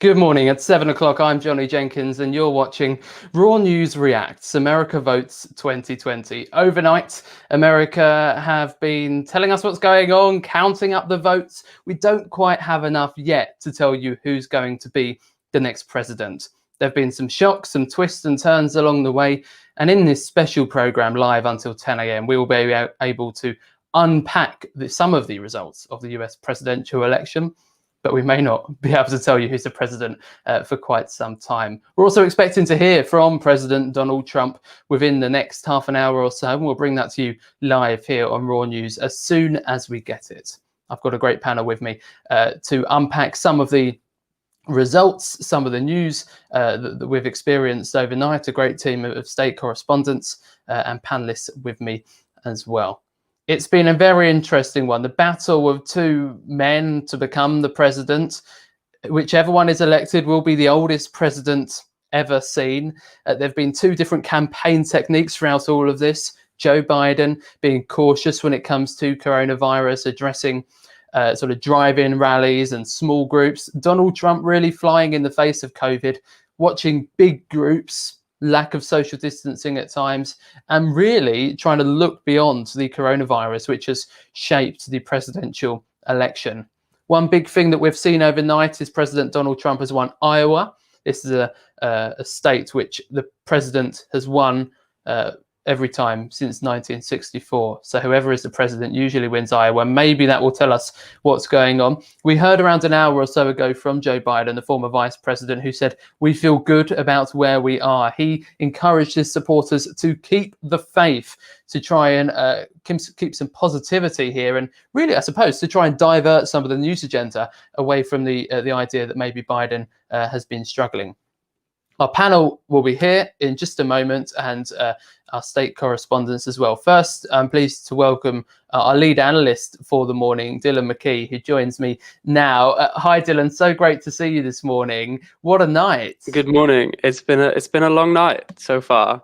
Good morning. At 7 o'clock, I'm Johnny Jenkins, and you're watching Raw News Reacts America Votes 2020. Overnight, America have been telling us what's going on, counting up the votes. We don't quite have enough yet to tell you who's going to be the next president. There have been some shocks, some twists and turns along the way. And in this special program, live until 10 a.m., we will be able to unpack some of the results of the US presidential election. But we may not be able to tell you who's the president for quite some time. We're also expecting to hear from President Donald Trump within the next half an hour or so, and we'll bring that to you live here on Raw News as soon as we get it. I've got a great panel with me to unpack some of the results, some of the news that we've experienced overnight. A great team of state correspondents and panelists with me as well. It's been a very interesting one. The battle of two men to become the president. Whichever one is elected will be the oldest president ever seen. There have been two different campaign techniques throughout all of this. Joe Biden being cautious when it comes to coronavirus, addressing sort of drive-in rallies and small groups. Donald Trump really flying in the face of COVID, watching big groups, lack of social distancing at times, and really trying to look beyond the coronavirus, which has shaped the presidential election. One big thing that we've seen overnight is President Donald Trump has won Iowa. This is a state which the president has won every time since 1964. So whoever is the president usually wins Iowa. Maybe that will tell us what's going on. We heard around an hour or so ago from Joe Biden, the former vice president, who said, "We feel good about where we are." He encouraged his supporters to keep the faith, to try and keep some positivity here, and really, I suppose, to try and divert some of the news agenda away from the idea that maybe Biden has been struggling. Our panel will be here in just a moment, and our state correspondents as well. First, I'm pleased to welcome our lead analyst for the morning, Dylan McKee, who joins me now. Hi, Dylan. So great to see you this morning. What a night! Good morning. It's been a long night so far.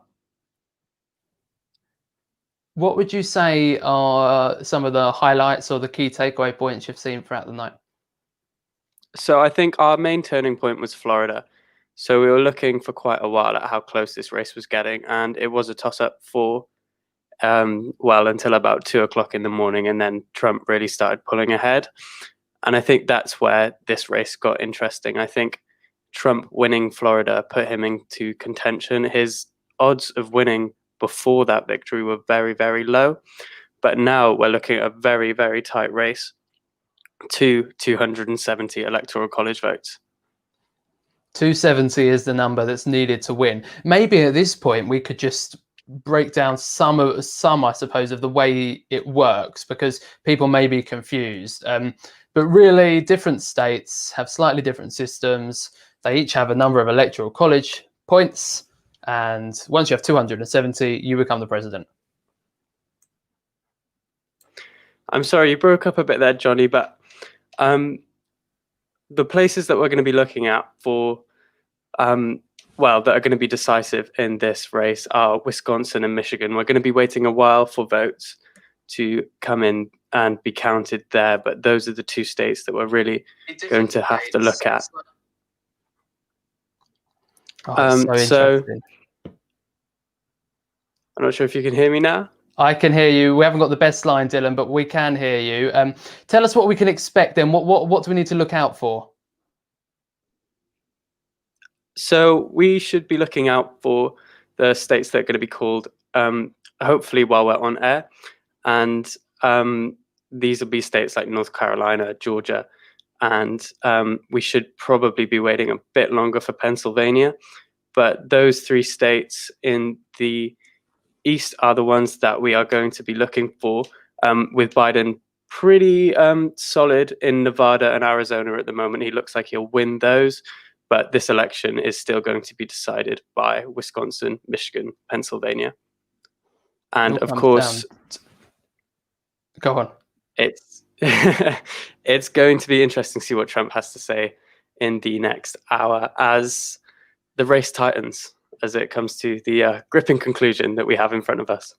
What would you say are some of the highlights or the key takeaway points you've seen throughout the night? So I think our main turning point was Florida. So we were looking for quite a while at how close this race was getting, and it was a toss-up for, until about 2 o'clock in the morning, and then Trump really started pulling ahead. And I think that's where this race got interesting. I think Trump winning Florida put him into contention. His odds of winning before that victory were very, very low. But now we're looking at a very, very tight race to 270 electoral college votes. 270 is the number that's needed to win. Maybe at this point we could just break down some, I suppose, of the way it works, because people may be confused. But really, different states have slightly different systems. They each have a number of electoral college points, and once you have 270, you become the president. I'm sorry, you broke up a bit there, Johnny, but the places that we're going to be looking at for, that are going to be decisive in this race are Wisconsin and Michigan. We're going to be waiting a while for votes to come in and be counted there, but those are the two states that we're really going to have to look at. So I'm not sure if you can hear me now. I can hear you. We haven't got the best line, Dylan, but we can hear you. Tell us what we can expect then. What do we need to look out for? So we should be looking out for the states that are going to be called, hopefully while we're on air. And these will be states like North Carolina, Georgia, and we should probably be waiting a bit longer for Pennsylvania. But those three states in the East are the ones that we are going to be looking for, with Biden pretty solid in Nevada and Arizona at the moment. He looks like he'll win those, but this election is still going to be decided by Wisconsin, Michigan, Pennsylvania. And of course, go on. It's going to be interesting to see what Trump has to say in the next hour as the race tightens, as it comes to the gripping conclusion that we have in front of us.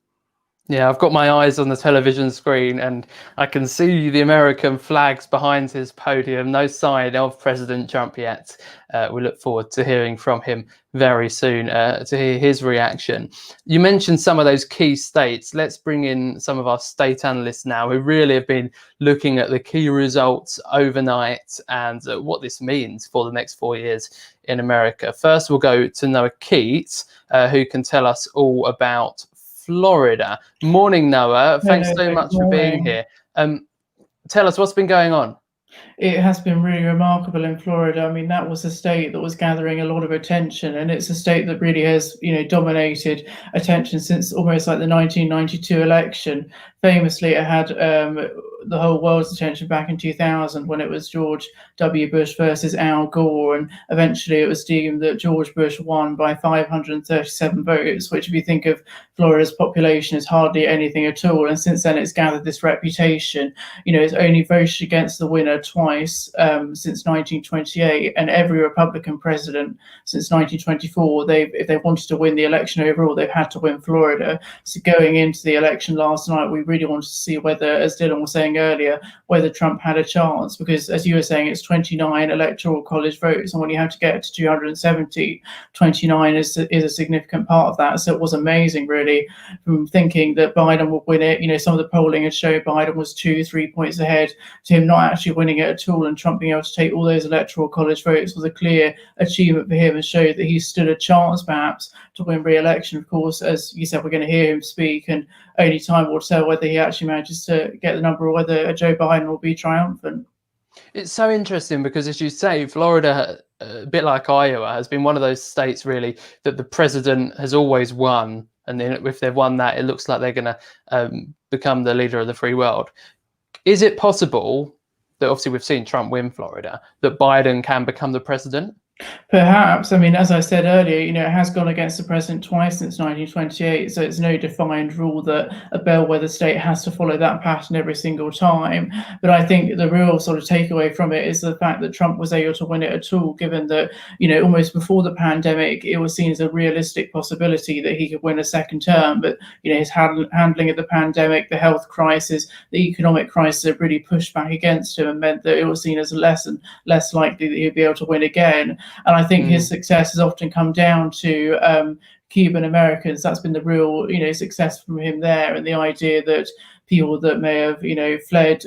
Yeah, I've got my eyes on the television screen and I can see the American flags behind his podium. No sign of President Trump yet. We look forward to hearing from him very soon to hear his reaction. You mentioned some of those key states. Let's bring in some of our state analysts now who really have been looking at the key results overnight and what this means for the next 4 years in America. First, we'll go to Noah Keats, who can tell us all about Florida. Morning, Noah. Thanks so Hello, good much for being morning. here. Tell us what's been going on. It has been really remarkable in Florida. I mean, that was a state that was gathering a lot of attention, and it's a state that really has, dominated attention since almost like the 1992 election. Famously, it had the whole world's attention back in 2000 when it was George W. Bush versus Al Gore, and eventually it was deemed that George Bush won by 537 votes, which, if you think of Florida's population, is hardly anything at all. And since then, it's gathered this reputation. It's only voted against the winner twice since 1928, and every Republican president since 1924, if they wanted to win the election overall, they've had to win Florida. So going into the election last night, we really wanted to see whether, as Dylan was saying earlier, whether Trump had a chance, because as you were saying, it's 29 electoral college votes, and when you have to get to 270, 29 is a significant part of that. So it was amazing, really, from thinking that Biden would win it. Some of the polling had showed Biden was 2-3 points ahead, to him not actually winning it at all, and Trump being able to take all those electoral college votes was a clear achievement for him and showed that he stood a chance perhaps to win re-election. Of course, as you said, we're going to hear him speak, and only time will tell whether he actually manages to get the number or whether Joe Biden will be triumphant. It's so interesting because, as you say, Florida, a bit like Iowa, has been one of those states really that the president has always won, and then if they've won that, it looks like they're going to become the leader of the free world. Is it possible that, obviously we've seen Trump win Florida, that Biden can become the president? Perhaps. I mean, as I said earlier, it has gone against the president twice since 1928, so it's no defined rule that a bellwether state has to follow that pattern every single time. But I think the real sort of takeaway from it is the fact that Trump was able to win it at all, given that, almost before the pandemic, it was seen as a realistic possibility that he could win a second term. But, his handling of the pandemic, the health crisis, the economic crisis have really pushed back against him and meant that it was seen as less and less likely that he'd be able to win again. And I think his success has often come down to Cuban Americans. That's been the real, success from him there, and the idea that people that may have, fled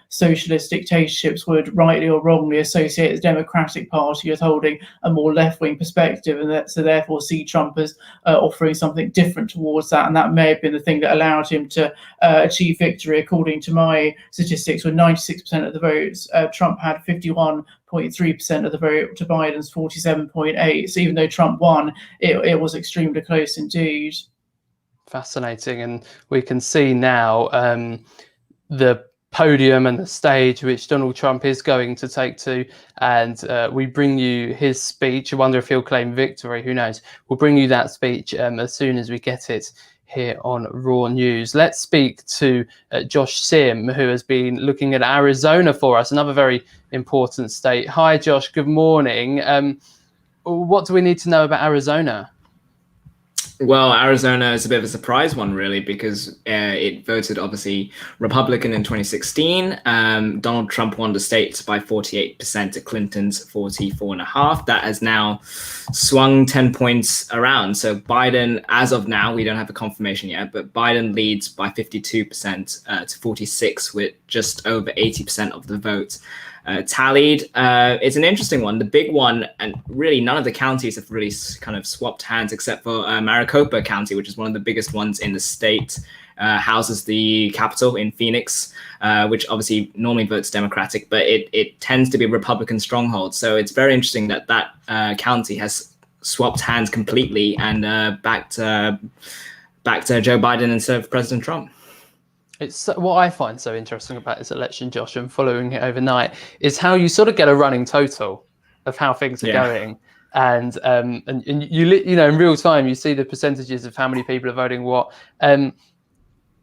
socialist dictatorships would rightly or wrongly associate the Democratic Party as holding a more left-wing perspective, and so therefore see Trump as offering something different towards that. And that may have been the thing that allowed him to achieve victory. According to my statistics, with 96% of the votes, Trump had 51.3% of the vote to Biden's 47.8%. So even though Trump won, it was extremely close indeed. Fascinating. And we can see now the podium and the stage which Donald Trump is going to take to, and we bring you his speech. I wonder if he'll claim victory, who knows. We'll bring you that speech as soon as we get it here on Raw News. Let's speak to Josh Sim, who has been looking at Arizona for us, another very important state. Hi Josh, good morning. What do we need to know about Arizona? Well, Arizona is a bit of a surprise one, really, because it voted, obviously, Republican in 2016. Donald Trump won the state by 48% to Clinton's 44.5%. That has now swung 10 points around. So Biden, as of now, we don't have a confirmation yet, but Biden leads by 52% to 46%, with just over 80% of the vote tallied. It's an interesting one. The big one, and really none of the counties have really kind of swapped hands except for Maricopa County, which is one of the biggest ones in the state, houses the capital in Phoenix, which obviously normally votes Democratic, but it tends to be a Republican stronghold. So it's very interesting that that county has swapped hands completely and backed Joe Biden instead of President Trump. It's what I find so interesting about this election, Josh, and following it overnight, is how you sort of get a running total of how things are going, and you in real time you see the percentages of how many people are voting what, and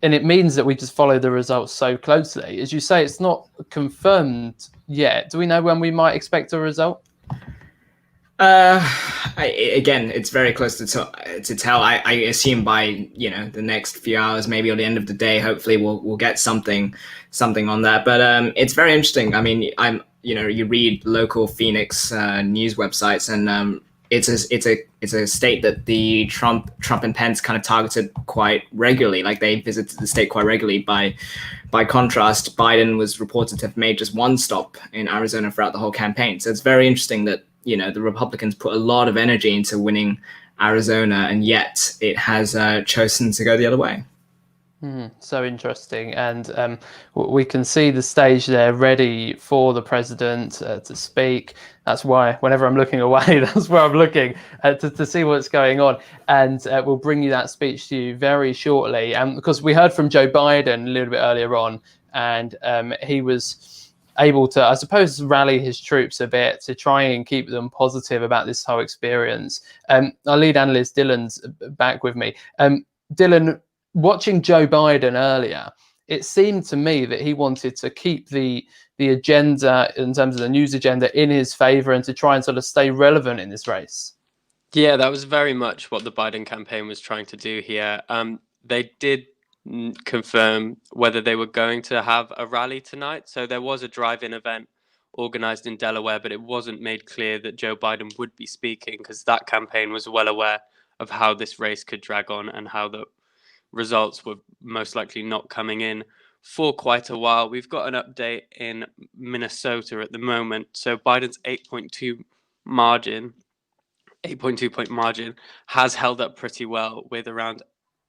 it means that we just follow the results so closely. As you say, it's not confirmed yet. Do we know when we might expect a result? I Again, it's very close to tell. I assume by the next few hours, maybe at the end of the day, hopefully we'll get something on that. But it's very interesting. I mean, you read local Phoenix news websites, and it's a state that the Trump and Pence kind of targeted quite regularly. Like they visited the state quite regularly. By contrast, Biden was reported to have made just one stop in Arizona throughout the whole campaign. So it's very interesting that the Republicans put a lot of energy into winning Arizona, and yet it has chosen to go the other way. So interesting, and we can see the stage there ready for the president to speak. That's why whenever I'm looking away, that's where I'm looking to see what's going on, and we'll bring you that speech to you very shortly. Because we heard from Joe Biden a little bit earlier on, and he was able to, I suppose, rally his troops a bit to try and keep them positive about this whole experience. Our lead analyst Dylan's back with me. Dylan, watching Joe Biden earlier, it seemed to me that he wanted to keep the agenda in terms of the news agenda in his favor and to try and sort of stay relevant in this race. Yeah, that was very much what the Biden campaign was trying to do here. They did confirm whether they were going to have a rally tonight. So there was a drive-in event organized in Delaware, but it wasn't made clear that Joe Biden would be speaking, because that campaign was well aware of how this race could drag on and how the results were most likely not coming in for quite a while. We've got an update in Minnesota at the moment. So Biden's 8.2 point margin has held up pretty well, with around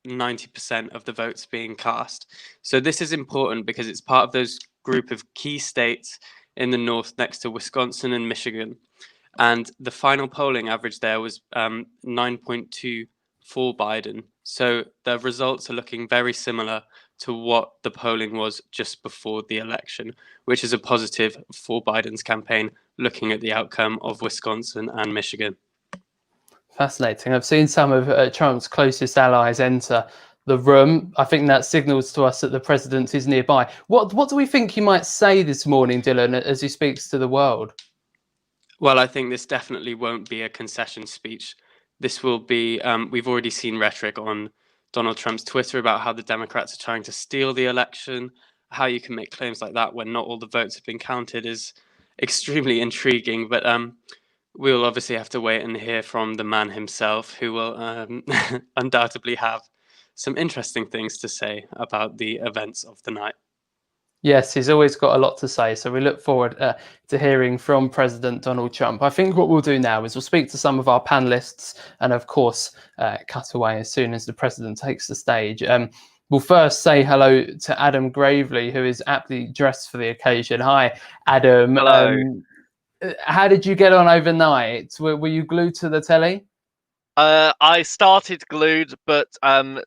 90% of the votes being cast. So this is important because it's part of those group of key states in the north next to Wisconsin and Michigan. And the final polling average there was 9.2 for Biden. So the results are looking very similar to what the polling was just before the election, which is a positive for Biden's campaign, looking at the outcome of Wisconsin and Michigan. Fascinating. I've seen some of Trump's closest allies enter the room. I think that signals to us that the president is nearby. What do we think he might say this morning, Dylan, as he speaks to the world? Well, I think this definitely won't be a concession speech. This will be, we've already seen rhetoric on Donald Trump's Twitter about how the Democrats are trying to steal the election. How you can make claims like that when not all the votes have been counted is extremely intriguing. But we'll obviously have to wait and hear from the man himself, who will undoubtedly have some interesting things to say about the events of the night. Yes, he's always got a lot to say. So we look forward to hearing from President Donald Trump. I think what we'll do now is we'll speak to some of our panelists and, of course, cut away as soon as the president takes the stage. We'll first say hello to Adam Gravely, who is aptly dressed for the occasion. Hi, Adam. Hello. How did you get on overnight? Were you glued to the telly? I started glued, but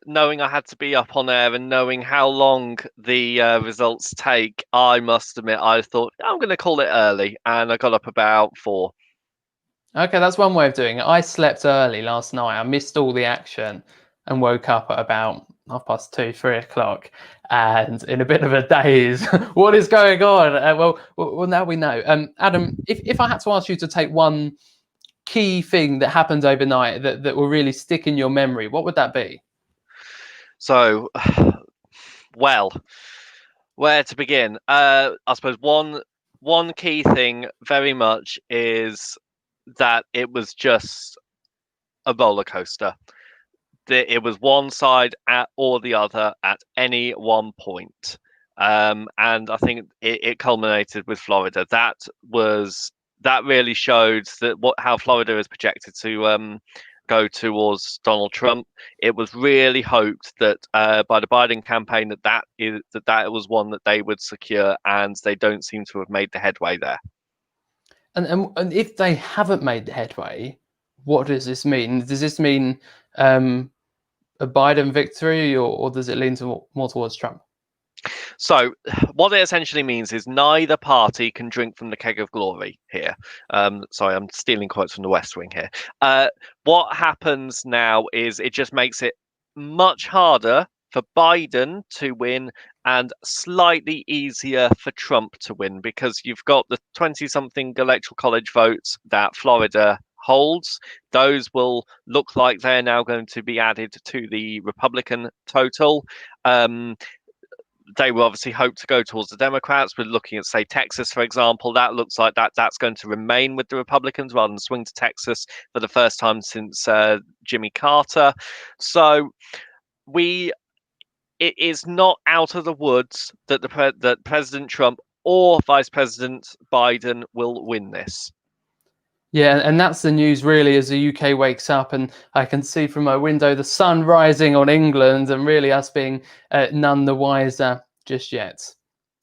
knowing I had to be up on air and knowing how long the results take, I must admit, I thought, I'm going to call it early. And I got up about 4. Okay, that's one way of doing it. I slept early last night. I missed all the action and woke up at about 2:30, 3 o'clock, and in a bit of a daze. What is going on? Well, now we know. Adam, if I had to ask you to take one key thing that happened overnight that will really stick in your memory, what would that be? So, well, where to begin? I suppose one key thing very much is that it was just a roller coaster. It was one side or the other at any one point. And I think it culminated with Florida. That really showed that how Florida is projected to go towards Donald Trump. It was really hoped that by the Biden campaign that was one that they would secure, and they don't seem to have made the headway there. And if they haven't made the headway, what does this mean? Does this mean a Biden victory, or does it lean more towards Trump? So what it essentially means is neither party can drink from the keg of glory here. Sorry, I'm stealing quotes from the West Wing here. What happens now is it just makes it much harder for Biden to win and slightly easier for Trump to win, because you've got the 20-something electoral college votes that Florida holds, those will look like they're now going to be added to the Republican total. They will obviously hope to go towards the Democrats. We're looking at, say, Texas, for example. That looks like that's going to remain with the Republicans rather than swing to Texas for the first time since Jimmy Carter. So it is not out of the woods that that President Trump or Vice President Biden will win this. Yeah, and that's the news really as the UK wakes up, and I can see from my window the sun rising on England, and really us being none the wiser just yet.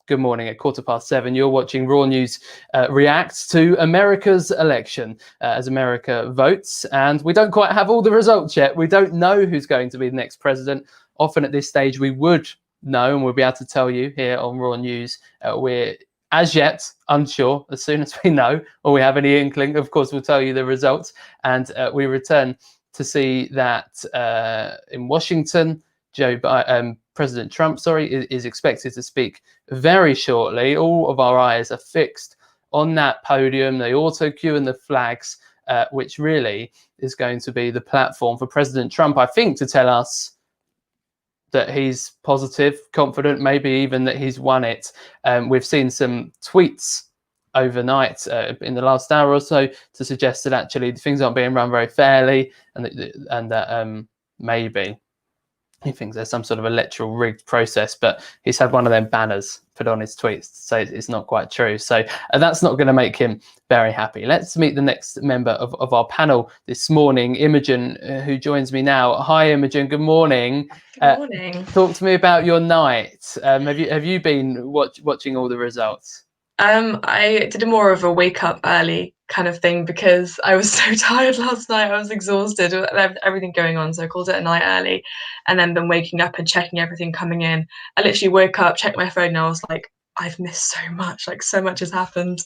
Good morning at 7:15. You're watching Raw News reacts to America's election as America votes, and we don't quite have all the results yet. We don't know who's going to be the next president. Often at this stage we would know, and we'll be able to tell you here on Raw News. We're as yet unsure. As soon as we know or we have any inkling, of course, we'll tell you the results. And we return to see that in Washington, President Trump, is expected to speak very shortly. All of our eyes are fixed on that podium, the auto cue and the flags, which really is going to be the platform for President Trump, I think, to tell us that he's positive, confident, maybe even that he's won it. We've seen some tweets overnight in the last hour or so to suggest that actually things aren't being run very fairly, and that maybe he thinks there's some sort of electoral rigged process, but he's had one of them banners put on his tweets to say it's not quite true. So that's not going to make him very happy. Let's meet the next member of our panel this morning, Imogen, who joins me now. Hi, Imogen. Good morning. Good morning. Talk to me about your night. Have you been watching all the results? I did more of a wake up early kind of thing because I was so tired last night. I was exhausted with everything going on, so I called it a night early, and then been waking up and checking everything coming in. I literally woke up, checked my phone, and I was like, I've missed so much. Like, so much has happened.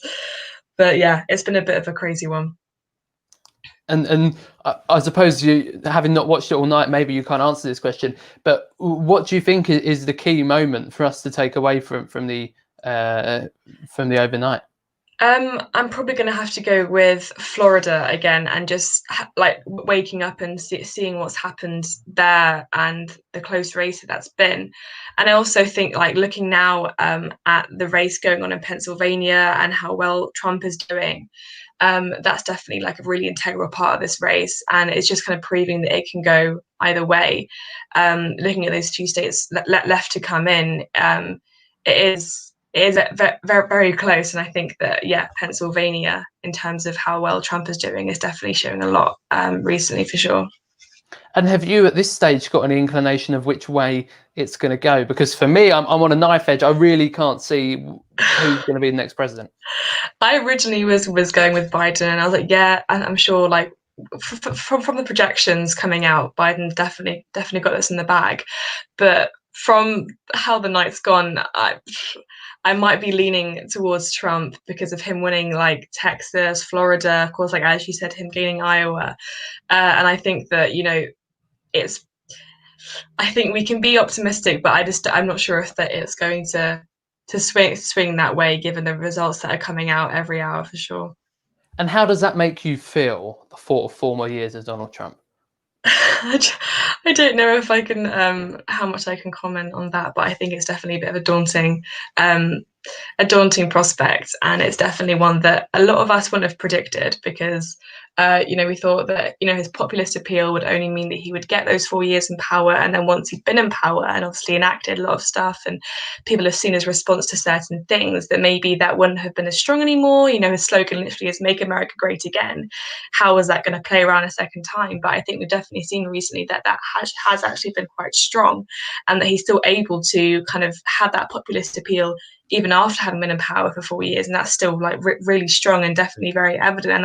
But yeah, it's been a bit of a crazy one. And I suppose you, having not watched it all night, maybe you can't answer this question. But what do you think is the key moment for us to take away from the overnight? I'm probably going to have to go with Florida again, and just like waking up and seeing what's happened there and the close race that's been. And I also think, like, looking now at the race going on in Pennsylvania and how well Trump is doing, that's definitely like a really integral part of this race, and it's just kind of proving that it can go either way. Looking at those two states left to come in, it is very, very close, and I think that Pennsylvania, in terms of how well Trump is doing, is definitely showing a lot recently for sure. And have you at this stage got any inclination of which way it's going to go? Because for me, I'm on a knife edge. I really can't see who's going to be the next president. I originally was going with Biden, and I was like, yeah, I'm sure, like, from the projections coming out, Biden definitely got this in the bag. But from how the night's gone, I might be leaning towards Trump because of him winning like Texas, Florida, of course, like as you said, him gaining Iowa. And I think that, I think we can be optimistic, but I'm not sure if that it's going to swing that way, given the results that are coming out every hour for sure. And how does that make you feel, the 4 more years of Donald Trump? I don't know if I can, how much I can comment on that, but I think it's definitely a bit of a daunting prospect, and it's definitely one that a lot of us wouldn't have predicted because, we thought that, his populist appeal would only mean that he would get those 4 years in power, and then once he'd been in power and obviously enacted a lot of stuff, and people have seen his response to certain things, that maybe that wouldn't have been as strong anymore. His slogan literally is "Make America Great Again." How is that going to play around a second time? But I think we've definitely seen recently that has actually been quite strong, and that he's still able to kind of have that populist appeal even after having been in power for 4 years, and that's still like really strong and definitely very evident,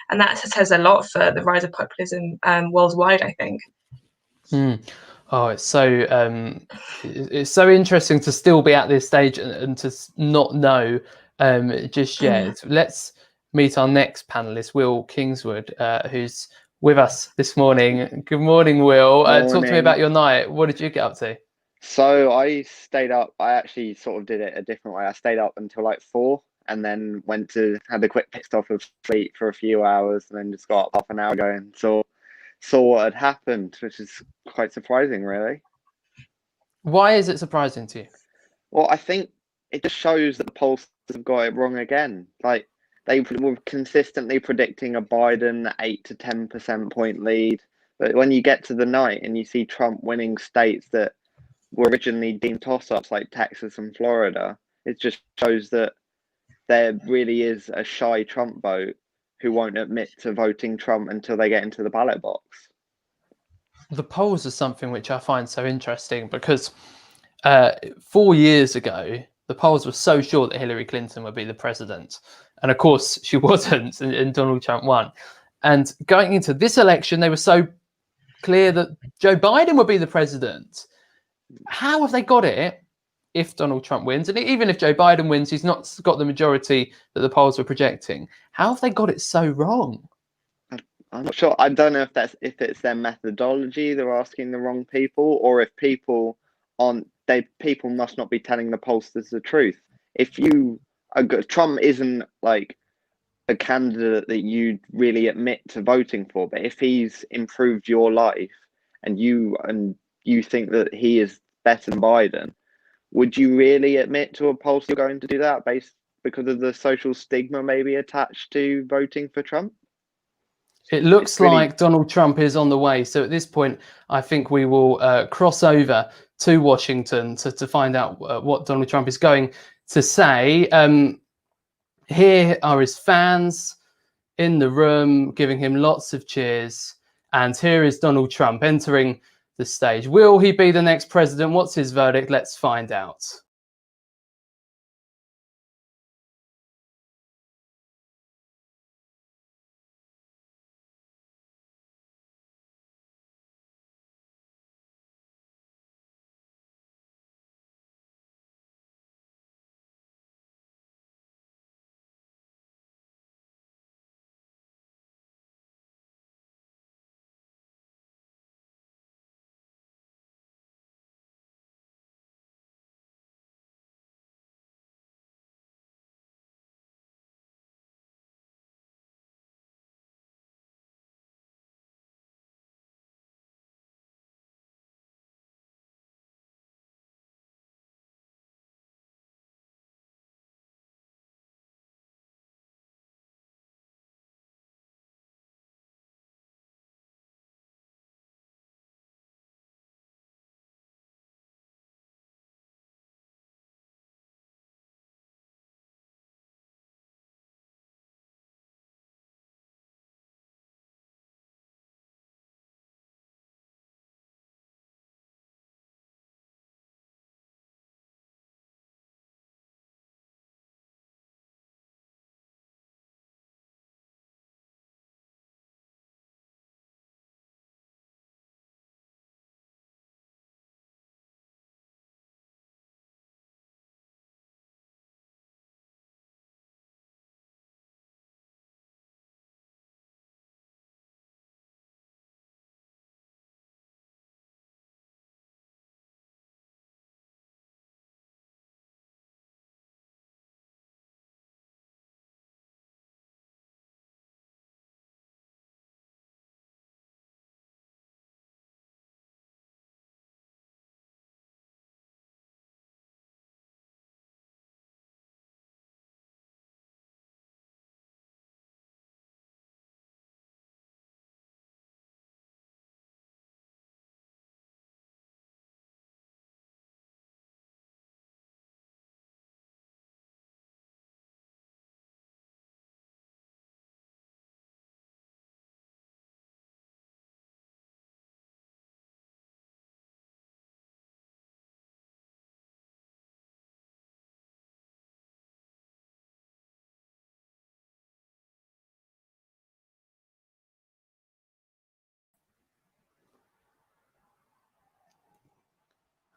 and that says a lot for the rise of populism worldwide, I think. Oh, it's so interesting to still be at this stage and to not know just yet. Let's meet our next panelist, Will Kingswood, who's with us this morning. Good morning, Will. Talk to me about your night. What did you get up to? So I stayed up. I actually sort of did it a different way. I stayed up until like 4, and then went to had a quick pissed off of sleep for a few hours, and then just got up half an hour ago and saw what had happened, which is quite surprising, really. Why is it surprising to you? Well, I think it just shows that the pollsters have got it wrong again. Like, they were consistently predicting a Biden 8 to 10% point lead, but when you get to the night and you see Trump winning states that were originally deemed toss-ups, like Texas and Florida, it just shows that there really is a shy Trump vote who won't admit to voting Trump until they get into the ballot box. The polls are something which I find so interesting because 4 years ago, the polls were so sure that Hillary Clinton would be the president. And of course, she wasn't, and Donald Trump won. And going into this election, they were so clear that Joe Biden would be the president. How have they got it if Donald Trump wins? And even if Joe Biden wins, he's not got the majority that the polls were projecting. How have they got it so wrong? I'm not sure. I don't know if it's their methodology, they're asking the wrong people, or if people must not be telling the pollsters the truth. If Trump isn't like a candidate that you'd really admit to voting for, but if he's improved your life and you think that he is better than Biden, would you really admit to a pollster you're going to do that because of the social stigma maybe attached to voting for Trump? It looks like Donald Trump is on the way. So at this point, I think we will cross over to Washington to find out what Donald Trump is going to say. Here are his fans in the room giving him lots of cheers. And here is Donald Trump entering the stage. Will he be the next president? What's his verdict? Let's find out.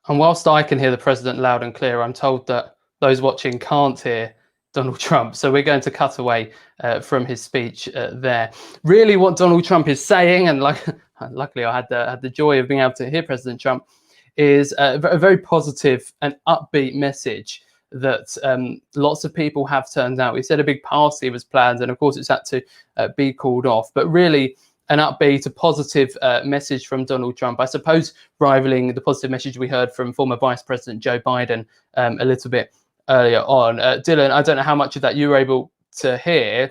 And whilst I can hear the president loud and clear, I'm told that those watching can't hear Donald Trump. So we're going to cut away from his speech there. Really what Donald Trump is saying, and luckily I had the joy of being able to hear President Trump, is a very positive and upbeat message that lots of people have turned out. We said a big party was planned, and of course it's had to be called off. But really, an upbeat, a positive message from Donald Trump, I suppose, rivaling the positive message we heard from former Vice President Joe Biden a little bit earlier on. Dylan, I don't know how much of that you were able to hear.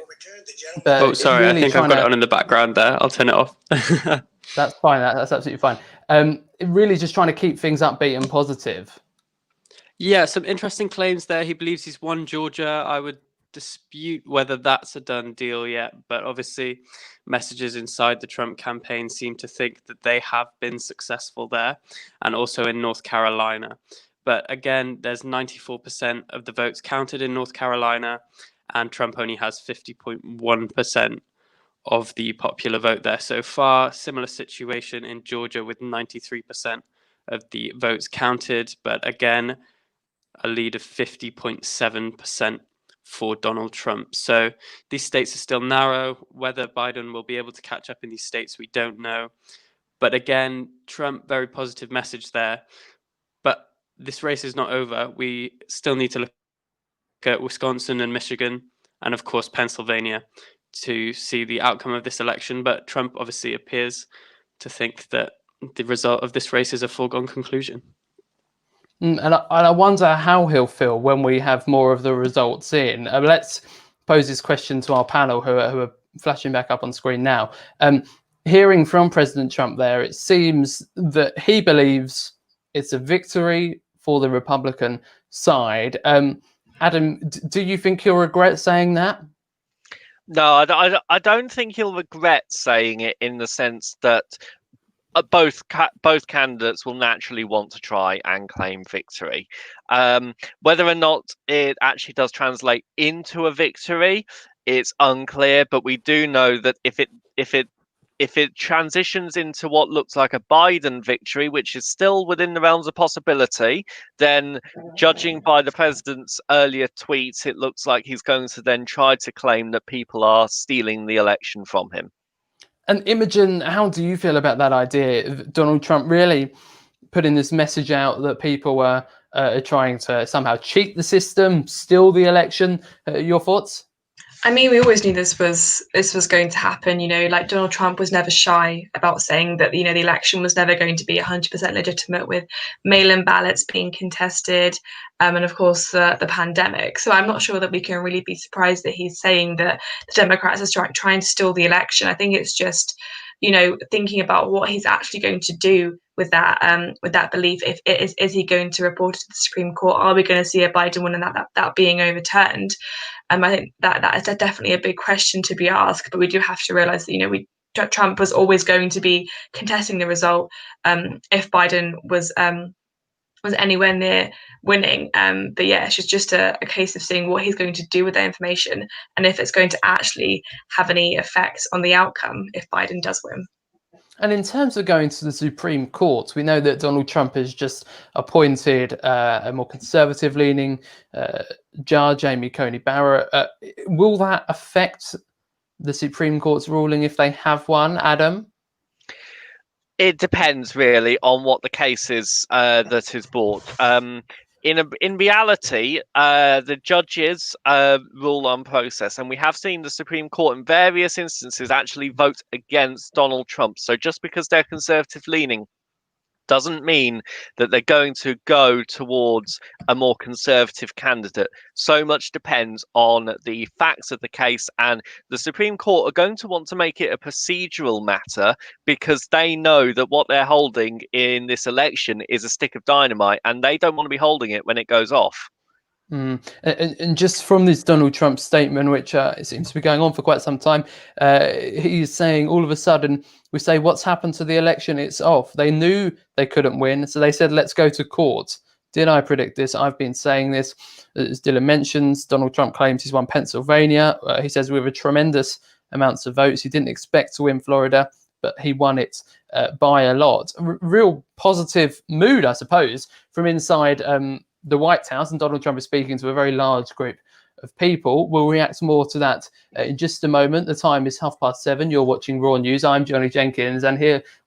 But Oh, sorry, really I think I've got it on in the background there. I'll turn it off. That's fine. That's absolutely fine. Really just trying to keep things upbeat and positive. Yeah, some interesting claims there. He believes he's won Georgia. I would dispute whether that's a done deal yet, but obviously messages inside the Trump campaign seem to think that they have been successful there, and also in North Carolina. But again, there's 94% of the votes counted in North Carolina, and Trump only has 50.1% of the popular vote there so far. Similar situation in Georgia with 93% of the votes counted, but again, a lead of 50.7% for Donald Trump. So these states are still narrow. Whether Biden will be able to catch up in these states, we don't know. But again, Trump, very positive message there. But this race is not over. We still need to look at Wisconsin and Michigan, and of course Pennsylvania, to see the outcome of this election. But Trump obviously appears to think that the result of this race is a foregone conclusion. And I wonder how he'll feel when we have more of the results in. Let's pose this question to our panel, who are flashing back up on screen now. Hearing from President Trump there, it seems that he believes it's a victory for the Republican side. Adam, do you think he'll regret saying that? No, I don't think he'll regret saying it, in the sense that both candidates will naturally want to try and claim victory. Whether or not it actually does translate into a victory, it's unclear. But we do know that if it transitions into what looks like a Biden victory, which is still within the realms of possibility, then, judging by the president's earlier tweets, it looks like he's going to then try to claim that people are stealing the election from him. And Imogen, how do you feel about that idea of Donald Trump really putting this message out that people are trying to somehow cheat the system, steal the election? Your thoughts? I mean, we always knew this was going to happen. Like, Donald Trump was never shy about saying that, the election was never going to be 100% legitimate, with mail-in ballots being contested, and of course the pandemic. So I'm not sure that we can really be surprised that he's saying that the Democrats are trying to steal the election. I think it's just, thinking about what he's actually going to do with that belief. Is he going to report it to the Supreme Court? Are we going to see a Biden win and that being overturned? I think that is definitely a big question to be asked. But we do have to realize that Trump was always going to be contesting the result if Biden was anywhere near winning. But yeah, it's just a case of seeing what he's going to do with that information, and if it's going to actually have any effects on the outcome if Biden does win. And in terms of going to the Supreme Court, we know that Donald Trump has just appointed a more conservative-leaning judge, Amy Coney Barrett. Will that affect the Supreme Court's ruling if they have one, Adam? It depends really on what the case is that is brought. In reality, the judges rule on process, and we have seen the Supreme Court in various instances actually vote against Donald Trump. So just because they're conservative leaning doesn't mean that they're going to go towards a more conservative candidate. So much depends on the facts of the case, and the Supreme Court are going to want to make it a procedural matter, because they know that what they're holding in this election is a stick of dynamite, and they don't want to be holding it when it goes off. And just from this Donald Trump statement, which it seems to be going on for quite some time, he's saying all of a sudden, we say, what's happened to the election? It's off. They knew they couldn't win, so they said, let's go to court. Did I predict this? I've been saying this. As Dylan mentions, Donald Trump claims he's won Pennsylvania. He says with a tremendous amounts of votes. He didn't expect to win Florida, but he won it by a lot. Real positive mood, I suppose, from inside the White House, and Donald Trump is speaking to a very large group of people. We'll react more to that in just a moment. The time is 7:30. You're watching Raw News. I'm Johnny Jenkins, and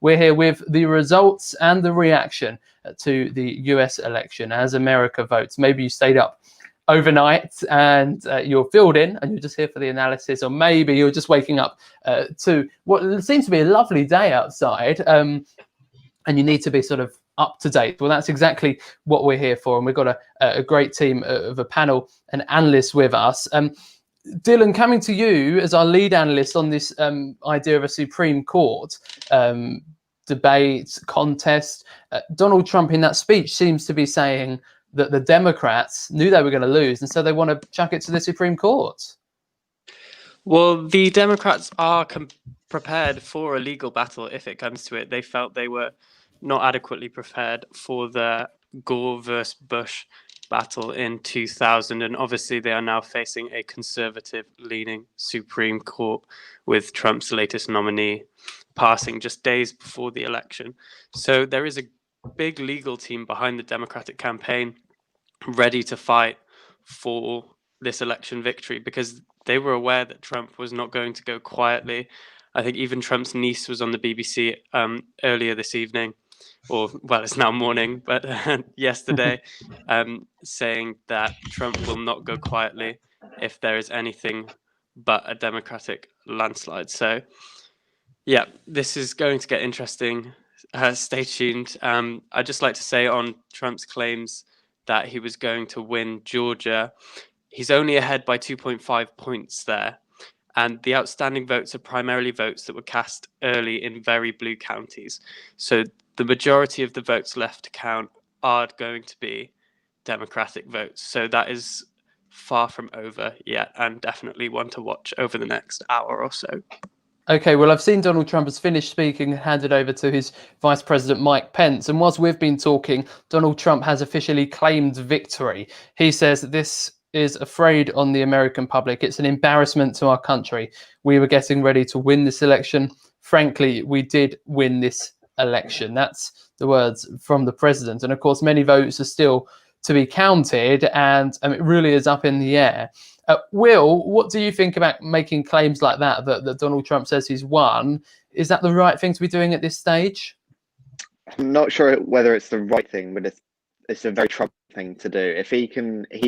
we're here with the results and the reaction to the US election as America votes. Maybe you stayed up overnight and you're filled in and you're just here for the analysis, or maybe you're just waking up to what seems to be a lovely day outside, and you need to be sort of up to date. Well, that's exactly what we're here for, and we've got a great team of a panel and analysts with us. Dylan, coming to you as our lead analyst on this idea of a Supreme Court debate, contest. Donald Trump in that speech seems to be saying that the Democrats knew they were going to lose, and so they want to chuck it to the Supreme Court. Well, the Democrats are prepared for a legal battle if it comes to it. They felt they were not adequately prepared for the Gore versus Bush battle in 2000, and obviously they are now facing a conservative-leaning Supreme Court with Trump's latest nominee passing just days before the election. So there is a big legal team behind the Democratic campaign ready to fight for this election victory, because they were aware that Trump was not going to go quietly. I think even Trump's niece was on the BBC earlier this evening, or well, it's now morning, but yesterday, saying that Trump will not go quietly if there is anything but a Democratic landslide. So yeah, this is going to get interesting. Stay tuned. I'd just like to say on Trump's claims that he was going to win Georgia, he's only ahead by 2.5 points there. And the outstanding votes are primarily votes that were cast early in very blue counties. So the majority of the votes left to count are going to be Democratic votes. So that is far from over yet, and definitely one to watch over the next hour or so. Okay, well, I've seen Donald Trump has finished speaking and handed over to his Vice President, Mike Pence. And whilst we've been talking, Donald Trump has officially claimed victory. He says that this is afraid on the American public. It's an embarrassment to our country. We were getting ready to win this election. Frankly, we did win this election. That's the words from the president. And of course, many votes are still to be counted, and it really is up in the air. Will, what do you think about making claims like that Donald Trump says he's won? Is that the right thing to be doing at this stage? I'm not sure whether it's the right thing, but it's a very Trump thing to do. If he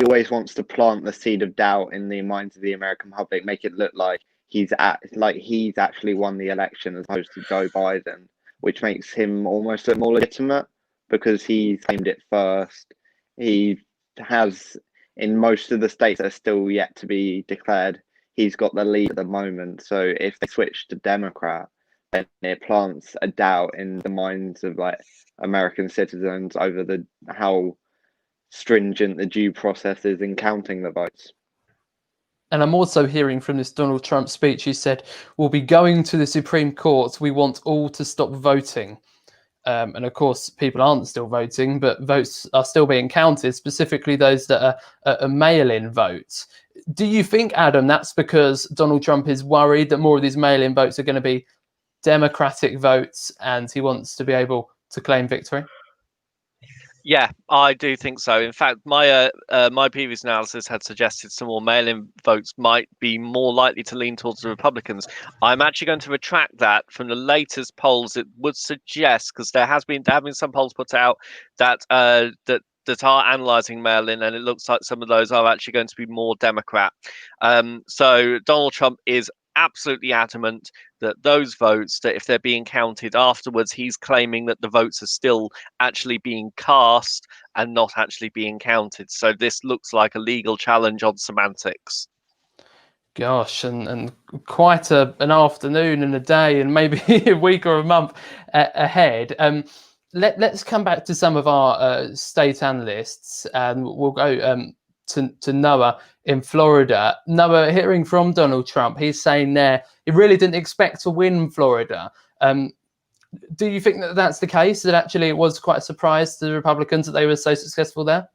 always wants to plant the seed of doubt in the minds of the American public, make it look like he's actually won the election as opposed to Joe Biden, which makes him almost look more legitimate because he claimed it first. He has, in most of the states that are still yet to be declared, he's got the lead at the moment. So if they switch to Democrat, then it plants a doubt in the minds of American citizens over how stringent the due process is in counting the votes. And I'm also hearing from this Donald Trump speech, he said, we'll be going to the Supreme Court. We want all to stop voting. And of course, people aren't still voting, but votes are still being counted, specifically those that are mail-in votes. Do you think, Adam, that's because Donald Trump is worried that more of these mail-in votes are going to be Democratic votes and he wants to be able to claim victory? Yeah, I do think so. In fact, my previous analysis had suggested some more mail-in votes might be more likely to lean towards the Republicans. I'm actually going to retract that from the latest polls. It would suggest, because there have been some polls put out that that are analysing mail-in, and it looks like some of those are actually going to be more Democrat. So Donald Trump is absolutely adamant that those votes, that if they're being counted afterwards, he's claiming that the votes are still actually being cast and not actually being counted. So this looks like a legal challenge on semantics. Gosh, and quite an afternoon and a day and maybe a week or a month ahead. Let's come back to some of our state analysts, and we'll go to Noah in Florida. Noah, hearing from Donald Trump, he's saying there he really didn't expect to win Florida. Do you think that that's the case, that actually it was quite a surprise to the Republicans that they were so successful there?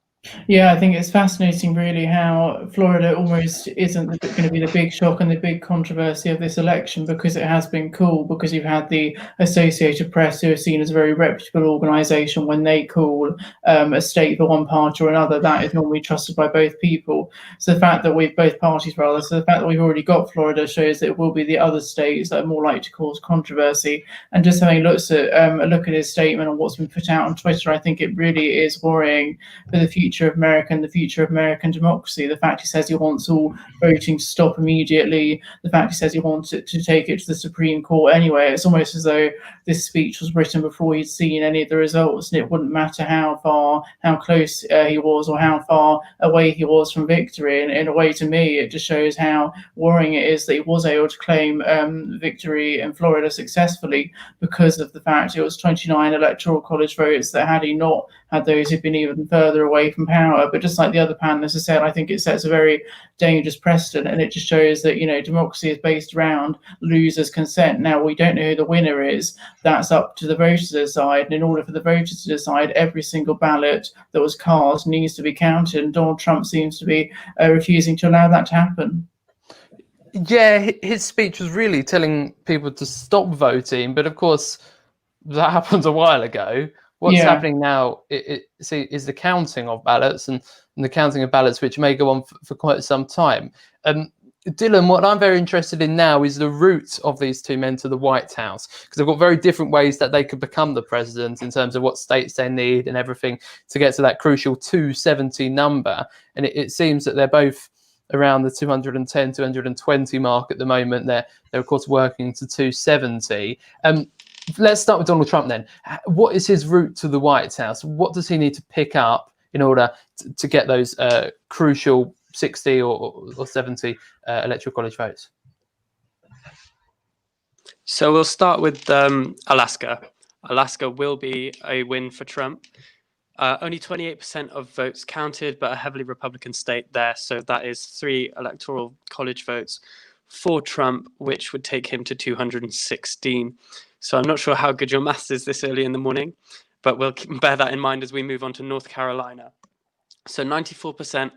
Yeah, I think it's fascinating really how Florida almost isn't going to be the big shock and the big controversy of this election, because it has been cool, because you've had the Associated Press, who are seen as a very reputable organisation. When they call a state for one party or another, that is normally trusted by both people. So the fact that we've both parties rather, so the fact that we've already got Florida shows that it will be the other states that are more likely to cause controversy. And just having looked at a look at his statement and what's been put out on Twitter, I think it really is worrying for the future future of America and the future of American democracy. The fact he says he wants all voting to stop immediately, the fact he says he wants it to take it to the Supreme Court anyway, it's almost as though this speech was written before he'd seen any of the results, and it wouldn't matter how close he was or how far away he was from victory. And in a way, to me, it just shows how worrying it is that he was able to claim victory in Florida successfully because of the fact it was 29 electoral college votes that had he not had those who'd been even further away from power. But just like the other panelists have said, I think it sets a very dangerous precedent, and it just shows that, you know, democracy is based around losers' consent. Now, we don't know who the winner is. That's up to the voters to decide. And in order for the voters to decide, every single ballot that was cast needs to be counted. And Donald Trump seems to be refusing to allow that to happen. Yeah, his speech was really telling people to stop voting, but of course that happened a while ago. What's happening now is the counting of ballots and the counting of ballots, which may go on for quite some time. Dylan, what I'm very interested in now is the route of these two men to the White House, because they've got very different ways that they could become the president in terms of what states they need and everything to get to that crucial 270 number. And it seems that they're both around the 210, 220 mark at the moment. They're of course working to 270. Let's start with Donald Trump then. What is his route to the White House? What does he need to pick up in order to get those crucial 60 or 70 electoral college votes? So we'll start with Alaska. Alaska will be a win for Trump. Only 28% of votes counted, but a heavily Republican state there. So that is 3 electoral college votes for Trump, which would take him to 216. So I'm not sure how good your maths is this early in the morning, but we'll bear that in mind as we move on to North Carolina. So 94%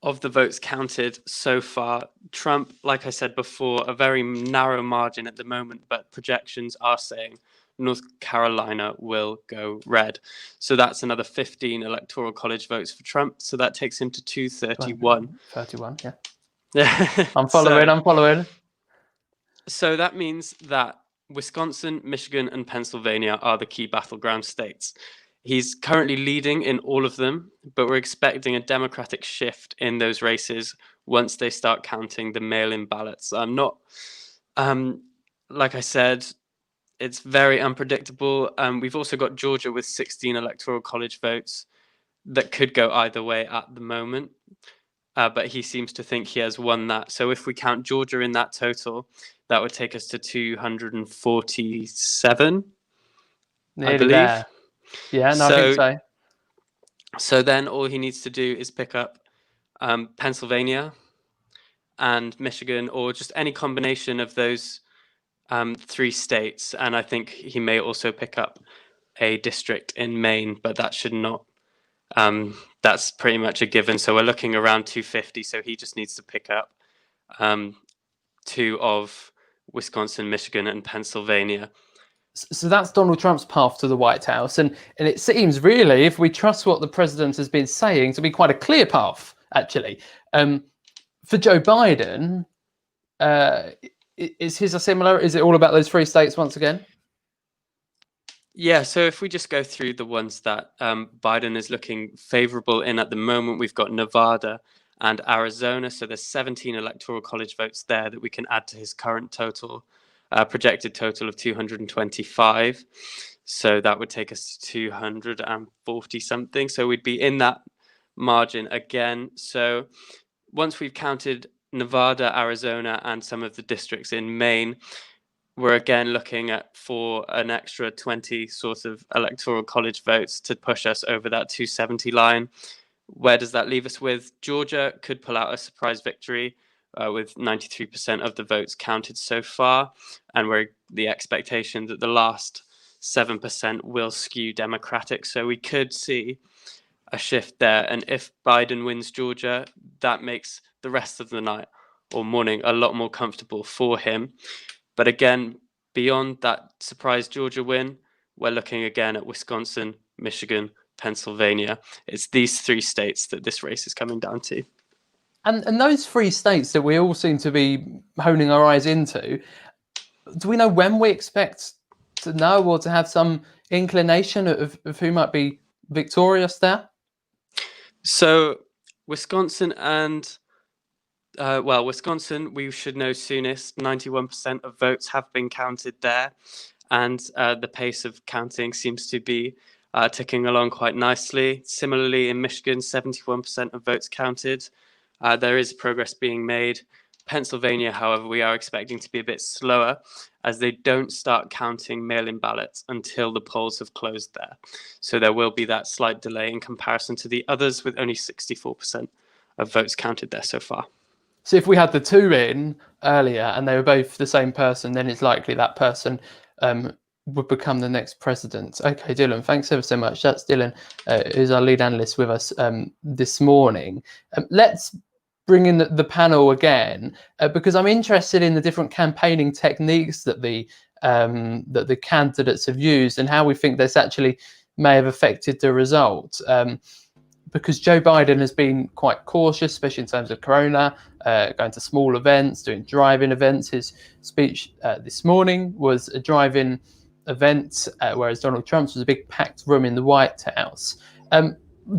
of the votes counted so far. Trump, like I said before, a very narrow margin at the moment, but projections are saying North Carolina will go red. So that's another 15 electoral college votes for Trump. So that takes him to 231. 31, yeah. Yeah. I'm following. So that means that Wisconsin, Michigan, and Pennsylvania are the key battleground states. He's currently leading in all of them, but we're expecting a Democratic shift in those races once they start counting the mail-in ballots. I'm not, like I said, it's very unpredictable. We've also got Georgia with 16 electoral college votes that could go either way at the moment. But he seems to think he has won that. So if we count Georgia in that total, that would take us to 247, Nearly I believe. there. Yeah, no, I think so. So then all he needs to do is pick up Pennsylvania and Michigan, or just any combination of those 3 states. And I think he may also pick up a district in Maine, but that should not. That's pretty much a given. So we're looking around 250. So he just needs to pick up 2 of Wisconsin, Michigan, and Pennsylvania. So that's Donald Trump's path to the White House. And it seems really, if we trust what the president has been saying, to be quite a clear path, actually. For Joe Biden, is his a similar? Is it all about those 3 states once again? Yeah, so if we just go through the ones that Biden is looking favorable in at the moment, we've got Nevada and Arizona. So there's 17 electoral college votes there that we can add to his current total, projected total of 225. So that would take us to 240 something. So we'd be in that margin again. So once we've counted Nevada, Arizona, and some of the districts in Maine, we're again looking at for an extra 20 sort of electoral college votes to push us over that 270 line. Where does that leave us with? Georgia could pull out a surprise victory with 93% of the votes counted so far. And we're the expectation that the last 7% will skew Democratic. So we could see a shift there. And if Biden wins Georgia, that makes the rest of the night or morning a lot more comfortable for him. But again, beyond that surprise Georgia win, we're looking again at Wisconsin, Michigan, Pennsylvania. It's these 3 states that this race is coming down to. And those 3 states that we all seem to be honing our eyes into, do we know when we expect to know or to have some inclination of who might be victorious there? So Wisconsin and Wisconsin, we should know soonest. 91% of votes have been counted there, and the pace of counting seems to be ticking along quite nicely. Similarly, in Michigan, 71% of votes counted. There is progress being made. Pennsylvania, however, we are expecting to be a bit slower, as they don't start counting mail-in ballots until the polls have closed there. So there will be that slight delay in comparison to the others, with only 64% of votes counted there so far. So if we had the two in earlier and they were both the same person, then it's likely that person would become the next president. Okay, Dylan, thanks ever so much. That's Dylan, who's our lead analyst with us this morning. Let's bring in the panel again, because I'm interested in the different campaigning techniques that the candidates have used and how we think this actually may have affected the result. Because Joe Biden has been quite cautious, especially in terms of Corona, going to small events, doing drive-in events. His speech this morning was a drive-in event, whereas Donald Trump's was a big packed room in the White House.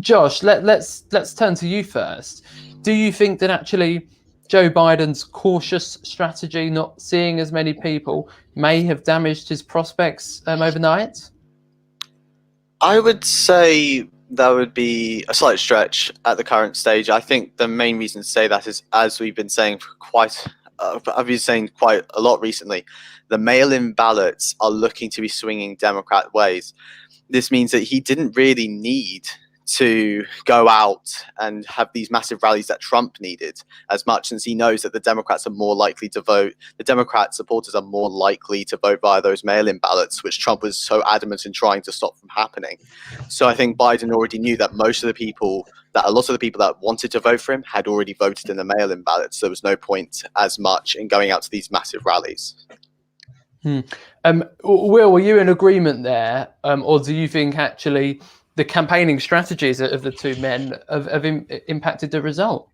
Josh, let's turn to you first. Do you think that actually Joe Biden's cautious strategy, not seeing as many people, may have damaged his prospects overnight? I would say that would be a slight stretch at the current stage. I think the main reason to say that is, as we've been saying for I've been saying quite a lot recently, the mail-in ballots are looking to be swinging Democrat ways. This means that he didn't really need to go out and have these massive rallies that Trump needed as much, since he knows that the Democrats are more likely to vote. The Democrat supporters are more likely to vote via those mail-in ballots, which Trump was so adamant in trying to stop from happening. So I think Biden already knew that a lot of the people that wanted to vote for him had already voted in the mail-in ballots. So there was no point as much in going out to these massive rallies. Will, were you in agreement there, or do you think actually the campaigning strategies of the two men have impacted the result?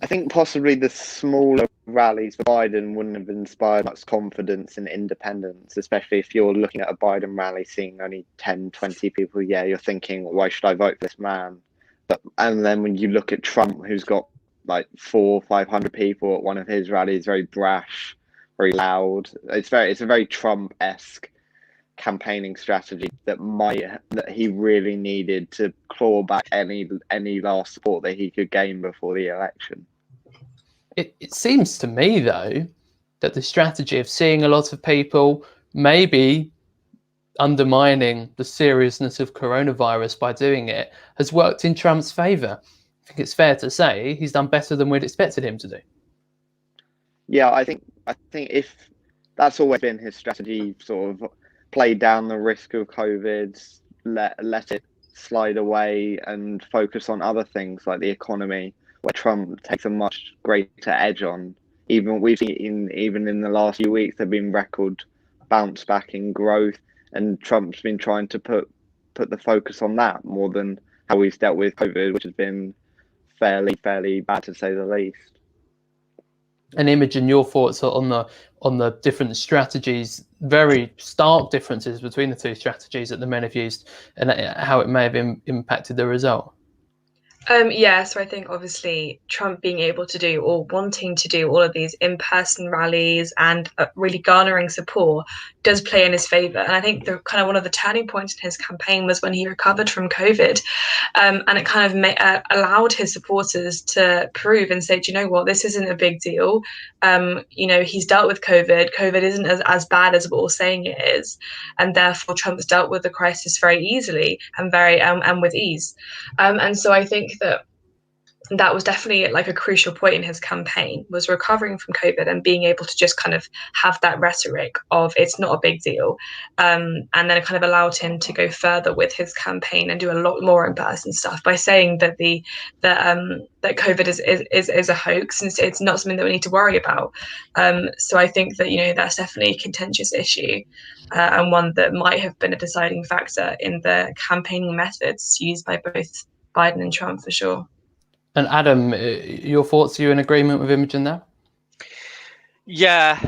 I think possibly the smaller rallies for Biden wouldn't have inspired much confidence in independents, especially if you're looking at a Biden rally seeing only 10, 20 people. Yeah, you're thinking, why should I vote for this man? And then when you look at Trump, who's got like 400 or 500 people at one of his rallies, very brash, very loud. It's a very Trump-esque campaigning strategy that he really needed to claw back any last support that he could gain before the election. It seems to me, though, that the strategy of seeing a lot of people maybe undermining the seriousness of coronavirus by doing it has worked in Trump's favor. I think it's fair to say he's done better than we'd expected him to do. Yeah, I think if that's always been his strategy, sort of play down the risk of COVID, let it slide away and focus on other things like the economy, where Trump takes a much greater edge on. We've seen even in the last few weeks, there've been record bounce back in growth, and Trump's been trying to put the focus on that more than how he's dealt with COVID, which has been fairly bad to say the least. And Imogen, your thoughts on the different strategies, very stark differences between the two strategies that the men have used, and how it may have impacted the result. So I think obviously Trump being able to do or wanting to do all of these in-person rallies and really garnering support does play in his favor. And I think the kind of one of the turning points in his campaign was when he recovered from COVID, and it kind of allowed his supporters to prove and say, do you know what, this isn't a big deal. He's dealt with COVID. COVID isn't as bad as we're all saying it is, and therefore Trump's dealt with the crisis very easily and and with ease. And so I think that was definitely like a crucial point in his campaign, was recovering from COVID and being able to just kind of have that rhetoric of it's not a big deal, and then it kind of allowed him to go further with his campaign and do a lot more in-person stuff by saying that that COVID is a hoax and it's not something that we need to worry about. So I think that that's definitely a contentious issue, and one that might have been a deciding factor in the campaigning methods used by both Biden and Trump, for sure. And Adam, your thoughts? Are you in agreement with Imogen there? Yeah,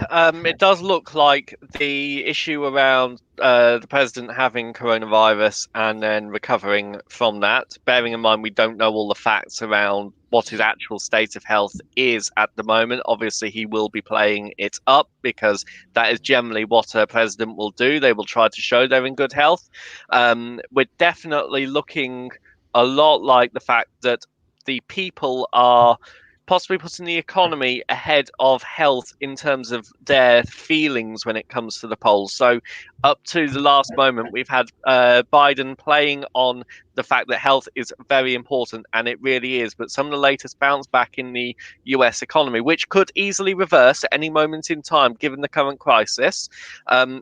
it does look like the issue around the president having coronavirus and then recovering from that, bearing in mind we don't know all the facts around what his actual state of health is at the moment. Obviously, he will be playing it up because that is generally what a president will do. They will try to show they're in good health. We're definitely looking a lot like the fact that the people are possibly putting the economy ahead of health in terms of their feelings when it comes to the polls. So up to the last moment, we've had Biden playing on the fact that health is very important, and it really is. But some of the latest bounce back in the US economy, which could easily reverse at any moment in time, given the current crisis,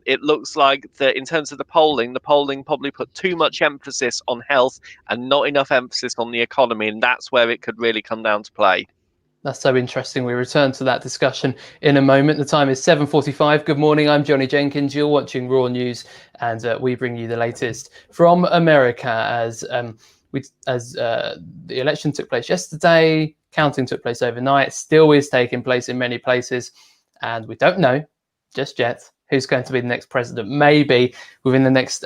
it looks like that in terms of the polling probably put too much emphasis on health and not enough emphasis on the economy, and that's where it could really come down to play. That's so interesting. We return to that discussion in a moment. The time is 7:45. Good morning. I'm Johnny Jenkins. You're watching Raw News, and we bring you the latest from America as the election took place yesterday. Counting took place overnight. Still is taking place in many places, and we don't know just yet who's going to be the next president. Maybe within the next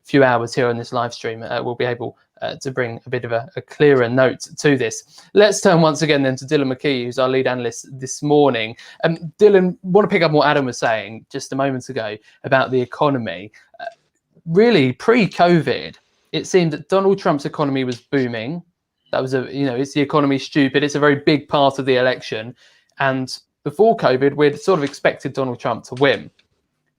few hours here on this live stream, we'll be able to bring a bit of a clearer note to this. Let's turn once again then to Dylan McKee, who's our lead analyst this morning. Dylan, want to pick up on what Adam was saying just a moment ago about the economy. Really, pre-COVID, it seemed that Donald Trump's economy was booming. That was is the economy stupid? It's a very big part of the election. And before COVID, we'd sort of expected Donald Trump to win.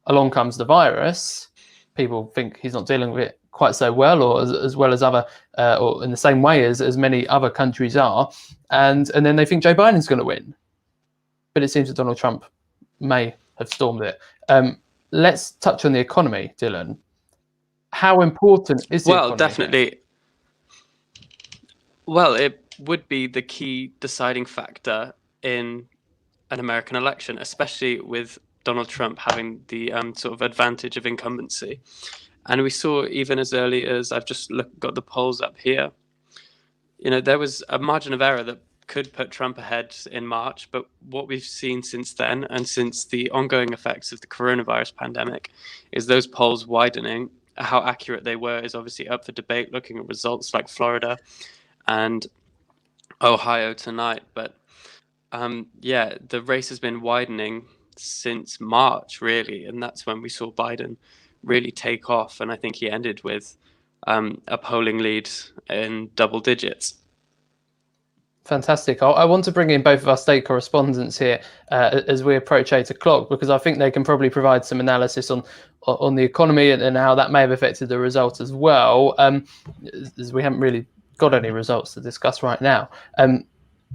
Along comes the virus. People think he's not dealing with it quite so well, or as well as other, or in the same way as many other countries are, and then they think Joe Biden's going to win. But it seems that Donald Trump may have stormed it. Let's touch on the economy, Dylan. How important is the economy? Well, definitely. Well, it would be the key deciding factor in an American election, especially with Donald Trump having the sort of advantage of incumbency. And we saw even as early as, I've just got the polls up here, there was a margin of error that could put Trump ahead in March. But what we've seen since then, and since the ongoing effects of the coronavirus pandemic, is those polls widening. How accurate they were is obviously up for debate, looking at results like Florida and Ohio tonight. But the race has been widening since March, really. And that's when we saw Biden really take off, and I think he ended with a polling lead in double digits. Fantastic. I want to bring in both of our state correspondents here as we approach 8 o'clock, because I think they can probably provide some analysis on the economy and how that may have affected the result as well, as we haven't really got any results to discuss right now.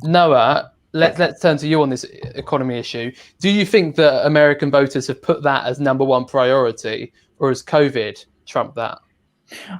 Noah, let's turn to you on this economy issue. Do you think that American voters have put that as number one priority, or has COVID trumped that?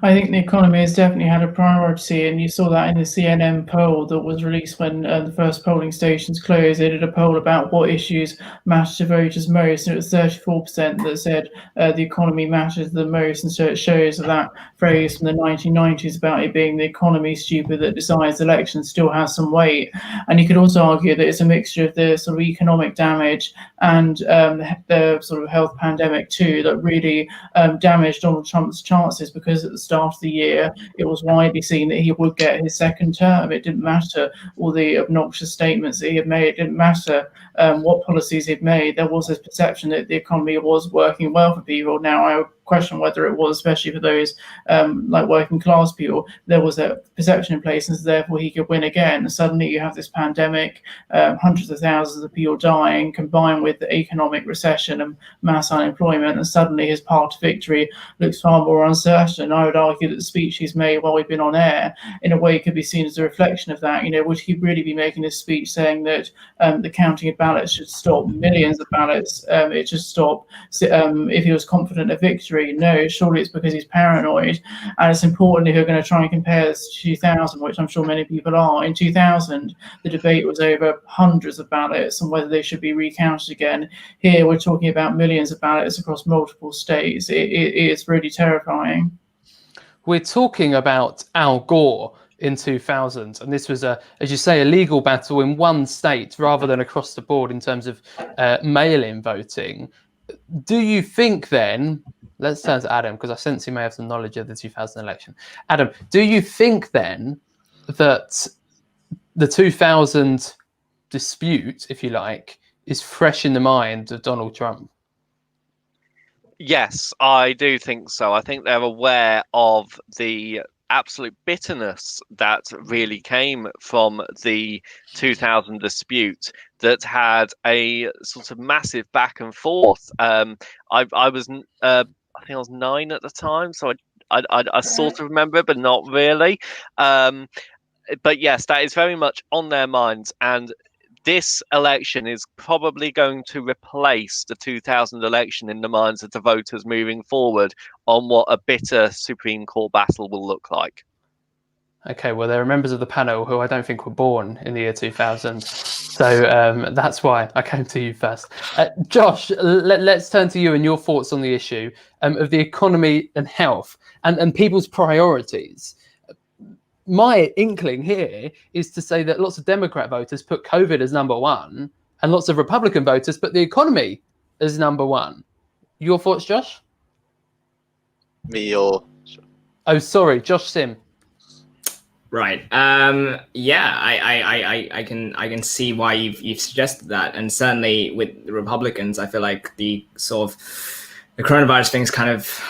I think the economy has definitely had a priority, and you saw that in the CNN poll that was released when the first polling stations closed. They did a poll about what issues matter to voters most, and it was 34% that said the economy matters the most. And so it shows that phrase from the 1990s about it being the economy stupid that decides elections still has some weight. And you could also argue that it's a mixture of the sort of economic damage and the sort of health pandemic too that really damaged Donald Trump's chances, because at the start of the year it was widely seen that he would get his second term. It didn't matter all the obnoxious statements that he had made. It didn't matter what policies he'd made. There was this perception that the economy was working well for people. Now I question whether it was, especially for those like working class people. There was a perception in place, and so therefore he could win again. And suddenly you have this pandemic, hundreds of thousands of people dying, combined with the economic recession and mass unemployment, and suddenly his path to victory looks far more uncertain. I would argue that the speech he's made while we've been on air, in a way, could be seen as a reflection of that. Would he really be making this speech saying that the counting of ballots should stop, millions of ballots, it should stop, if he was confident of victory? No, surely it's because he's paranoid. And it's important if you're going to try and compare this to 2000, which I'm sure many people are. In 2000, the debate was over hundreds of ballots and whether they should be recounted again. Here, we're talking about millions of ballots across multiple states. It is really terrifying. We're talking about Al Gore in 2000, and this was as you say, a legal battle in one state rather than across the board in terms of mail-in voting. Do you think then? Let's turn to Adam, because I sense he may have some knowledge of the 2000 election. Adam, do you think then that the 2000 dispute, if you like, is fresh in the mind of Donald Trump? Yes, I do think so. I think they're aware of the absolute bitterness that really came from the 2000 dispute that had a sort of massive back and forth. I was, I think I was 9 at the time, so I sort of remember it, but not really. But yes, that is very much on their minds, and this election is probably going to replace the 2000 election in the minds of the voters moving forward on what a bitter Supreme Court battle will look like. Okay, well, there are members of the panel who I don't think were born in the year 2000. So that's why I came to you first. Josh, let's turn to you and your thoughts on the issue of the economy and health and people's priorities. My inkling here is to say that lots of Democrat voters put COVID as number one, and lots of Republican voters put the economy as number one. Your thoughts, Josh? Me or? Oh, sorry, Josh Sim. Right. Yeah, I can see why you've suggested that, and certainly with the Republicans, I feel like the sort of the coronavirus things kind of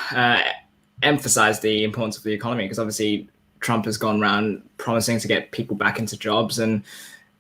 emphasize the importance of the economy, because obviously Trump has gone around promising to get people back into jobs, and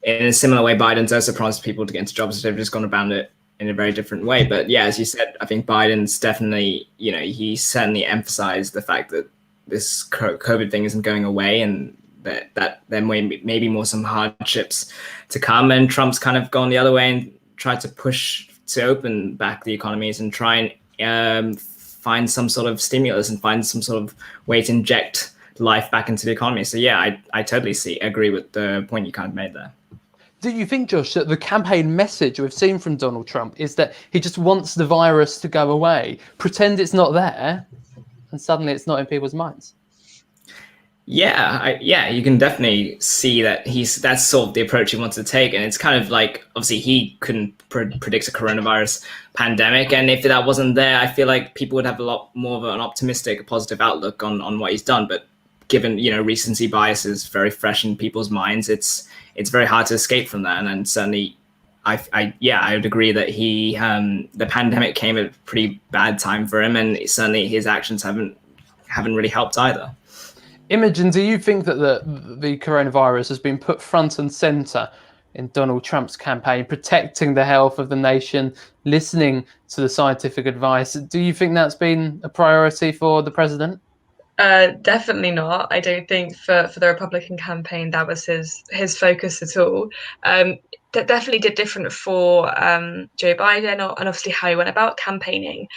in a similar way, Biden's also promised people to get into jobs. They've just gone about it in a very different way. But yeah, as you said, I think Biden's definitely, he certainly emphasized the fact that this COVID thing isn't going away, and that there may be more some hardships to come. And Trump's kind of gone the other way and tried to push to open back the economies and try and find some sort of stimulus and find some sort of way to inject life back into the economy. So yeah, I totally agree with the point you kind of made there. Do you think, Josh, that the campaign message we've seen from Donald Trump is that he just wants the virus to go away, pretend it's not there, and suddenly it's not in people's minds? Yeah, you can definitely see that that's sort of the approach he wants to take. And it's kind of like, obviously he couldn't predict a coronavirus pandemic. And if that wasn't there, I feel like people would have a lot more of an optimistic, positive outlook on what he's done. But given, recency bias is very fresh in people's minds, it's very hard to escape from that. And certainly I would agree that the pandemic came at a pretty bad time for him, and certainly his actions haven't really helped either. Imogen, do you think that the coronavirus has been put front and center in Donald Trump's campaign, protecting the health of the nation, listening to the scientific advice? Do you think that's been a priority for the president? Definitely not. I don't think for the Republican campaign that was his focus at all. That definitely did different for Joe Biden, and obviously how he went about campaigning.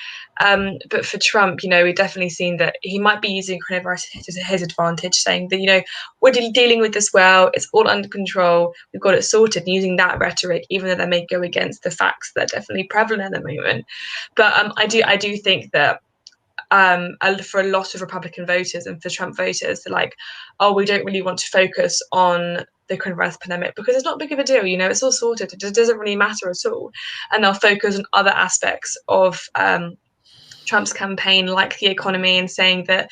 But for Trump, we've definitely seen that he might be using coronavirus to his advantage, saying that, we're dealing with this well, it's all under control, we've got it sorted, and using that rhetoric, even though that may go against the facts that are definitely prevalent at the moment. But I do think that for a lot of Republican voters and for Trump voters, they're like, oh, we don't really want to focus on the coronavirus pandemic because it's not big of a deal, it's all sorted, it just doesn't really matter at all. And they'll focus on other aspects of Trump's campaign, like the economy, and saying that,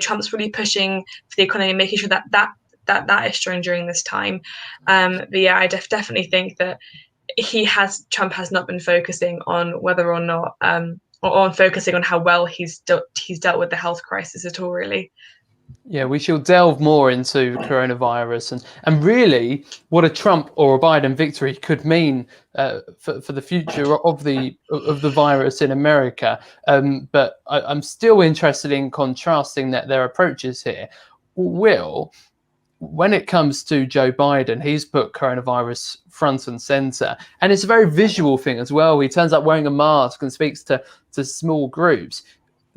Trump's really pushing for the economy, making sure that is strong during this time. But yeah, I definitely think that Trump has not been focusing on whether or not or on focusing on how well he's dealt with the health crisis at all, really. Yeah, we shall delve more into coronavirus and really what a Trump or a Biden victory could mean for the future of the virus in America. But I'm still interested in contrasting their approaches here. Will, when it comes to Joe Biden, he's put coronavirus front and center, and it's a very visual thing as well. He turns up wearing a mask and speaks to small groups.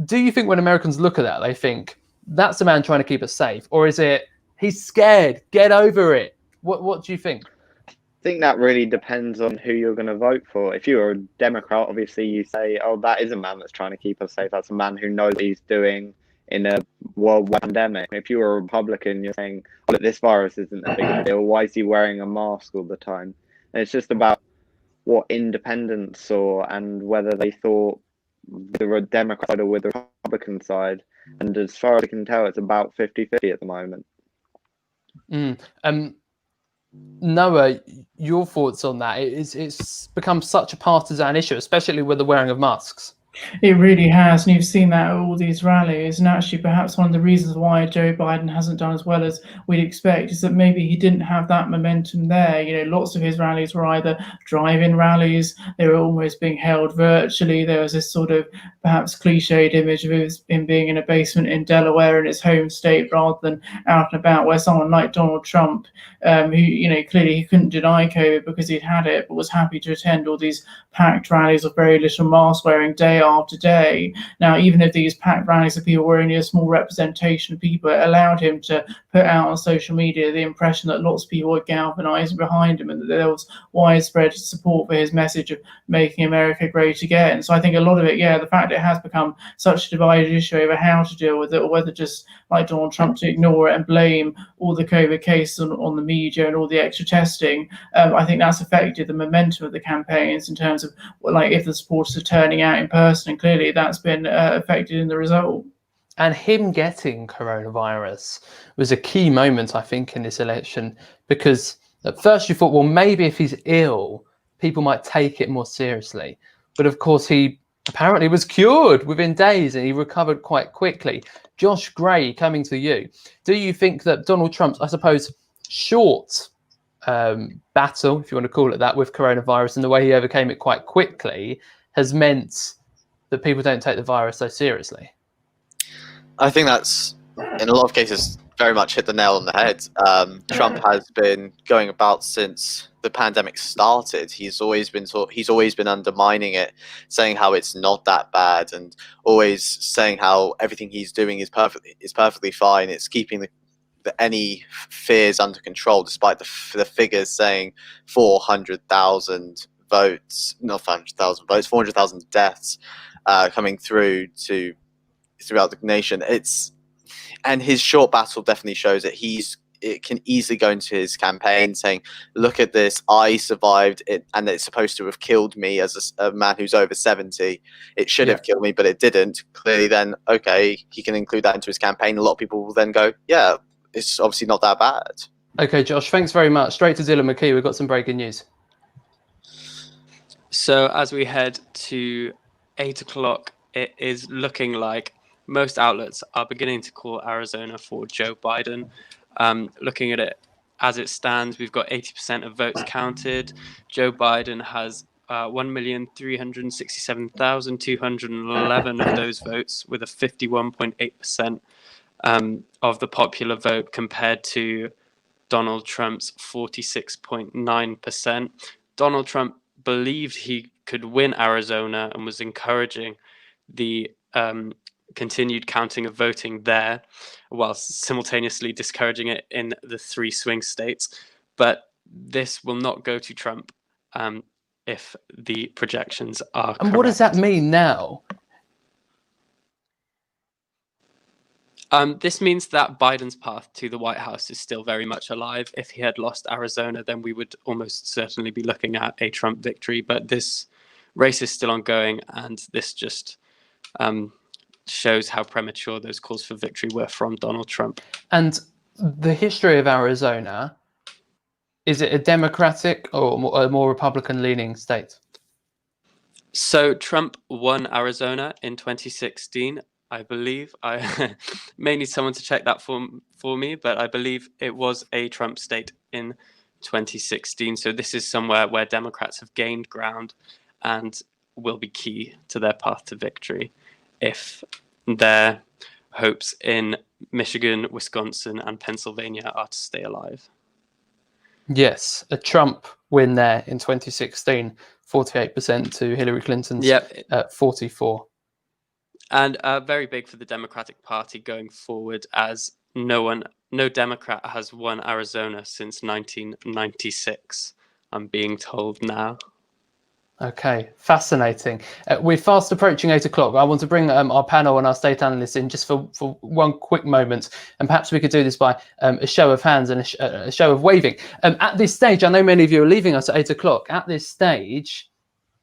Do you think when Americans look at that, they think that's a man trying to keep us safe, or is it he's scared, get over it? What do you think? I think that really depends on who you're going to vote for. If you're a Democrat, obviously you say, oh, that is a man that's trying to keep us safe. That's a man who knows what he's doing, in a worldwide pandemic. If you were a Republican, you're saying, "Oh, look, this virus isn't a big deal. Why is he wearing a mask all the time?" And it's just about what independents saw and whether they thought the Democrat side or with the Republican side. And as far as I can tell, it's about 50-50 at the moment. Noah, your thoughts on that? It's become such a partisan issue, especially with the wearing of masks. It really has, and you've seen that at all these rallies. And actually, perhaps one of the reasons why Joe Biden hasn't done as well as we'd expect is that maybe he didn't have that momentum there. You know, lots of his rallies were either drive-in rallies, they were almost being held virtually. There was this sort of perhaps cliched image of him being in a basement in Delaware in his home state rather than out and about, where someone like Donald Trump, who, you know, clearly he couldn't deny COVID because he'd had it, but was happy to attend all these packed rallies of very little mask wearing day after day. Now, even if these packed rallies of people were only a small representation of people, it allowed him to put out on social media the impression that lots of people were galvanizing behind him and that there was widespread support for his message of making America great again. So I think a lot of it, the fact it has become such a divided issue over how to deal with it, or whether just like Donald Trump to ignore it and blame all the COVID cases on the media and all the extra testing, I think that's affected the momentum of the campaigns in terms of, like, if the supporters are turning out in person, and clearly that's been affected in the result. And him getting coronavirus was a key moment, I think, in this election, because at first you thought, well, maybe if he's ill, people might take it more seriously. But of course, he apparently was cured within days and he recovered quite quickly. Josh Gray, coming to you, do you think that Donald Trump's, I suppose, short battle, if you want to call it that, with coronavirus and the way he overcame it quite quickly has meant that people don't take the virus so seriously? I think that's, in a lot of cases, very much hit the nail on the head. Trump has been going about since the pandemic started. He's always been undermining it, saying how it's not that bad, and always saying how everything he's doing is perfectly fine. It's keeping any fears under control, despite the figures saying 400,000 votes, not 500,000 votes, 400,000 deaths coming throughout the nation. And his short battle definitely shows that it can easily go into his campaign saying, look at this, I survived it, and it's supposed to have killed me as a man who's over 70. It should have killed me, but it didn't. Clearly then, okay, he can include that into his campaign. A lot of people will then go, yeah, it's obviously not that bad. Okay, Josh, thanks very much. Straight to Dylan McKee, we've got some breaking news. So as we head to 8 o'clock, it is looking like most outlets are beginning to call Arizona for Joe Biden. Looking at it as it stands, we've got 80% of votes counted. Joe Biden has 1,367,211 of those votes, with a 51.8% of the popular vote, compared to Donald Trump's 46.9%. Donald Trump believed he could win Arizona and was encouraging the continued counting of voting there, whilst simultaneously discouraging it in the 3 swing states. But this will not go to Trump if the projections are correct. And what does that mean now? This means that Biden's path to the White House is still very much alive. If he had lost Arizona, then we would almost certainly be looking at a Trump victory. But this race is still ongoing, and this just shows how premature those calls for victory were from Donald Trump. And the history of Arizona, is it a Democratic or a more Republican-leaning state? So Trump won Arizona in 2016, I believe. I may need someone to check that for me, but I believe it was a Trump state in 2016. So this is somewhere where Democrats have gained ground and will be key to their path to victory if their hopes in Michigan, Wisconsin, and Pennsylvania are to stay alive. Yes, a Trump win there in 2016, 48% to Hillary Clinton's 44%. And very big for the Democratic Party going forward, as no Democrat has won Arizona since 1996, I'm being told now. Okay, fascinating. We're fast approaching 8 o'clock. I want to bring our panel and our state analysts in just for one quick moment, and perhaps we could do this by a show of hands and a show of waving. At this stage, I know many of you are leaving us at 8 o'clock. At this stage,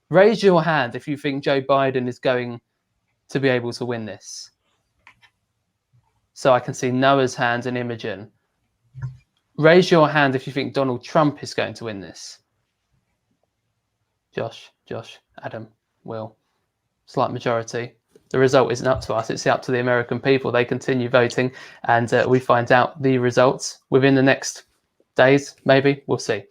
raise your hand if you think Joe Biden is going to be able to win this. So I can see Noah's hand and Imogen. Raise your hand if you think Donald Trump is going to win this. Josh, Adam, Will. Slight majority. The result isn't up to us, it's up to the American people. They continue voting, and we find out the results within the next days, maybe. We'll see.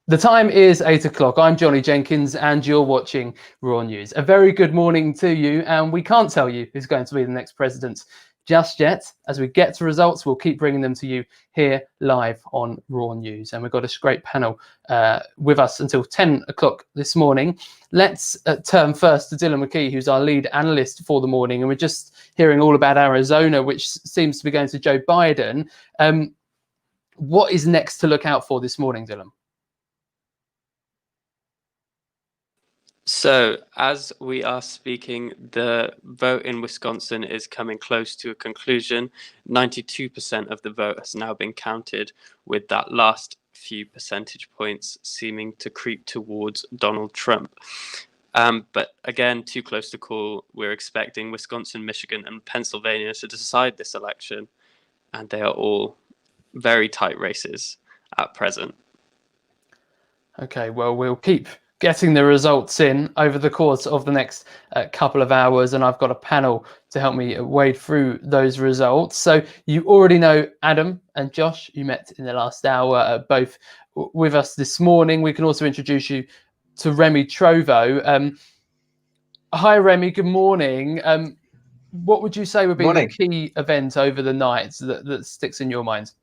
The time is 8 o'clock. I'm Johnny Jenkins, and you're watching Raw News. A very good morning to you, and we can't tell you who's going to be the next president just yet. As we get to results, we'll keep bringing them to you here live on Raw News. And we've got a great panel with us until 10 o'clock this morning. Let's turn first to Dylan McKee, who's our lead analyst for the morning. And we're just hearing all about Arizona, which seems to be going to Joe Biden. What is next to look out for this morning, Dylan? So, as we are speaking, the vote in Wisconsin is coming close to a conclusion. 92% of the vote has now been counted, with that last few percentage points seeming to creep towards Donald Trump. But again, too close to call. We're expecting Wisconsin, Michigan, and Pennsylvania to decide this election, and they are all very tight races at present. Okay, well, we'll keep getting the results in over the course of the next couple of hours, and I've got a panel to help me wade through those results. So you already know Adam and Josh, you met in the last hour, both with us this morning. We can also introduce you to Remy Trovo. Hi Remy, good morning. What would you say would be the key event over the night that sticks in your mind?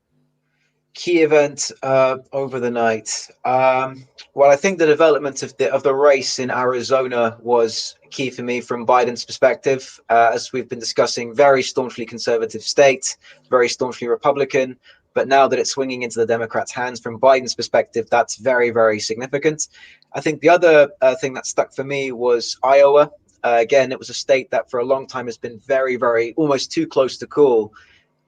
Key event over the night. Well, I think the development of the race in Arizona was key for me from Biden's perspective. As we've been discussing, very staunchly conservative state, very staunchly Republican. But now that it's swinging into the Democrats' hands from Biden's perspective, that's very, very significant. I think the other thing that stuck for me was Iowa. Again, it was a state that for a long time has been very, very almost too close to call.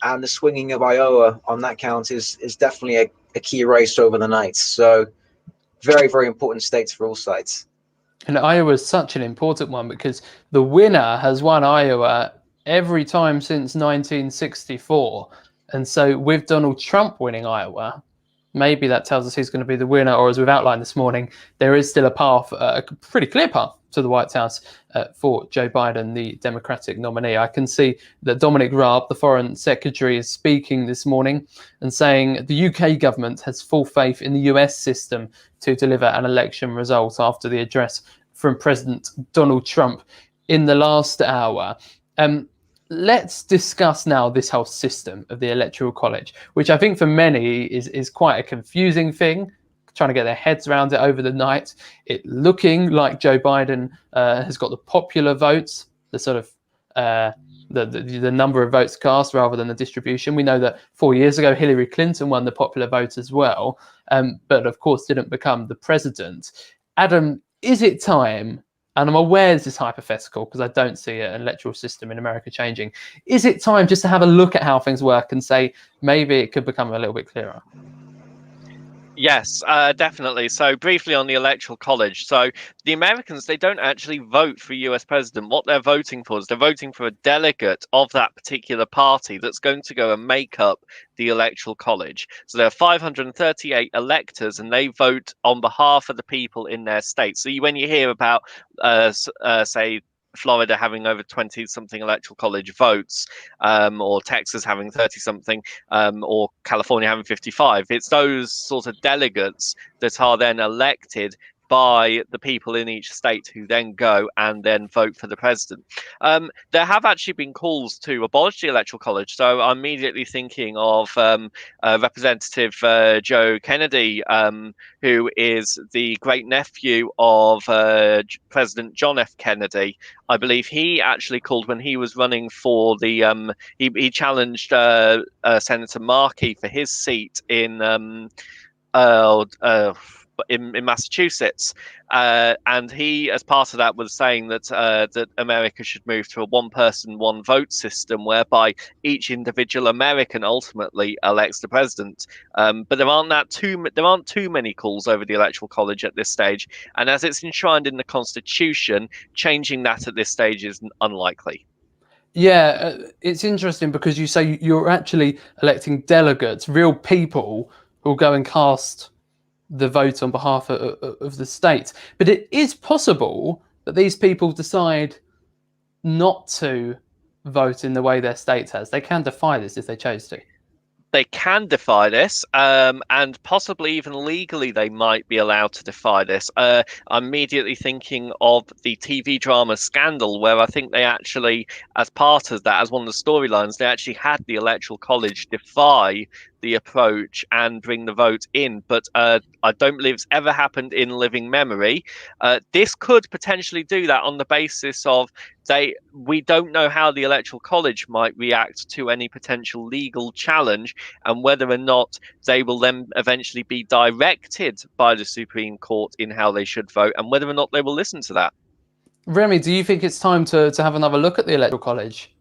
And the swinging of Iowa on that count is definitely a key race over the night. So very, very important states for all sides. And Iowa is such an important one because the winner has won Iowa every time since 1964. And so with Donald Trump winning Iowa, maybe that tells us he's going to be the winner, or as we've outlined this morning, there is still a path, a pretty clear path to the White House for Joe Biden, the Democratic nominee. I can see that Dominic Raab, the Foreign Secretary, is speaking this morning and saying the UK government has full faith in the US system to deliver an election result after the address from President Donald Trump in the last hour. Let's discuss now this whole system of the Electoral College, which I think for many is quite a confusing thing, trying to get their heads around it over the night. It looking like Joe Biden has got the popular votes, the sort of the number of votes cast rather than the distribution. We know that 4 years ago, Hillary Clinton won the popular vote as well, but of course didn't become the president. Adam, is it time? And I'm aware this is hypothetical because I don't see an electoral system in America changing. Is it time just to have a look at how things work and say maybe it could become a little bit clearer? Yes, definitely. So briefly on the Electoral College. So the Americans, they don't actually vote for US president. What they're voting for is they're voting for a delegate of that particular party that's going to go and make up the Electoral College. So there are 538 electors and they vote on behalf of the people in their state. So when you hear about, say, Florida having over 20-something electoral college votes, or Texas having 30-something, or California having 55. It's those sort of delegates that are then elected by the people in each state who then go and then vote for the president. There have actually been calls to abolish the Electoral College. So I'm immediately thinking of Representative Joe Kennedy, who is the great nephew of President John F. Kennedy. I believe he actually called when he was running for the, he challenged Senator Markey for his seat in in Massachusetts, and he, as part of that, was saying that that America should move to a one-person, one-vote system, whereby each individual American ultimately elects the president. But there aren't too many calls over the Electoral College at this stage, and as it's enshrined in the Constitution, changing that at this stage is unlikely. Yeah, it's interesting because you say you're actually electing delegates, real people who will go and cast the vote on behalf of the state. But it is possible that these people decide not to vote in the way their state has. They can defy this if they chose to. They can defy this, and possibly even legally they might be allowed to defy this. I'm immediately thinking of the TV drama Scandal, where I think they actually, as part of that, as one of the storylines, they actually had the Electoral College defy the approach and bring the vote in. But I don't believe it's ever happened in living memory. This could potentially do that on the basis of we don't know how the Electoral College might react to any potential legal challenge, and whether or not they will then eventually be directed by the Supreme Court in how they should vote, and whether or not they will listen to that. Remy, do you think it's time to have another look at the Electoral College?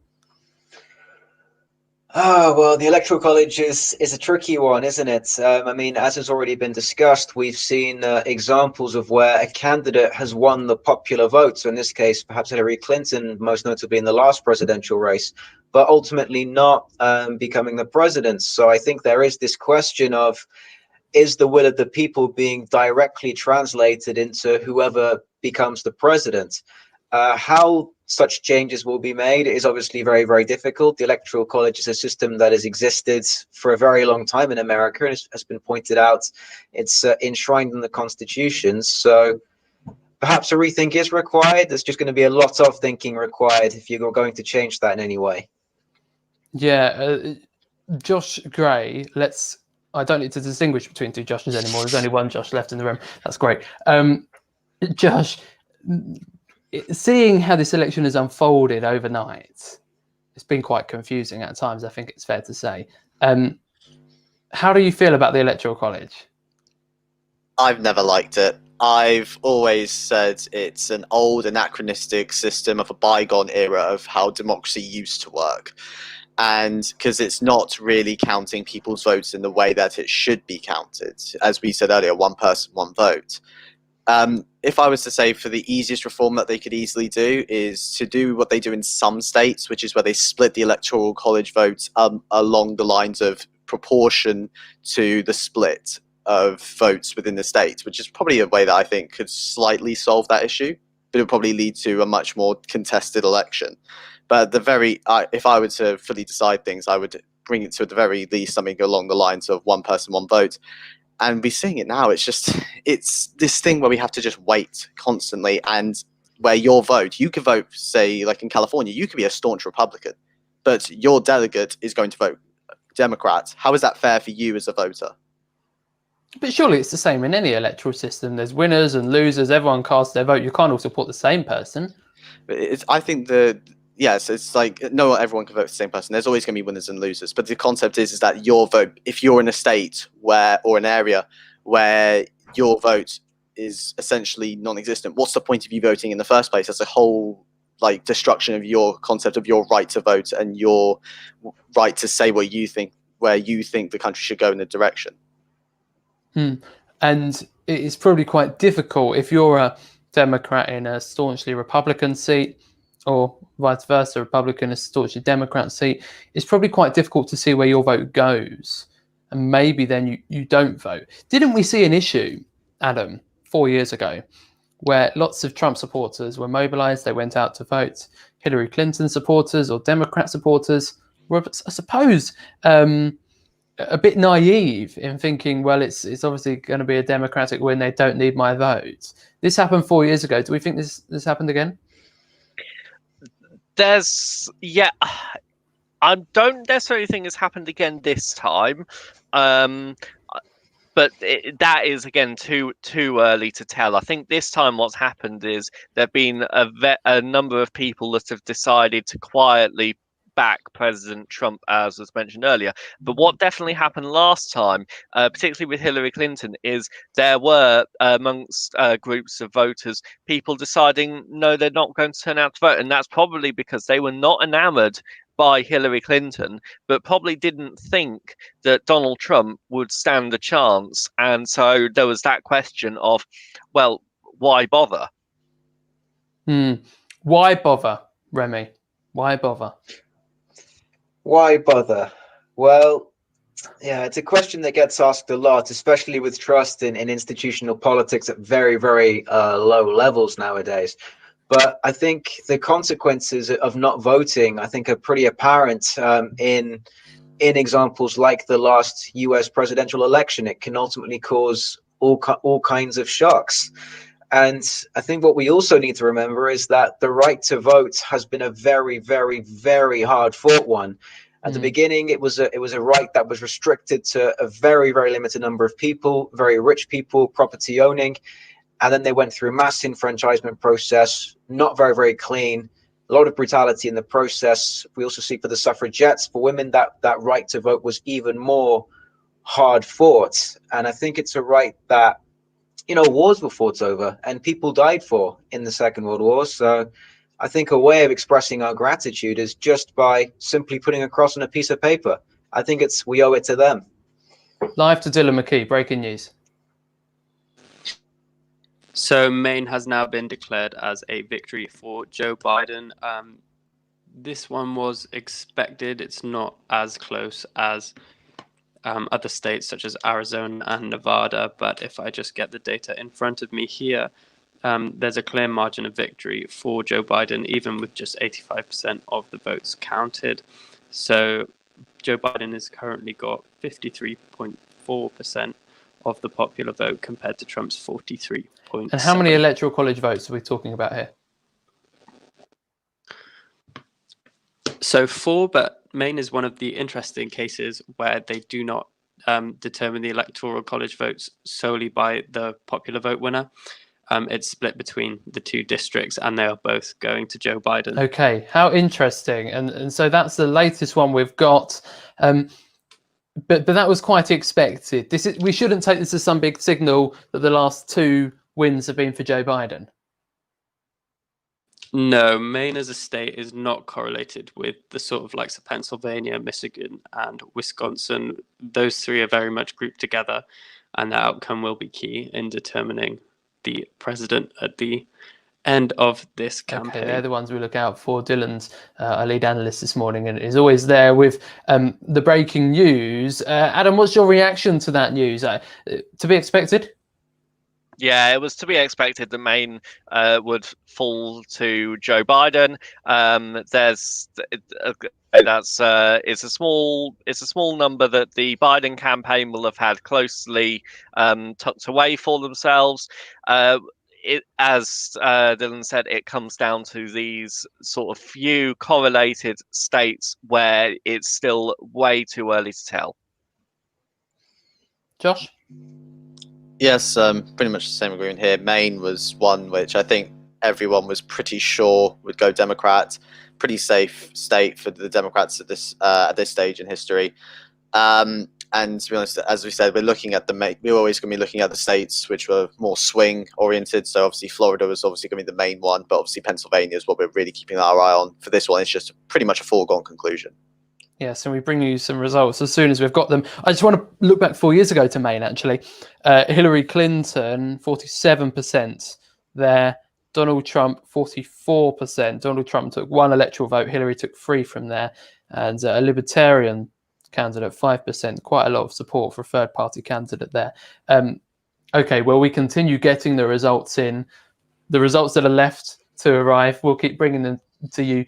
Oh, well, the Electoral College is a tricky one, isn't it? I mean, as has already been discussed, we've seen examples of where a candidate has won the popular vote. So in this case, perhaps Hillary Clinton, most notably in the last presidential race, but ultimately not becoming the president. So I think there is this question of, is the will of the people being directly translated into whoever becomes the president? How such changes will be made is obviously very, very difficult. The Electoral College is a system that has existed for a very long time in America, and has been pointed out, it's enshrined in the Constitution. So perhaps a rethink is required. There's just going to be a lot of thinking required if you're going to change that in any way. Yeah, Josh Gray, I don't need to distinguish between two Joshes anymore. There's only one Josh left in the room. That's great. Josh, seeing how this election has unfolded overnight, it's been quite confusing at times, I think it's fair to say. How do you feel about the Electoral College? I've never liked it. I've always said it's an old anachronistic system of a bygone era of how democracy used to work. And because it's not really counting people's votes in the way that it should be counted. As we said earlier, one person, one vote. If I was to say for the easiest reform that they could easily do is to do what they do in some states, which is where they split the Electoral College votes along the lines of proportion to the split of votes within the state, which is probably a way that I think could slightly solve that issue, but it would probably lead to a much more contested election. But if I were to fully decide things, I would bring it to at the very least something along the lines of one person, one vote. And we're seeing it now. It's this thing where we have to just wait constantly, and where your vote, you could vote, say, like in California, you could be a staunch Republican, but your delegate is going to vote Democrat. How is that fair for you as a voter? But surely it's the same in any electoral system. There's winners and losers. Everyone casts their vote. You can't all support the same person. I think yes, it's like no, everyone can vote for the same person. There's always going to be winners and losers. But the concept is that your vote, if you're in a state or an area where your vote is essentially non-existent, what's the point of you voting in the first place? That's a whole destruction of your concept of your right to vote and your right to say what you think, where you think the country should go in the direction. And it's probably quite difficult if you're a Democrat in a staunchly Republican seat, or vice versa, Republican is staunchly Democrat seat. It's probably quite difficult to see where your vote goes, and maybe then you don't vote. Didn't we see an issue, Adam, 4 years ago, where lots of Trump supporters were mobilized? They went out to vote. Hillary Clinton supporters or Democrat supporters were, I suppose, a bit naive in thinking, well, it's obviously going to be a Democratic win. They don't need my vote. This happened 4 years ago. Do we think this happened again? I don't necessarily think it's happened again this time, but that is again too early to tell. I think this time what's happened is there've been a number of people that have decided to quietly back President Trump, as was mentioned earlier. But what definitely happened last time, particularly with Hillary Clinton, is there were amongst groups of voters people deciding no, they're not going to turn out to vote, and that's probably because they were not enamored by Hillary Clinton, but probably didn't think that Donald Trump would stand a chance. And so there was that question of, well, why bother? Why bother, Remy? Why bother? Why bother? Well, yeah, it's a question that gets asked a lot, especially with trust in institutional politics at very, very low levels nowadays. But I think the consequences of not voting, I think, are pretty apparent in examples like the last U.S. presidential election. It can ultimately cause all kinds of shocks. And I think what we also need to remember is that the right to vote has been a very, very, very hard fought one. At the beginning, it was a right that was restricted to a very, very limited number of people, very rich people, property owning. And then they went through a mass enfranchisement process, not very, very clean, a lot of brutality in the process. We also see for the suffragettes, for women, that right to vote was even more hard fought. And I think it's a right that, wars were fought over and people died for in the Second World War. So I think a way of expressing our gratitude is just by simply putting a cross on a piece of paper. I think we owe it to them. Live to Dylan McKee, breaking news. So Maine has now been declared as a victory for Joe Biden. This one was expected. It's not as close as other states such as Arizona and Nevada. But if I just get the data in front of me here, there's a clear margin of victory for Joe Biden, even with just 85% of the votes counted. So Joe Biden has currently got 53.4% of the popular vote compared to Trump's 43.7%. And how many electoral college votes are we talking about here? So 4, but Maine is one of the interesting cases where they do not determine the electoral college votes solely by the popular vote winner. It's split between the two districts, and they are both going to Joe Biden. Okay, how interesting. And so that's the latest one we've got. But that was quite expected. We shouldn't take this as some big signal that the last 2 wins have been for Joe Biden. No, Maine as a state is not correlated with the sort of likes of Pennsylvania, Michigan, and Wisconsin. Those 3 are very much grouped together, and the outcome will be key in determining the president at the end of this campaign. Okay, they're the ones we look out for. Dylan's our lead analyst this morning and is always there with the breaking news. Adam, what's your reaction to that news? To be expected? Yeah, it was to be expected that Maine would fall to Joe Biden. It's a small number that the Biden campaign will have had closely tucked away for themselves. As Dylan said, it comes down to these sort of few correlated states where it's still way too early to tell. Josh? Yes, pretty much the same agreement here. Maine was one which I think everyone was pretty sure would go Democrat. Pretty safe state for the Democrats at this stage in history. And to be honest, as we said, we're always going to be looking at the states which were more swing oriented. So obviously Florida was obviously going to be the main one, but obviously Pennsylvania is what we're really keeping our eye on. For this one, it's just pretty much a foregone conclusion. Yes, and we bring you some results as soon as we've got them. I just want to look back 4 years ago to Maine, actually. Hillary Clinton, 47% there. Donald Trump, 44%. Donald Trump took 1 electoral vote. Hillary took 3 from there. And a Libertarian candidate, 5%. Quite a lot of support for a third-party candidate there. Okay, well, we continue getting the results in. The results that are left to arrive, we'll keep bringing them to you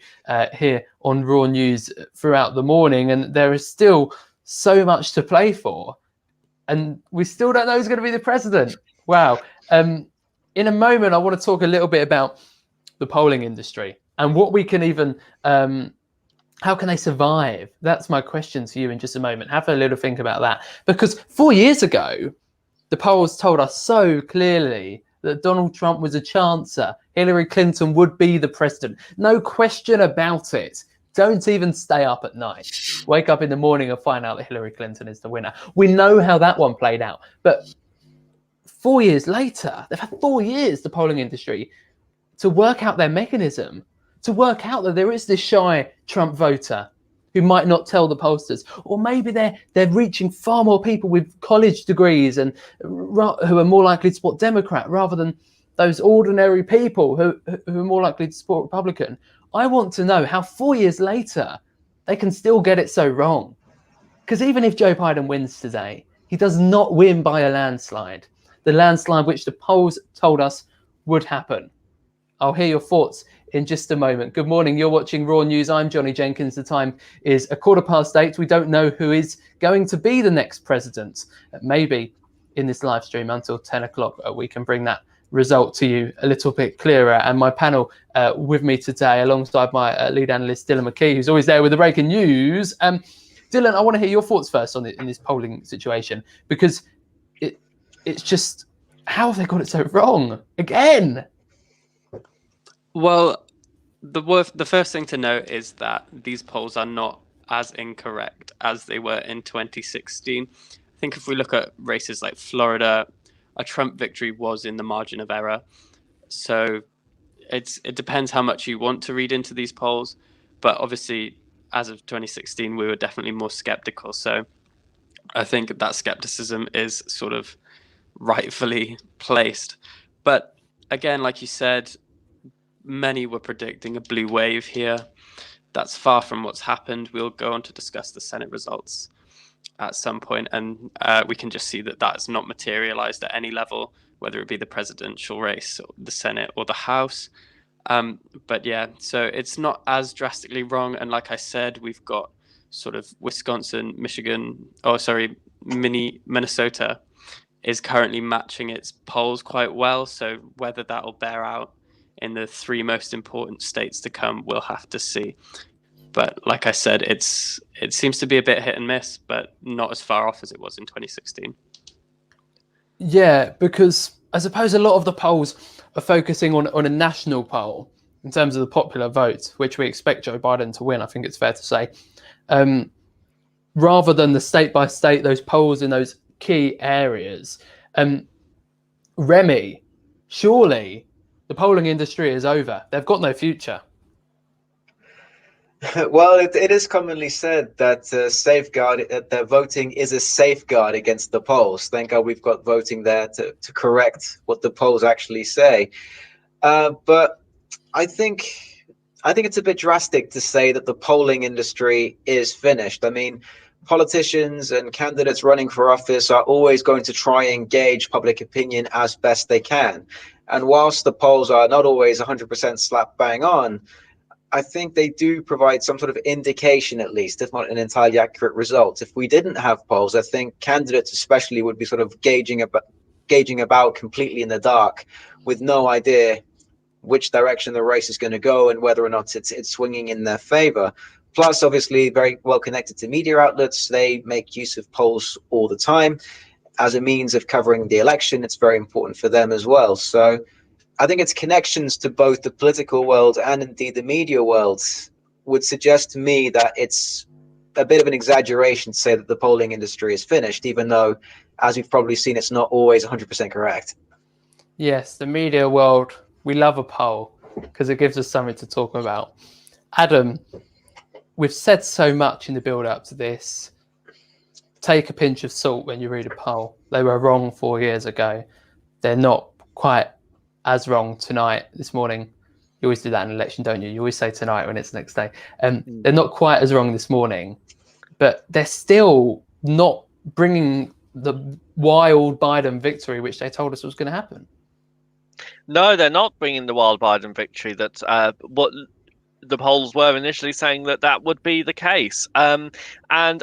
here on Raw News throughout the morning, and there is still so much to play for, and we still don't know who's going to be the president. Wow. In a moment, I want to talk a little bit about the polling industry and what we can even how can they survive? That's my question to you in just a moment. Have a little think about that, because 4 years ago the polls told us so clearly that Donald Trump was a chancer. Hillary Clinton would be the president. No question about it. Don't even stay up at night. Wake up in the morning and find out that Hillary Clinton is the winner. We know how that one played out. But 4 years later, they've had 4 years, the polling industry, to work out their mechanism, to work out that there is this shy Trump voter who might not tell the pollsters, or maybe they're reaching far more people with college degrees and who are more likely to support Democrat rather than those ordinary people who are more likely to support Republican. I want to know how 4 years later they can still get it so wrong. Because even if Joe Biden wins today, he does not win by a landslide, the landslide which the polls told us would happen. I'll hear your thoughts in just a moment. Good morning. You're watching Raw News. I'm Johnny Jenkins. The time is 8:15. We don't know who is going to be the next president. Maybe in this live stream until 10 o'clock, we can bring that result to you a little bit clearer. And my panel with me today, alongside my lead analyst, Dylan McKee, who's always there with the breaking news. Dylan, I want to hear your thoughts first on in this polling situation, because it's just, how have they got it so wrong again? Well, the first thing to note is that these polls are not as incorrect as they were in 2016. I think if we look at races like Florida, a Trump victory was in the margin of error. So it depends how much you want to read into these polls. But obviously, as of 2016, we were definitely more skeptical. So I think that skepticism is sort of rightfully placed. But again, like you said, many were predicting a blue wave here. That's far from what's happened. We'll go on to discuss the Senate results at some point, and we can just see that that's not materialized at any level, whether it be the presidential race, or the Senate, or the House. But yeah, so it's not as drastically wrong. And like I said, we've got sort of Wisconsin, Minnesota is currently matching its polls quite well. So whether that'll bear out in the three most important states to come, we'll have to see. But like I said, it seems to be a bit hit and miss, but not as far off as it was in 2016. Yeah, because I suppose a lot of the polls are focusing on a national poll in terms of the popular vote, which we expect Joe Biden to win, I think it's fair to say, rather than the state by state, those polls in those key areas. Remy, surely the polling industry is over. They've got no future. Well, it is commonly said that that voting is a safeguard against the polls. Thank God we've got voting there to correct what the polls actually say. But I think it's a bit drastic to say that the polling industry is finished. I mean, politicians and candidates running for office are always going to try and gauge public opinion as best they can. And whilst the polls are not always 100% slap bang on, I think they do provide some sort of indication, at least, if not an entirely accurate result. If we didn't have polls, I think candidates especially would be sort of gauging about completely in the dark with no idea which direction the race is going to go and whether or not it's swinging in their favor. Plus, obviously, very well connected to media outlets. They make use of polls all the time as a means of covering the election. It's very important for them as well. So I think its connections to both the political world and indeed the media world would suggest to me that it's a bit of an exaggeration to say that the polling industry is finished, even though, as we've probably seen, it's not always 100% correct. Yes, the media world, we love a poll because it gives us something to talk about. Adam, we've said so much in the build up to this. Take a pinch of salt when you read a poll. They were wrong 4 years ago. They're not quite as wrong tonight, this morning. You always do that in an election, don't you? You always say tonight when it's the next day. They're not quite as wrong this morning, but they're still not bringing the wild Biden victory, which they told us was going to happen. No, they're not bringing the wild Biden victory that what the polls were initially saying that would be the case. And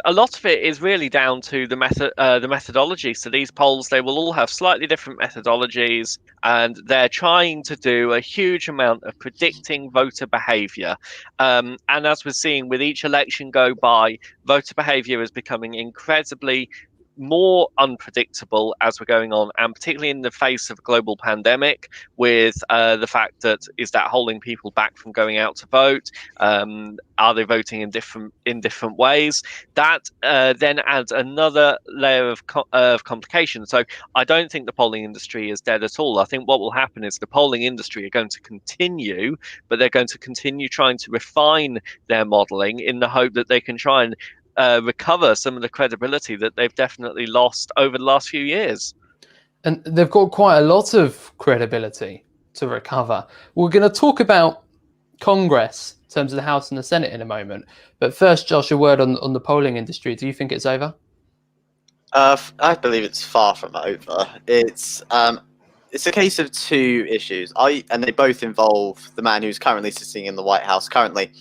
a lot of it is really down to the methodology. So these polls, they will all have slightly different methodologies, and they're trying to do a huge amount of predicting voter behavior. And as we're seeing with each election go by, voter behavior is becoming incredibly more unpredictable as we're going on, and particularly in the face of a global pandemic, with the fact that is that holding people back from going out to vote? Are they voting in different ways? That then adds another layer of complication. So I don't think the polling industry is dead at all. I think what will happen is the polling industry are going to continue, but they're going to continue trying to refine their modelling in the hope that they can try and recover some of the credibility that they've definitely lost over the last few years. And they've got quite a lot of credibility to recover. We're going to talk about Congress in terms of the House and the Senate in a moment. But first, Josh, a word on the polling industry. Do you think it's over? I believe it's far from over. It's a case of two issues. And they both involve the man who's currently sitting in the White House currently.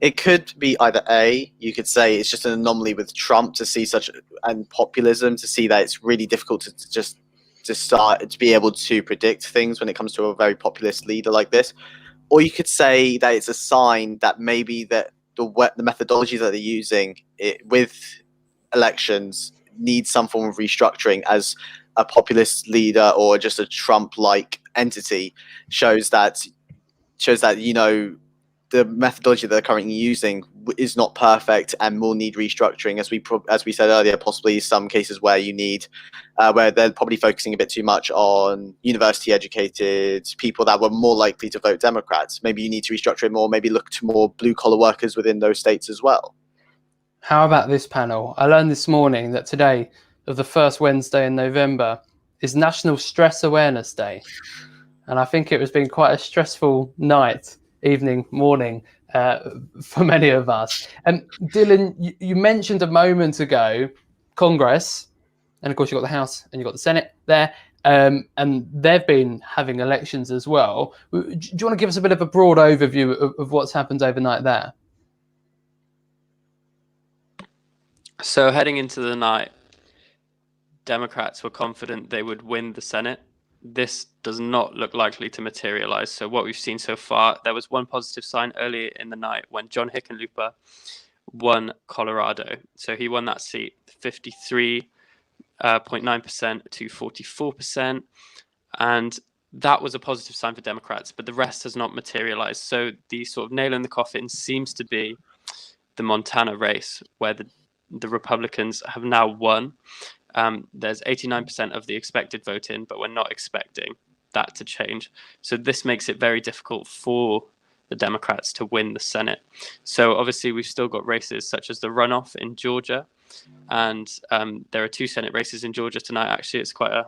It could be either A, you could say it's just an anomaly with Trump to see and populism, to see that it's really difficult to be able to predict things when it comes to a very populist leader like this. Or you could say that it's a sign that maybe that the methodologies that they're using with elections need some form of restructuring, as a populist leader or just a Trump-like entity shows that the methodology that they're currently using is not perfect and will need restructuring, as we said earlier. Possibly some cases where where they're probably focusing a bit too much on university-educated people that were more likely to vote Democrats. Maybe you need to restructure it more. Maybe look to more blue-collar workers within those states as well. How about this panel? I learned this morning that today, of the first Wednesday in November, is National Stress Awareness Day, and I think it has been quite a stressful night. Evening, morning for many of us. And Dylan, you mentioned a moment ago Congress, and of course you've got the House and you've got the Senate there, and they've been having elections as well. Do you want to give us a bit of a broad overview of what's happened overnight there? So heading into the night, Democrats were confident they would win the Senate. This does not look likely to materialize. So what we've seen so far, there was one positive sign earlier in the night when John Hickenlooper won Colorado. So he won that seat 53.9% to 44%. And that was a positive sign for Democrats, but the rest has not materialized. So the sort of nail in the coffin seems to be the Montana race, where the Republicans have now won. There's 89% of the expected vote in, but we're not expecting that to change. So this makes it very difficult for the Democrats to win the Senate. So obviously we've still got races such as the runoff in Georgia, and there are 2 Senate races in Georgia tonight. Actually, it's quite a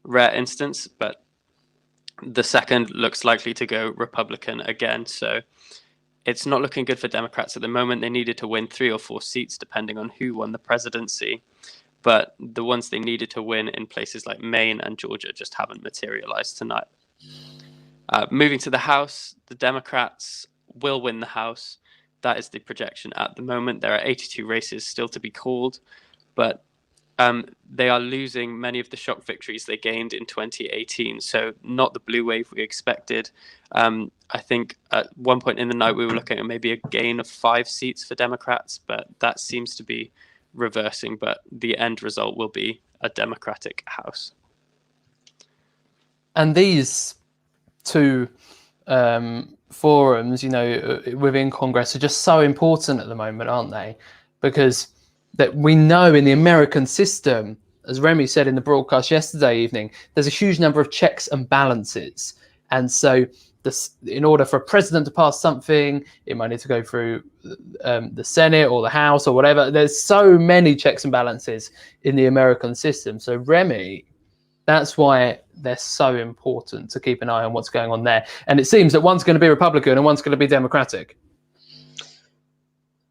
rare instance, but the second looks likely to go Republican again. So it's not looking good for Democrats at the moment. They needed to win 3 or 4 seats depending on who won the presidency. But the ones they needed to win in places like Maine and Georgia just haven't materialized tonight. Moving to the House, the Democrats will win the House. That is the projection at the moment. There are 82 races still to be called, but they are losing many of the shock victories they gained in 2018. So not the blue wave we expected. I think at one point in the night we were looking at maybe a gain of 5 seats for Democrats, but that seems to be reversing, but the end result will be a Democratic House. And these 2 forums, within Congress are just so important at the moment, aren't they? Because that we know in the American system, as Remy said in the broadcast yesterday evening, there's a huge number of checks and balances. And so in order for a president to pass something, it might need to go through the Senate or the House or whatever. There's so many checks and balances in the American system. So Remy, that's why they're so important to keep an eye on what's going on there. And it seems that one's going to be Republican and one's going to be Democratic.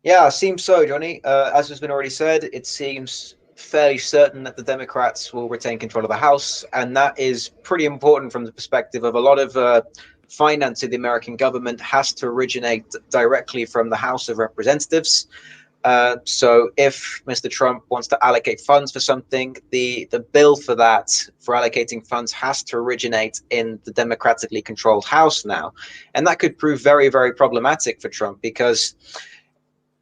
Yeah, it seems so, Johnny. As has been already said, it seems fairly certain that the Democrats will retain control of the House, and that is pretty important from the perspective of a lot of finance in the American government has to originate directly from the House of Representatives. So if Mr. Trump wants to allocate funds for something, the bill for that, for allocating funds, has to originate in the democratically controlled House now. And that could prove very, very problematic for Trump, because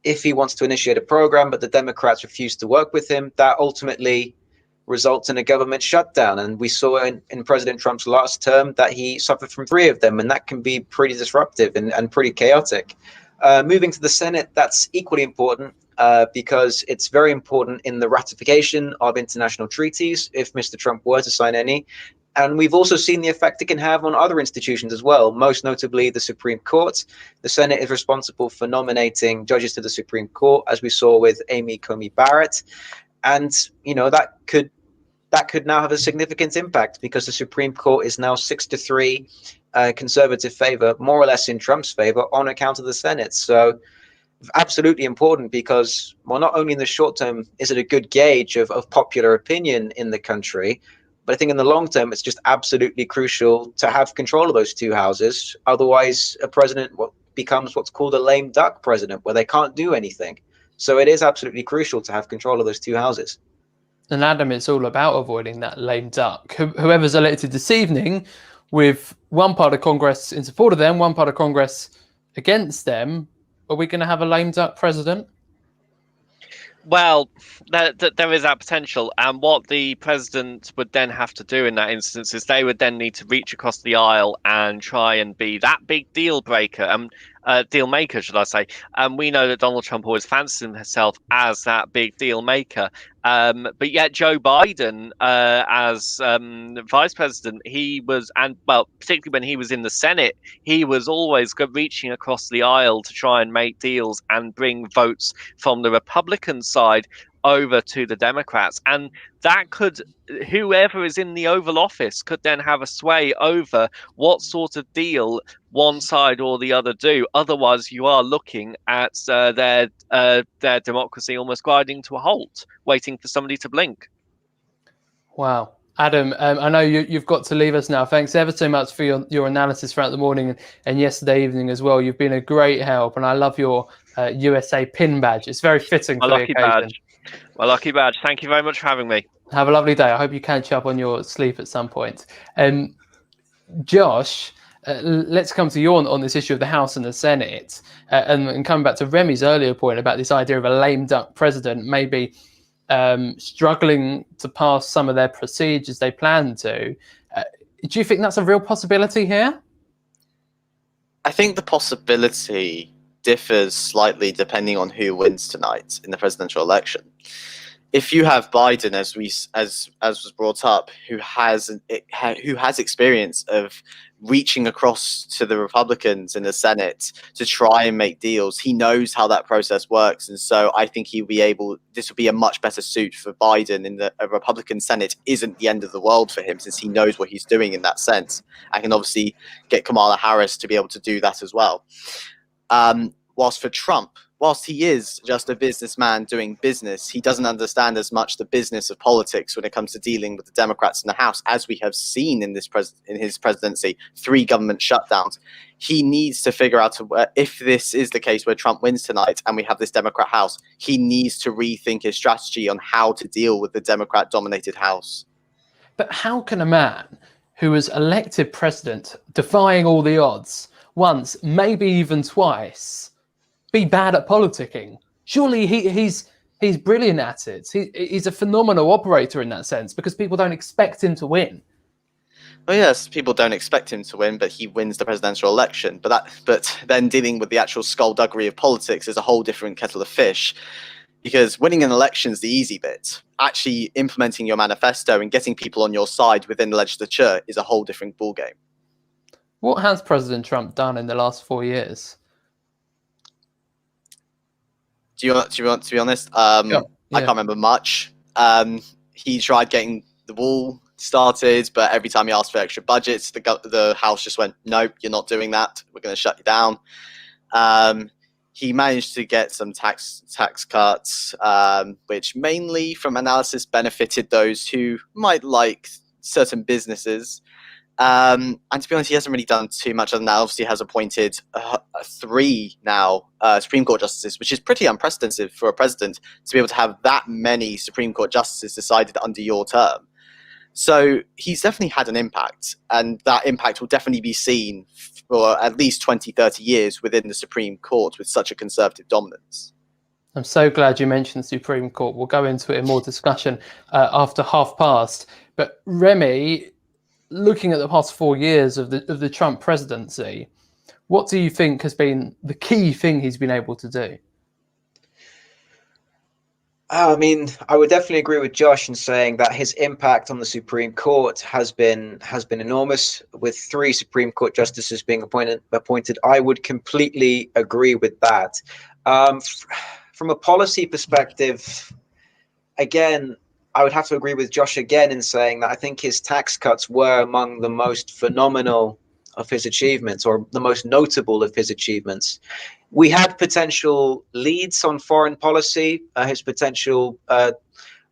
if he wants to initiate a program, but the Democrats refuse to work with him, that ultimately results in a government shutdown. And we saw in President Trump's last term that he suffered from 3 of them, and that can be pretty disruptive and pretty chaotic. Moving to the Senate, that's equally important because it's very important in the ratification of international treaties, if Mr. Trump were to sign any. And we've also seen the effect it can have on other institutions as well, most notably the Supreme Court. The Senate is responsible for nominating judges to the Supreme Court, as we saw with Amy Coney Barrett. And, you know, that could now have a significant impact because the Supreme Court is now 6-3 conservative favor, more or less in Trump's favor, on account of the Senate. So absolutely important because, well, not only in the short term is it a good gauge of popular opinion in the country, but I think in the long term, it's just absolutely crucial to have control of those 2 houses. Otherwise, a president becomes what's called a lame duck president, where they can't do anything. So it is absolutely crucial to have control of those 2 houses. And Adam, it's all about avoiding that lame duck. Whoever's elected this evening, with one part of Congress in support of them, one part of Congress against them, are we going to have a lame duck president? Well, there is that potential, and what the president would then have to do in that instance is they would then need to reach across the aisle and try and be that big deal breaker, deal maker, should I say? We know that Donald Trump always fancied himself as that big deal maker, but yet Joe Biden, as vice president, he was, and well, particularly when he was in the Senate, he was always reaching across the aisle to try and make deals and bring votes from the Republican side over to the Democrats, and that could, whoever is in the Oval Office could then have a sway over what sort of deal one side or the other do. Otherwise, you are looking at their democracy almost grinding to a halt, waiting for somebody to blink. Wow. Adam, I know you've got to leave us now. Thanks ever so much for your analysis throughout the morning and yesterday evening as well. You've been a great help, and I love your USA pin badge. It's very fitting for the occasion. Badge. My lucky badge. Thank you very much for having me. Have a lovely day. I hope you catch up on your sleep at some point. Josh, let's come to you on this issue of the House and the Senate, and coming back to Remy's earlier point about this idea of a lame duck president maybe struggling to pass some of their procedures they plan to. Do you think that's a real possibility here? I think the possibility differs slightly depending on who wins tonight in the presidential election. If you have Biden, as was brought up, who has experience of reaching across to the Republicans in the Senate to try and make deals, he knows how that process works, and so I think he'll be able. This will be a much better suit for Biden. In a Republican Senate isn't the end of the world for him, since he knows what he's doing in that sense. I can obviously get Kamala Harris to be able to do that as well. Whilst for Trump, whilst he is just a businessman doing business, he doesn't understand as much the business of politics when it comes to dealing with the Democrats in the House, as we have seen in his presidency, 3 government shutdowns. He needs to figure out, if this is the case where Trump wins tonight and we have this Democrat House, he needs to rethink his strategy on how to deal with the Democrat-dominated House. But how can a man who was elected president, defying all the odds, once, maybe even twice, be bad at politicking? Surely he's brilliant at it. He's a phenomenal operator in that sense, because people don't expect him to win. Well, yes, people don't expect him to win, but he wins the presidential election. But then dealing with the actual skullduggery of politics is a whole different kettle of fish, because winning an election is the easy bit. Actually implementing your manifesto and getting people on your side within the legislature is a whole different ballgame. What has President Trump done in the last 4 years? Do you want to be honest? Yeah. I can't remember much. He tried getting the wall started, but every time he asked for extra budgets, the House just went, "Nope, you're not doing that. We're going to shut you down." He managed to get some tax cuts, which mainly, from analysis, benefited those who might like certain businesses. And to be honest, he hasn't really done too much other than that. Obviously, he has appointed 3 now Supreme Court justices, which is pretty unprecedented for a president to be able to have that many Supreme Court justices decided under your term. So he's definitely had an impact, and that impact will definitely be seen for at least 20, 30 years within the Supreme Court with such a conservative dominance. I'm so glad you mentioned the Supreme Court. We'll go into it in more discussion after past. But Remy, looking at the past 4 years of the Trump presidency, what do you think has been the key thing he's been able to do? I mean, I would definitely agree with Josh in saying that his impact on the Supreme Court has been enormous. With 3 Supreme Court justices being appointed, I would completely agree with that. From a policy perspective, again, I would have to agree with Josh again in saying that I think his tax cuts were among the most phenomenal of his achievements, or the most notable of his achievements. We had potential leads on foreign policy, his potential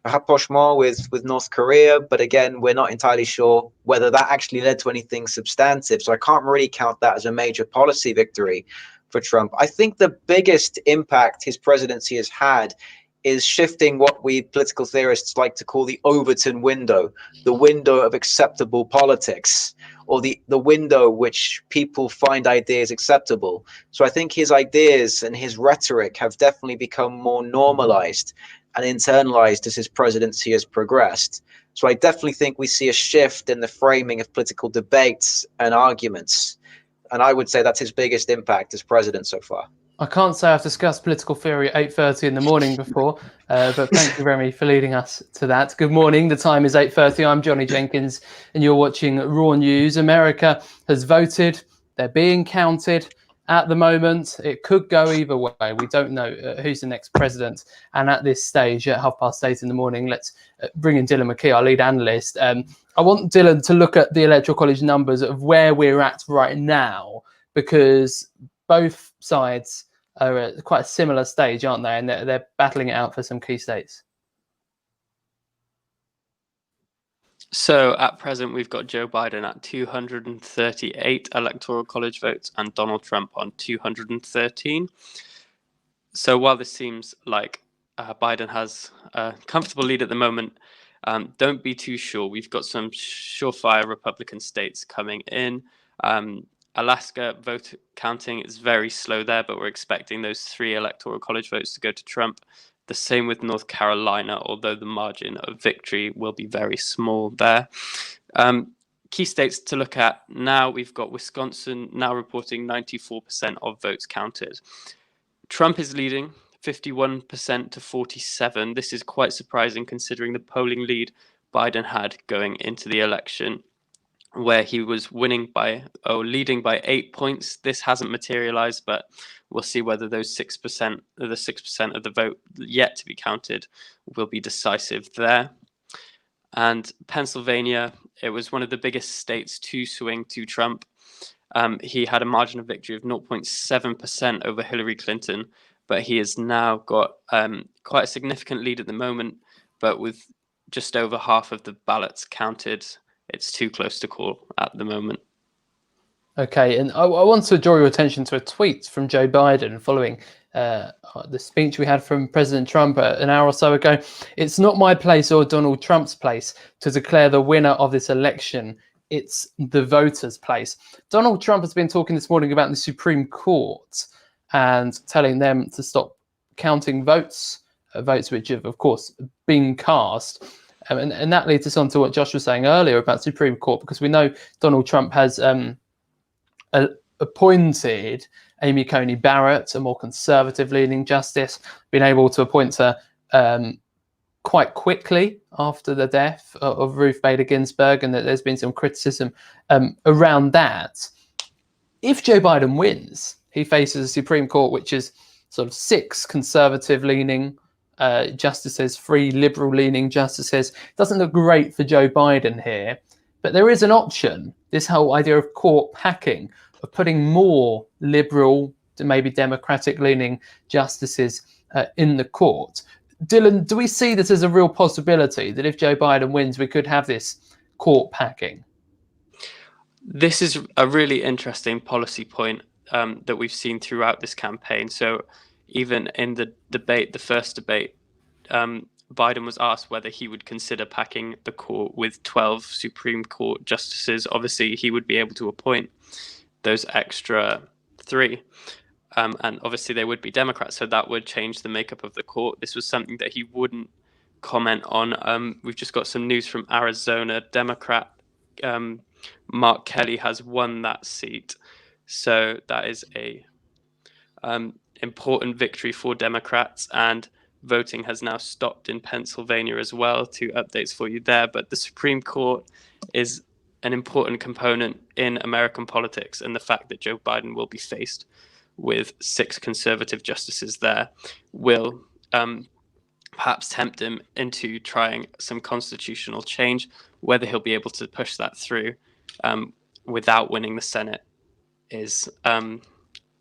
rapprochement with North Korea, but again, we're not entirely sure whether that actually led to anything substantive. So I can't really count that as a major policy victory for Trump. I think the biggest impact his presidency has had is shifting what we political theorists like to call the Overton window, the window of acceptable politics, or the window which people find ideas acceptable. So I think his ideas and his rhetoric have definitely become more normalized and internalized as his presidency has progressed. So I definitely think we see a shift in the framing of political debates and arguments. And I would say that's his biggest impact as president so far. I can't say I've discussed political theory at 8:30 in the morning before, but thank you, Remy, for leading us to that. Good morning. The time is 8:30. I'm Johnny Jenkins, and you're watching Raw News. America has voted. They're being counted at the moment. It could go either way. We don't know who's the next president. And at this stage, at 8:30 in the morning, let's bring in Dylan McKee, our lead analyst. I want Dylan to look at the Electoral College numbers of where we're at right now, because both sides are at quite a similar stage, aren't they? And they're battling it out for some key states. So at present, we've got Joe Biden at 238 Electoral College votes and Donald Trump on 213. So while this seems like Biden has a comfortable lead at the moment, don't be too sure. We've got some surefire Republican states coming in. Alaska vote counting is very slow there, but we're expecting those 3 Electoral College votes to go to Trump. The same with North Carolina, although the margin of victory will be very small there. Key states to look at now, we've got Wisconsin now reporting 94% of votes counted. Trump is leading 51% to 47%. This is quite surprising considering the polling lead Biden had going into the election, where he was leading by 8 points. This hasn't materialized, but we'll see whether those 6%, the 6% of the vote yet to be counted, will be decisive there. And Pennsylvania, it was one of the biggest states to swing to Trump. He had a margin of victory of 0.7% over Hillary Clinton, but he has now got quite a significant lead at the moment, but with just over half of the ballots counted, it's too close to call at the moment. Okay, and I want to draw your attention to a tweet from Joe Biden following the speech we had from President Trump an hour or so ago. It's not my place or Donald Trump's place to declare the winner of this election. It's the voters' place. Donald Trump has been talking this morning about the Supreme Court and telling them to stop counting votes which have, of course, been cast. And that leads us on to what Josh was saying earlier about Supreme Court, because we know Donald Trump has appointed Amy Coney Barrett, a more conservative-leaning justice, been able to appoint her quite quickly after the death of Ruth Bader Ginsburg, and that there's been some criticism around that. If Joe Biden wins, he faces a Supreme Court which is sort of 6 conservative-leaning justices, 3 liberal-leaning justices. Doesn't look great for Joe Biden here, but there is an option, this whole idea of court packing, of putting more liberal to maybe democratic-leaning justices in the court. Dylan, do we see this as a real possibility, that if Joe Biden wins, we could have this court packing? This is a really interesting policy point that we've seen throughout this campaign. So even in the debate, the first debate, Biden was asked whether he would consider packing the court with 12 Supreme Court justices. Obviously, he would be able to appoint those extra 3. and obviously they would be Democrats, so that would change the makeup of the court. This was something that he wouldn't comment on. We've just got some news from Arizona. Democrat Mark Kelly has won that seat, so that is a important victory for Democrats, and voting has now stopped in Pennsylvania as well. 2 updates for you there, but the Supreme Court is an important component in American politics, and the fact that Joe Biden will be faced with 6 conservative justices there will perhaps tempt him into trying some constitutional change. Whether he'll be able to push that through without winning the Senate is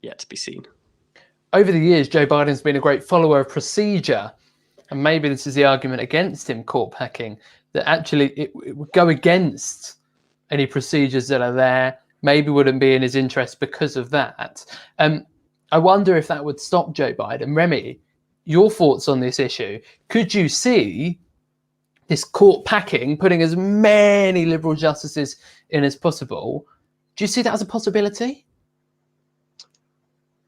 yet to be seen. Over the years, Joe Biden's been a great follower of procedure, and maybe this is the argument against him court packing, that actually it would go against any procedures that are there, maybe wouldn't be in his interest because of that. I wonder if that would stop Joe Biden. Remy, your thoughts on this issue? Could you see this court packing, putting as many liberal justices in as possible? Do you see that as a possibility?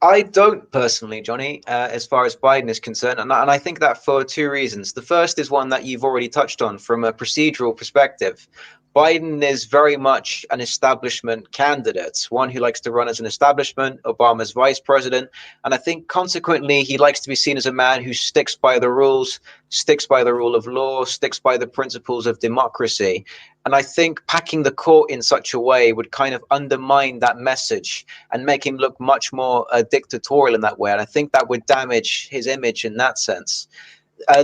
I don't personally, Johnny, as far as Biden is concerned, and I think that for 2 reasons. The first is one that you've already touched on from a procedural perspective. Biden is very much an establishment candidate, one who likes to run as an establishment, Obama's vice president, and I think consequently he likes to be seen as a man who sticks by the rules, sticks by the rule of law, sticks by the principles of democracy. And I think packing the court in such a way would kind of undermine that message and make him look much more dictatorial in that way. And I think that would damage his image in that sense.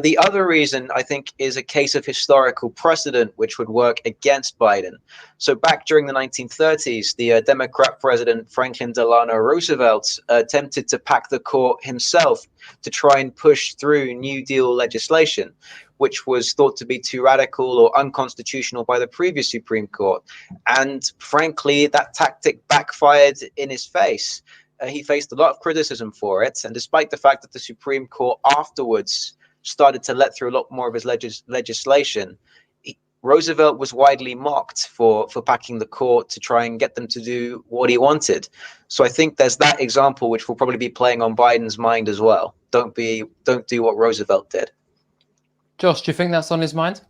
The other reason, I think, is a case of historical precedent, which would work against Biden. So back during the 1930s, the Democrat president Franklin Delano Roosevelt attempted to pack the court himself to try and push through New Deal legislation, which was thought to be too radical or unconstitutional by the previous Supreme Court. And frankly, that tactic backfired in his face. He faced a lot of criticism for it. And despite the fact that the Supreme Court afterwards started to let through a lot more of his legislation, Roosevelt was widely mocked for packing the court to try and get them to do what he wanted. So I think there's that example which will probably be playing on Biden's mind as well. Don't do what Roosevelt did. Josh, do you think that's on his mind?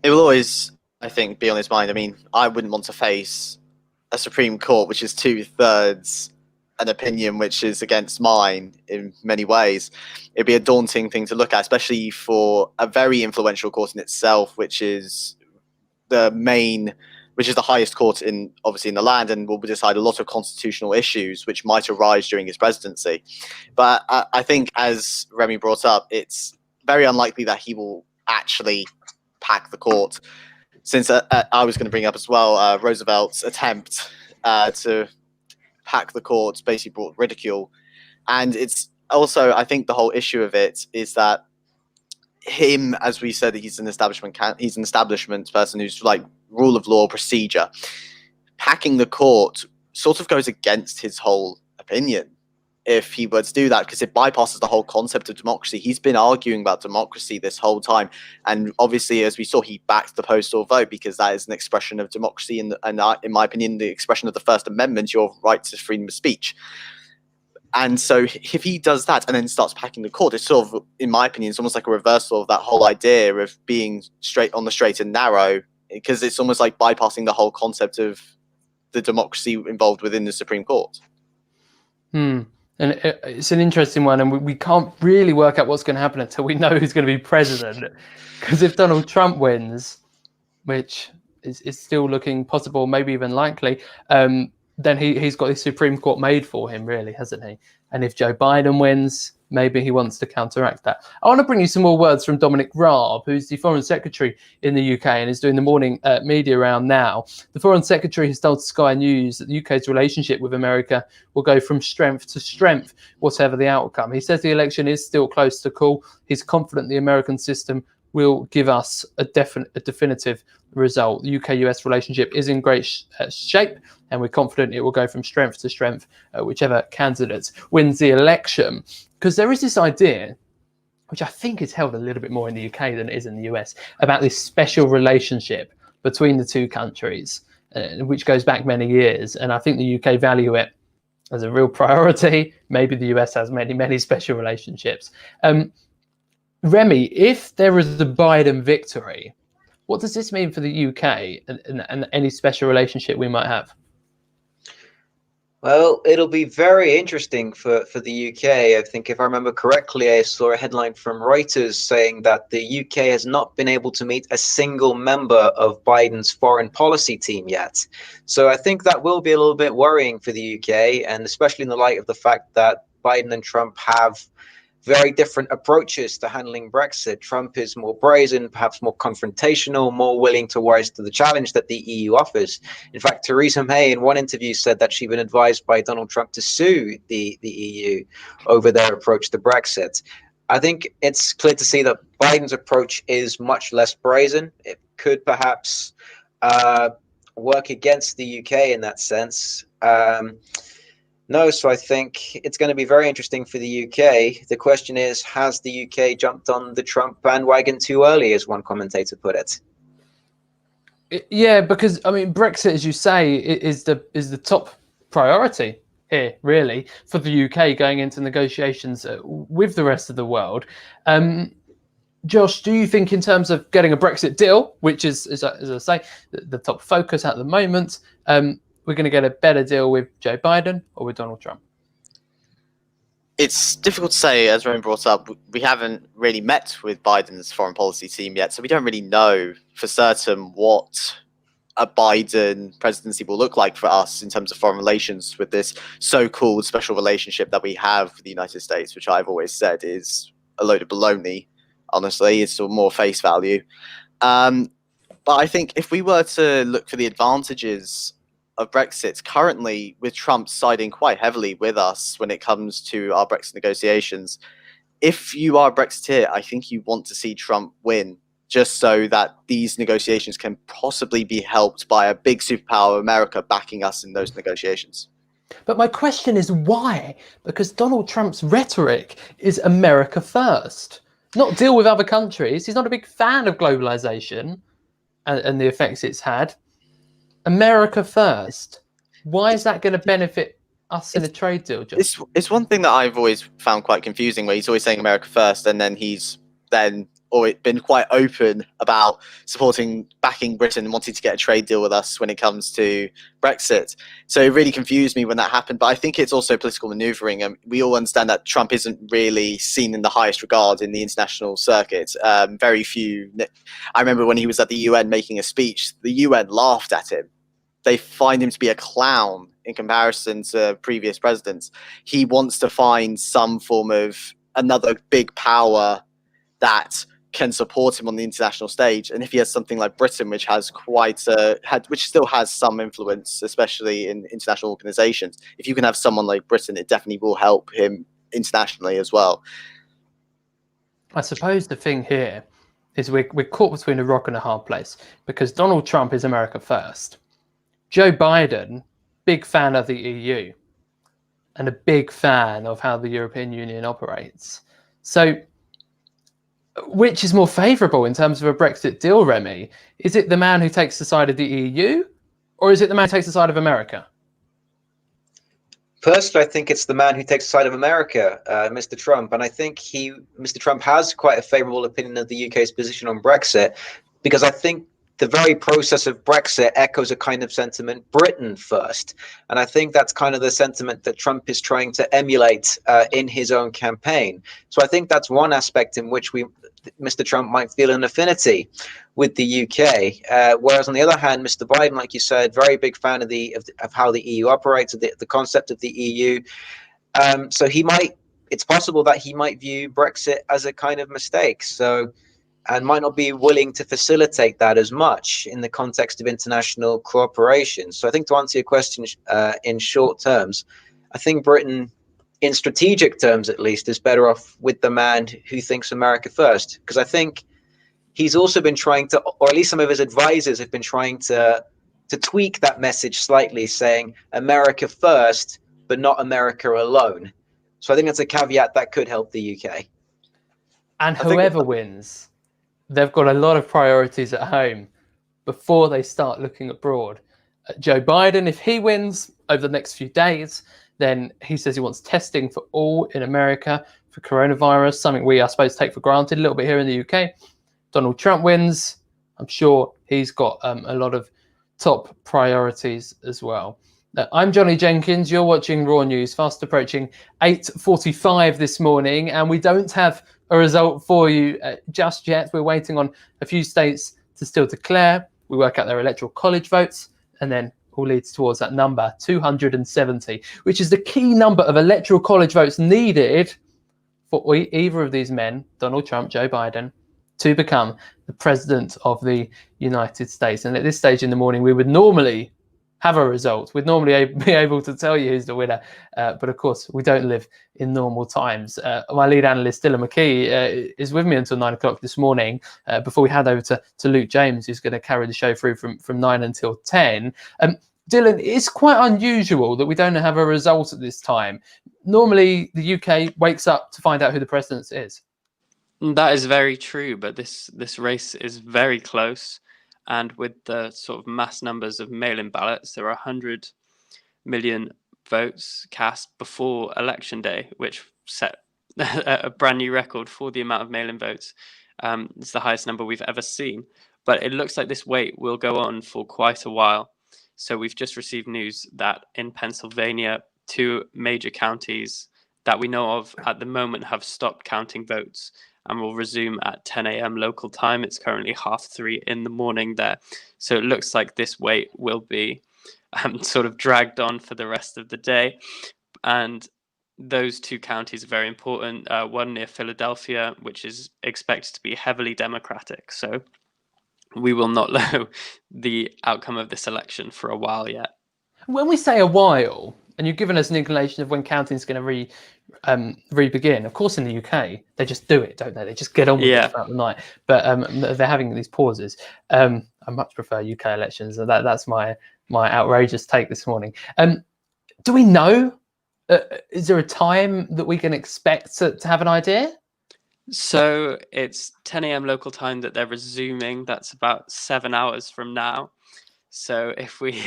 It will always, I think, be on his mind. I mean, I wouldn't want to face a Supreme Court which is 2/3 an opinion which is against mine in many ways. It'd be a daunting thing to look at, especially for a very influential court in itself, which is the highest court in the land, and will decide a lot of constitutional issues which might arise during his presidency. But I think, as Remy brought up, it's very unlikely that he will actually pack the court, since I was going to bring up as well Roosevelt's attempt to pack the court basically brought ridicule. And it's also, I think the whole issue of it is that him, as we said, he's an establishment person who's like rule of law, procedure. Packing the court sort of goes against his whole opinion if he were to do that, because it bypasses the whole concept of democracy. He's been arguing about democracy this whole time, and obviously, as we saw, he backed the postal vote because that is an expression of democracy, and in my opinion, the expression of the First Amendment, your right to freedom of speech. And so if he does that and then starts packing the court, it's sort of, in my opinion, it's almost like a reversal of that whole idea of being straight on the straight and narrow, because it's almost like bypassing the whole concept of the democracy involved within the Supreme Court. And it's an interesting one, and we can't really work out what's going to happen until we know who's going to be president. Because if Donald Trump wins, which is still looking possible, maybe even likely, then he's got his Supreme Court made for him, really, hasn't he? And if Joe Biden wins, maybe he wants to counteract that. I want to bring you some more words from Dominic Raab, who's the Foreign Secretary in the UK and is doing the morning media round now. The Foreign Secretary has told Sky News that the UK's relationship with America will go from strength to strength, whatever the outcome. He says the election is still close to call. He's confident the American system will give us a definitive result. The UK-US relationship is in great shape, and we're confident it will go from strength to strength, whichever candidate wins the election. Because there is this idea, which I think is held a little bit more in the UK than it is in the US, about this special relationship between the two countries, which goes back many years. And I think the UK value it as a real priority. Maybe the US has many special relationships. Remy, if there is a Biden victory, what does this mean for the UK and any special relationship we might have? Well, it'll be very interesting for the UK. I think if I remember correctly, I saw a headline from Reuters saying that the UK has not been able to meet a single member of Biden's foreign policy team yet. So I think that will be a little bit worrying for the UK, and especially in the light of the fact that Biden and Trump have very different approaches to handling Brexit. Trump is more brazen, perhaps more confrontational, more willing to rise to the challenge that the EU offers. In fact, Theresa May in one interview said that she'd been advised by Donald Trump to sue the EU over their approach to Brexit. I think it's clear to see that Biden's approach is much less brazen. It could perhaps work against the UK in that sense. No, so I think it's going to be very interesting for the UK. The question is, has the UK jumped on the Trump bandwagon too early, as one commentator put it? Yeah, because I mean, Brexit, as you say, is the top priority here, really, for the UK going into negotiations with the rest of the world. Josh, do you think in terms of getting a Brexit deal, which is, as I say, the top focus at the moment, we're going to get a better deal with Joe Biden or with Donald Trump? It's difficult to say, as Ryan brought up. We haven't really met with Biden's foreign policy team yet, so we don't really know for certain what a Biden presidency will look like for us in terms of foreign relations with this so-called special relationship that we have with the United States, which I've always said is a load of baloney, honestly. It's still more face value. But I think if we were to look for the advantages of Brexit, currently with Trump siding quite heavily with us when it comes to our Brexit negotiations, if you are a Brexiteer, I think you want to see Trump win, just so that these negotiations can possibly be helped by a big superpower, America, backing us in those negotiations. But my question is why? Because Donald Trump's rhetoric is America first, not deal with other countries. He's not a big fan of globalization and the effects it's had. America first. Why is that going to benefit us in a trade deal, John? It's one thing that I've always found quite confusing, where he's always saying America first, and then he's then always been quite open about backing Britain and wanting to get a trade deal with us when it comes to Brexit. So it really confused me when that happened. But I think it's also political maneuvering, and we all understand that Trump isn't really seen in the highest regard in the international circuit. Very few. I remember when he was at the UN making a speech, the UN laughed at him. They find him to be a clown in comparison to previous presidents. He wants to find some form of another big power that can support him on the international stage. And if he has something like Britain, which has which still has some influence, especially in international organizations, if you can have someone like Britain, it definitely will help him internationally as well. I suppose the thing here is we're caught between a rock and a hard place, because Donald Trump is America first. Joe Biden, big fan of the EU and a big fan of how the European Union operates. So which is more favourable in terms of a Brexit deal, Remy? Is it the man who takes the side of the EU, or is it the man who takes the side of America? Personally, I think it's the man who takes the side of America, Mr. Trump. And I think Mr. Trump has quite a favourable opinion of the UK's position on Brexit, because I think the very process of Brexit echoes a kind of sentiment, Britain first. And I think that's kind of the sentiment that Trump is trying to emulate in his own campaign. So I think that's one aspect in which Mr. Trump might feel an affinity with the UK. Whereas on the other hand, Mr. Biden, like you said, very big fan of how the EU operates, the concept of the EU. So it's possible that he might view Brexit as a kind of mistake. And might not be willing to facilitate that as much in the context of international cooperation. So I think, to answer your question in short terms, I think Britain, in strategic terms at least, is better off with the man who thinks America first. Because I think he's also been trying to, or at least some of his advisors have been trying to tweak that message slightly, saying America first, but not America alone. So I think that's a caveat that could help the UK. And whoever wins, they've got a lot of priorities at home before they start looking abroad. Joe Biden, if he wins over the next few days, then he says he wants testing for all in America for coronavirus, something we, I suppose, take for granted a little bit here in the UK. Donald Trump wins. I'm sure he's got a lot of top priorities as well. I'm Johnny Jenkins. You're watching Raw News, fast approaching 8:45 this morning, and we don't have a result for you just yet. We're waiting on a few states to still declare. We work out their electoral college votes, and then all leads towards that number, 270, which is the key number of electoral college votes needed for either of these men, Donald Trump, Joe Biden, to become the president of the United States. And at this stage in the morning, we would normally have a result. We'd normally be able to tell you who's the winner. But of course, we don't live in normal times. My lead analyst, Dylan McKee, is with me until 9 o'clock this morning before we hand over to Luke James, who's going to carry the show through from 9 until 10. Dylan, it's quite unusual that we don't have a result at this time. Normally, the UK wakes up to find out who the president is. That is very true, but this race is very close. And with the sort of mass numbers of mail-in ballots, there are 100 million votes cast before Election Day, which set a brand new record for the amount of mail-in votes. It's the highest number we've ever seen. But it looks like this wait will go on for quite a while. So we've just received news that in Pennsylvania, 2 major counties that we know of at the moment have stopped counting votes and will resume at 10 a.m. local time. It's currently 3:30 in the morning there. So it looks like this wait will be sort of dragged on for the rest of the day. And those 2 counties are very important. One near Philadelphia, which is expected to be heavily Democratic. So we will not know the outcome of this election for a while yet. When we say a while, and you've given us an inclination of when counting is going to re-begin, of course in the UK, they just do it, don't they? They just get on with it throughout the night. But they're having these pauses. I much prefer UK elections. And that's my outrageous take this morning. Do we know? Is there a time that we can expect to have an idea? So it's 10 a.m. local time that they're resuming. That's about 7 hours from now. So if we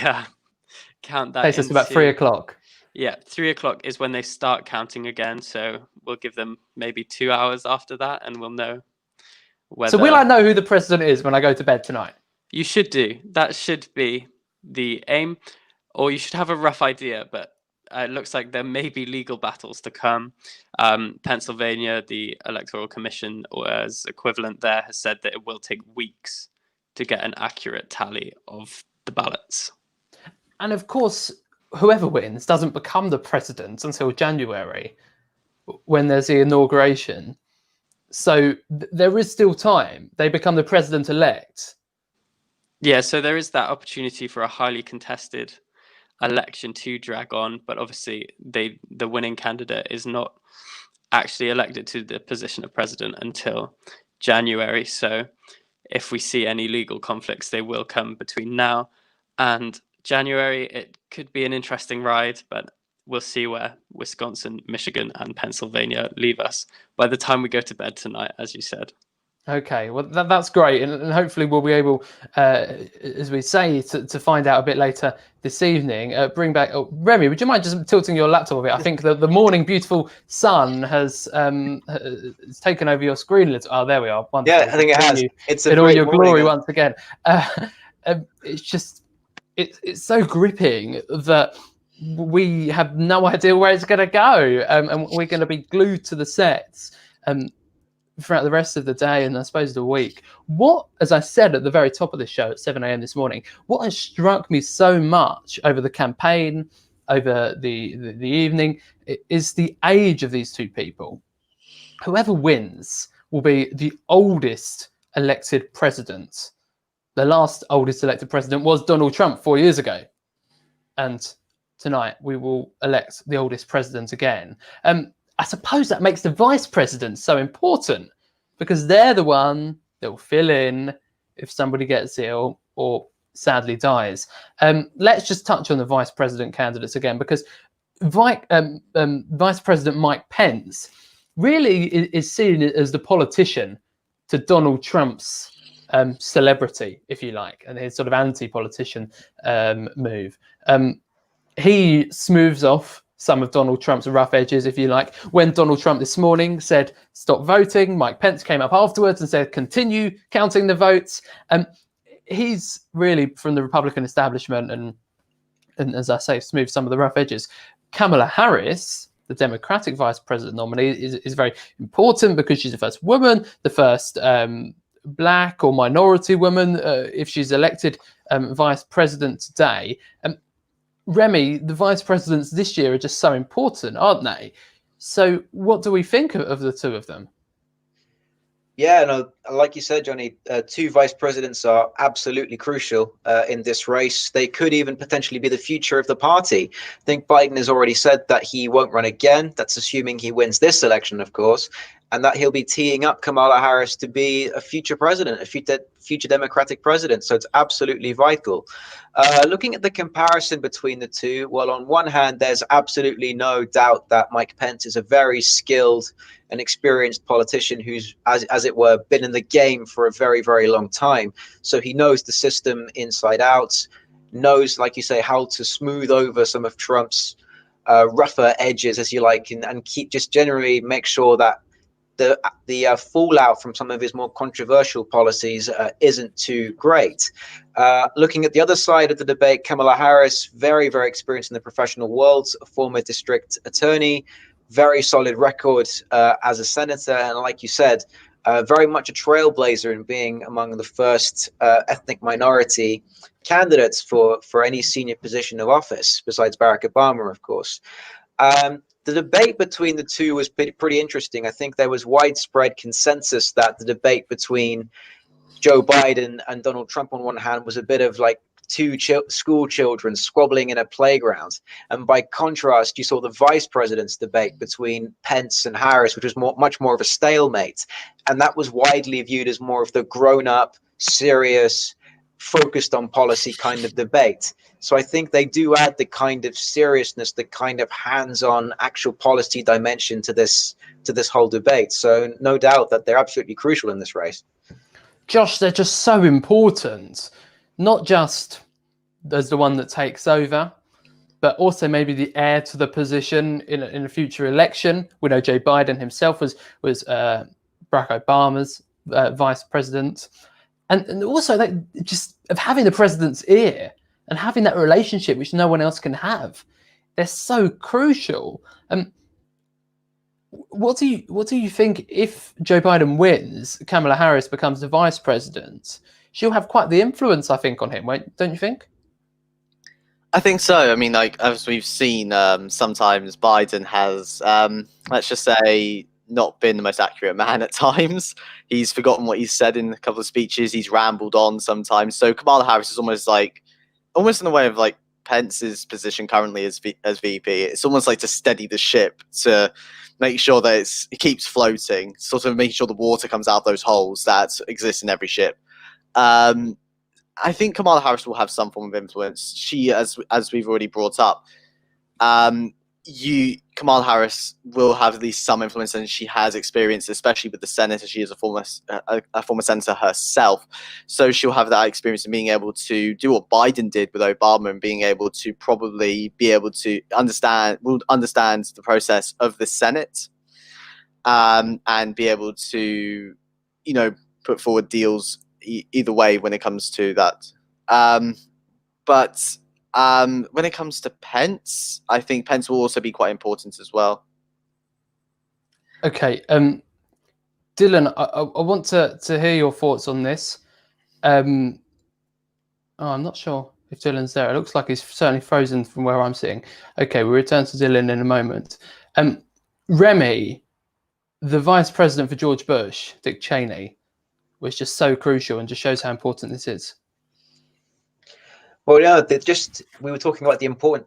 count that, Takes us about 3 o'clock. Yeah, 3 o'clock is when they start counting again. So we'll give them maybe 2 hours after that, and we'll know whether. So will I know who the president is when I go to bed tonight? You should do. That should be the aim, or you should have a rough idea. But it looks like there may be legal battles to come. Pennsylvania, the Electoral Commission, or as equivalent there, has said that it will take weeks to get an accurate tally of the ballots. And of course, whoever wins doesn't become the president until January, when there's the inauguration. So there is still time. They become the president-elect. Yeah, so there is that opportunity for a highly contested election to drag on, but obviously the winning candidate is not actually elected to the position of president until January. So if we see any legal conflicts, they will come between now and January. It could be an interesting ride, but we'll see where Wisconsin, Michigan, and Pennsylvania leave us by the time we go to bed tonight, as you said. Okay, well, that's great. And hopefully we'll be able, as we say, to find out a bit later this evening. Bring back, Remy, would you mind just tilting your laptop a bit? I think the morning beautiful sun has taken over your screen a little. Oh, there we are. Wonderful. Yeah, I think it has. It's in all your glory once again. It's just, it's so gripping that we have no idea where it's going to go. And we're going to be glued to the sets. Throughout the rest of the day and I suppose the week. What, as I said at the very top of the show at 7 a.m. this morning, what has struck me so much over the campaign, over the evening, is the age of these 2 people. Whoever wins will be the oldest elected president. The last oldest elected president was Donald Trump 4 years ago. And tonight we will elect the oldest president again. I suppose that makes the vice president so important because they're the one that will fill in if somebody gets ill or sadly dies. Let's just touch on the vice president candidates again, because Vice President Mike Pence really is seen as the politician to Donald Trump's celebrity, if you like, and his sort of anti-politician move. He smooths off some of Donald Trump's rough edges, if you like. When Donald Trump this morning said stop voting, Mike Pence came up afterwards and said continue counting the votes. He's really from the Republican establishment and as I say, smooth some of the rough edges. Kamala Harris, the Democratic vice president nominee, is very important because she's the first woman, the first black or minority woman, if she's elected vice president today. Remy, the vice presidents this year are just so important, aren't they? So what do we think of the two of them? Yeah, no, like you said, Johnny, two vice presidents are absolutely crucial in this race. They could even potentially be the future of the party. I think Biden has already said that he won't run again. That's assuming he wins this election, of course, and that he'll be teeing up Kamala Harris to be a future president, a future Democratic president. So it's absolutely vital. Looking at the comparison between the two, well, on one hand, there's absolutely no doubt that Mike Pence is a very skilled and experienced politician who's, as it were, been in the game for a very, very long time. So he knows the system inside out, knows, like you say, how to smooth over some of Trump's rougher edges, as you like, and keep just generally make sure that the fallout from some of his more controversial policies isn't too great. Looking at the other side of the debate, Kamala Harris, very, very experienced in the professional world, a former district attorney, very solid record as a senator, and like you said, very much a trailblazer in being among the first ethnic minority candidates for any senior position of office, besides Barack Obama, of course. The debate between the two was pretty interesting. I think there was widespread consensus that the debate between Joe Biden and Donald Trump on one hand was a bit of like two school children squabbling in a playground. And by contrast, you saw the vice president's debate between Pence and Harris, which was much more of a stalemate. And that was widely viewed as more of the grown-up, serious, focused on policy kind of debate. So I think they do add the kind of seriousness, the kind of hands-on actual policy dimension to this whole debate. So no doubt that they're absolutely crucial in this race. Josh, they're just so important, not just as the one that takes over, but also maybe the heir to the position in a future election. We know Joe Biden himself was Barack Obama's vice president. And also like just of having the president's ear and having that relationship which no one else can have. They're so crucial. What do you think if Joe Biden wins, Kamala Harris becomes the vice president? She'll have quite the influence, I think, on him, don't you think? I think so. I mean, like, as we've seen, sometimes Biden has, let's just say, not been the most accurate man at times. He's forgotten what he's said in a couple of speeches. He's rambled on sometimes. So Kamala Harris is almost in the way of like Pence's position currently as VP. It's almost like to steady the ship, to make sure that it keeps floating, sort of making sure the water comes out of those holes that exist in every ship. I think Kamala Harris will have some form of influence. She, as we've already brought up, Kamala Harris will have at least some influence, and she has experience, especially with the Senate, as she is a former senator herself. So she'll have that experience in being able to do what Biden did with Obama, and being able to probably be able to understand the process of the Senate, and be able to, put forward deals either way when it comes to that. But when it comes to Pence, I think Pence will also be quite important as well. Okay, Dylan, I want to hear your thoughts on this. I'm not sure if Dylan's there. It looks like he's certainly frozen from where I'm sitting. Okay, we'll return to Dylan in a moment. Remy, the vice president for George Bush, Dick Cheney, was just so crucial and just shows how important this is. Well, yeah, we were talking about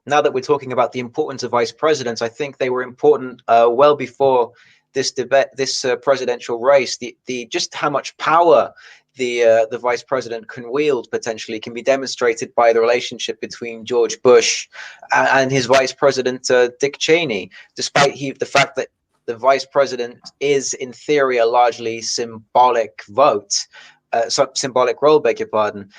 now that we're talking about the importance of vice presidents, I think they were important well before this debate, this presidential race. The just how much power the vice president can wield potentially can be demonstrated by the relationship between George Bush and his vice president, Dick Cheney, despite the fact that the vice president is in theory a largely symbolic vote, symbolic role, beg your pardon.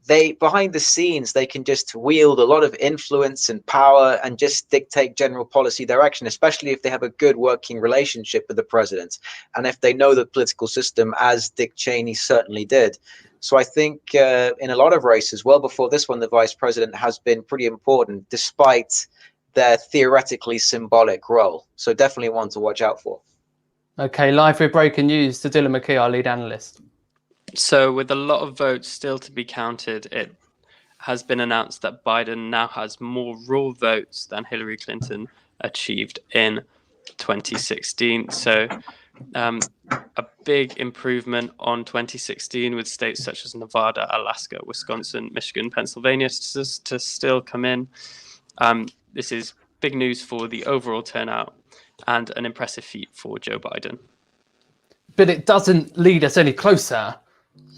they behind the scenes they can just wield a lot of influence and power and just dictate general policy direction, especially if they have a good working relationship with the president and if they know the political system, as Dick Cheney certainly did. So I think in a lot of races, well before this one, the vice president has been pretty important, despite their theoretically symbolic role. So definitely one to watch out for. Okay, live with breaking news to Dylan McKee, our lead analyst. So with a lot of votes still to be counted, it has been announced that Biden now has more raw votes than Hillary Clinton achieved in 2016. So a big improvement on 2016, with states such as Nevada, Alaska, Wisconsin, Michigan, Pennsylvania to still come in. This is big news for the overall turnout and an impressive feat for Joe Biden. But it doesn't lead us any closer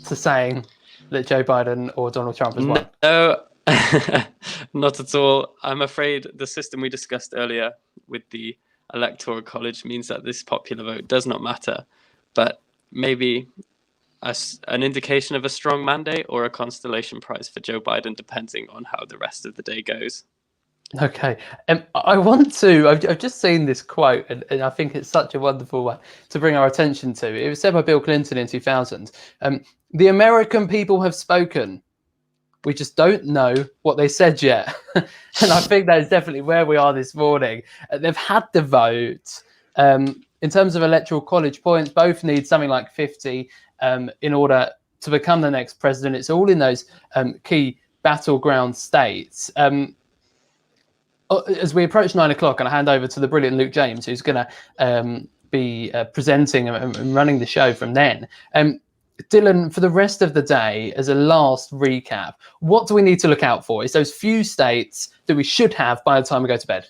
to saying that Joe Biden or Donald Trump has won. No, not at all. I'm afraid the system we discussed earlier with the Electoral College means that this popular vote does not matter, but maybe an indication of a strong mandate or a constellation prize for Joe Biden, depending on how the rest of the day goes. Okay, I've just seen this quote, and I think it's such a wonderful one to bring our attention to. It was said by Bill Clinton in 2000. The American people have spoken. We just don't know what they said yet. And I think that is definitely where we are this morning. They've had the vote. In terms of Electoral College points, both need something like 50 in order to become the next president. It's all in those key battleground states. As we approach 9 o'clock, and I hand over to the brilliant Luke James, who's going to be presenting and running the show from then. Dylan, for the rest of the day, as a last recap, what do we need to look out for? It's those few states that we should have by the time we go to bed.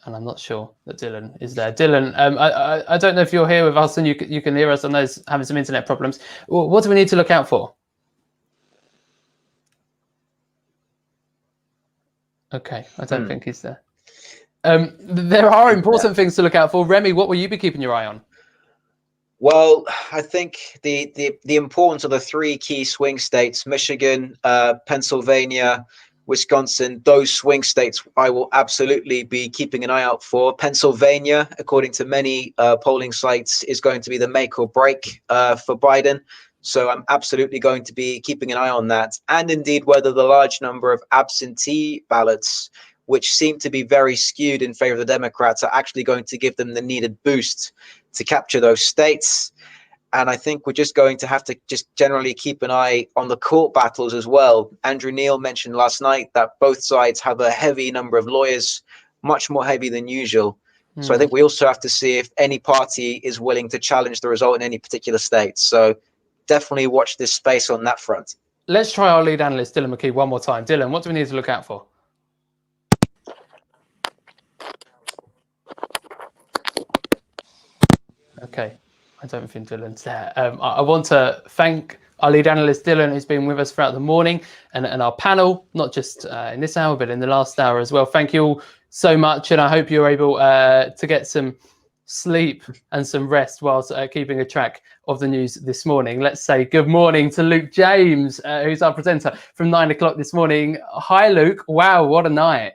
And I'm not sure that Dylan is there. Dylan, I don't know if you're here with us and you can hear us. I know he's having some internet problems. What do we need to look out for? Okay, I don't think he's there. There are important things to look out for. Remy, what will you be keeping your eye on? Well, I think the importance of the three key swing states, Michigan, Pennsylvania, Wisconsin, those swing states I will absolutely be keeping an eye out for. Pennsylvania, according to many polling sites, is going to be the make or break for Biden. So I'm absolutely going to be keeping an eye on that. And indeed, whether the large number of absentee ballots, which seem to be very skewed in favor of the Democrats, are actually going to give them the needed boost to capture those states. And I think we're just going to have to just generally keep an eye on the court battles as well. Andrew Neil mentioned last night that both sides have a heavy number of lawyers, much more heavy than usual. So I think we also have to see if any party is willing to challenge the result in any particular state. So definitely watch this space on that front. Let's try our lead analyst, Dylan McKee, one more time. Dylan, what do we need to look out for? Okay, I don't think Dylan's there. I want to thank our lead analyst, Dylan, who's been with us throughout the morning, and our panel, not just in this hour, but in the last hour as well. Thank you all so much, and I hope you're able to get some sleep and some rest whilst keeping a track of the news this morning. Let's say good morning to Luke James, who's our presenter from 9 o'clock this morning. Hi, Luke. Wow, what a night.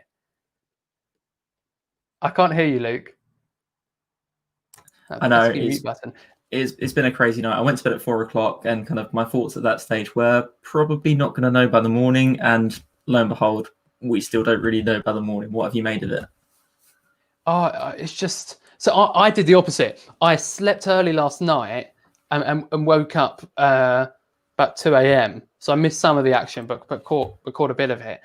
I can't hear you, Luke. I know it's been a crazy night. I went to bed at 4 o'clock, and kind of my thoughts at that stage were probably not going to know by the morning. And lo and behold, we still don't really know by the morning. What have you made of it? Oh, it's just so I did the opposite. I slept early last night and woke up about 2 a.m. So I missed some of the action, but caught a bit of it.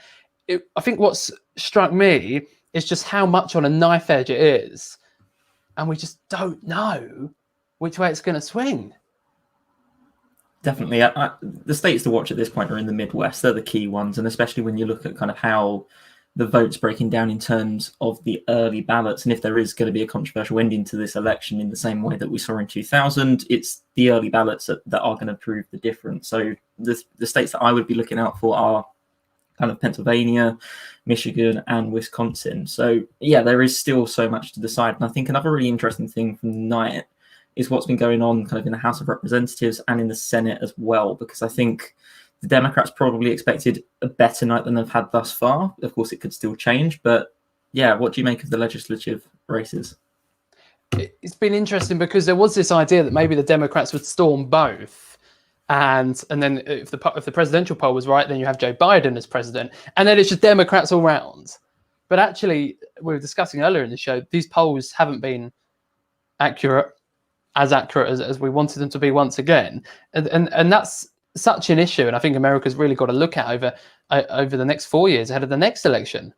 I think what's struck me is just how much on a knife edge it is. And we just don't know which way it's going to swing. Definitely. The states to watch at this point are in the Midwest. They're the key ones. And especially when you look at kind of how the vote's breaking down in terms of the early ballots. And if there is going to be a controversial ending to this election in the same way that we saw in 2000, it's the early ballots that are going to prove the difference. So the states that I would be looking out for are kind of Pennsylvania, Michigan, and Wisconsin. So yeah, there is still so much to decide. And I think another really interesting thing from the night is what's been going on kind of in the House of Representatives and in the Senate as well, because I think the Democrats probably expected a better night than they've had thus far. Of course, it could still change, but yeah, what do you make of the legislative races? It's been interesting because there was this idea that maybe the Democrats would storm both, and then if the presidential poll was right, then you have Joe Biden as president, and then it's just Democrats all round. But actually, we were discussing earlier in the show, these polls haven't been accurate as we wanted them to be once again, and that's such an issue. And I think America's really got to look at over the next 4 years ahead of the next election.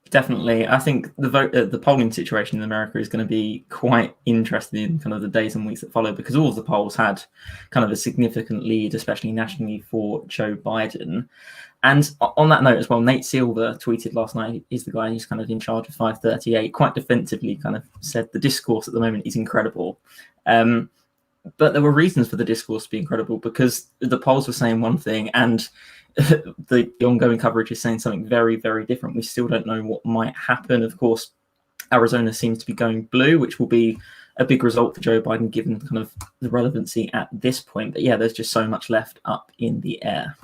Definitely. I think the polling situation in America is going to be quite interesting in kind of the days and weeks that follow, because all of the polls had kind of a significant lead, especially nationally, for Joe Biden. And on that note as well, Nate Silver tweeted last night, he's the guy who's kind of in charge of 538, quite defensively kind of said the discourse at the moment is incredible. But there were reasons for the discourse to be incredible, because the polls were saying one thing and the ongoing coverage is saying something very, very different. We still don't know what might happen. Of course, Arizona seems to be going blue, which will be a big result for Joe Biden, given kind of the relevancy at this point. But yeah, there's just so much left up in the air.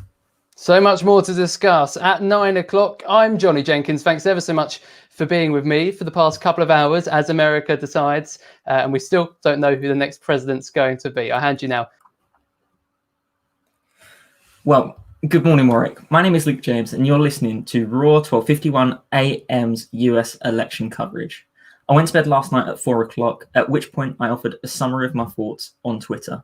So much more to discuss at 9 o'clock. I'm Johnny Jenkins. Thanks ever so much for being with me for the past couple of hours as America decides. And we still don't know who the next president's going to be. I hand you now. Well, good morning, Warwick. My name is Luke James, and you're listening to Raw 12:51 AM's US election coverage. I went to bed last night at 4 o'clock, at which point I offered a summary of my thoughts on Twitter.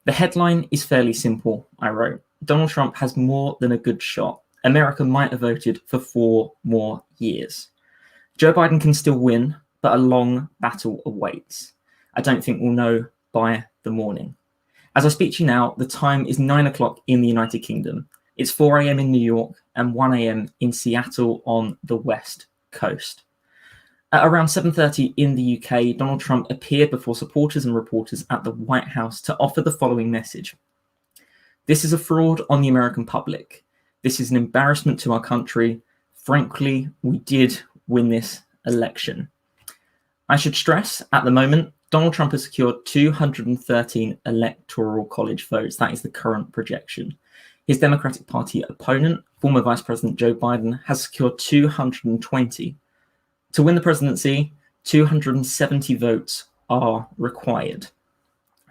The headline is fairly simple, I wrote. Donald Trump has more than a good shot. America might have voted for 4 more years. Joe Biden can still win, but a long battle awaits. I don't think we'll know by the morning. As I speak to you now, the time is 9 o'clock in the United Kingdom. It's 4 a.m. in New York and 1 a.m. in Seattle on the West Coast. At around 7:30 in the UK, Donald Trump appeared before supporters and reporters at the White House to offer the following message. This is a fraud on the American public. This is an embarrassment to our country. Frankly, we did win this election. I should stress, at the moment, Donald Trump has secured 213 electoral college votes. That is the current projection. His Democratic Party opponent, former Vice President Joe Biden, has secured 220. To win the presidency, 270 votes are required.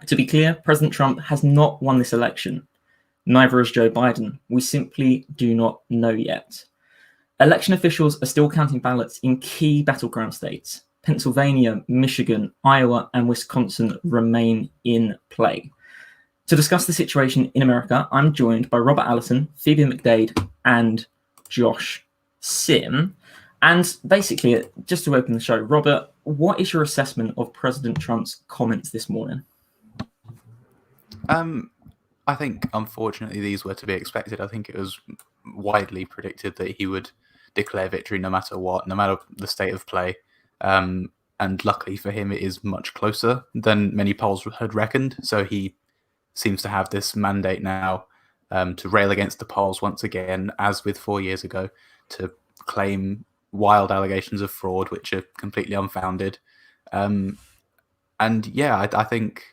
To be clear, President Trump has not won this election. Neither has Joe Biden. We simply do not know yet. Election officials are still counting ballots in key battleground states. Pennsylvania, Michigan, Iowa, and Wisconsin remain in play. To discuss the situation in America, I'm joined by Robert Allison, Phoebe McDade, and Josh Sim. And basically, just to open the show, Robert, what is your assessment of President Trump's comments this morning? I think, unfortunately, these were to be expected. I think it was widely predicted that he would declare victory no matter what, no matter the state of play. And luckily for him, it is much closer than many polls had reckoned. So he seems to have this mandate now to rail against the polls once again, as with 4 years ago, to claim wild allegations of fraud, which are completely unfounded. And yeah, I think,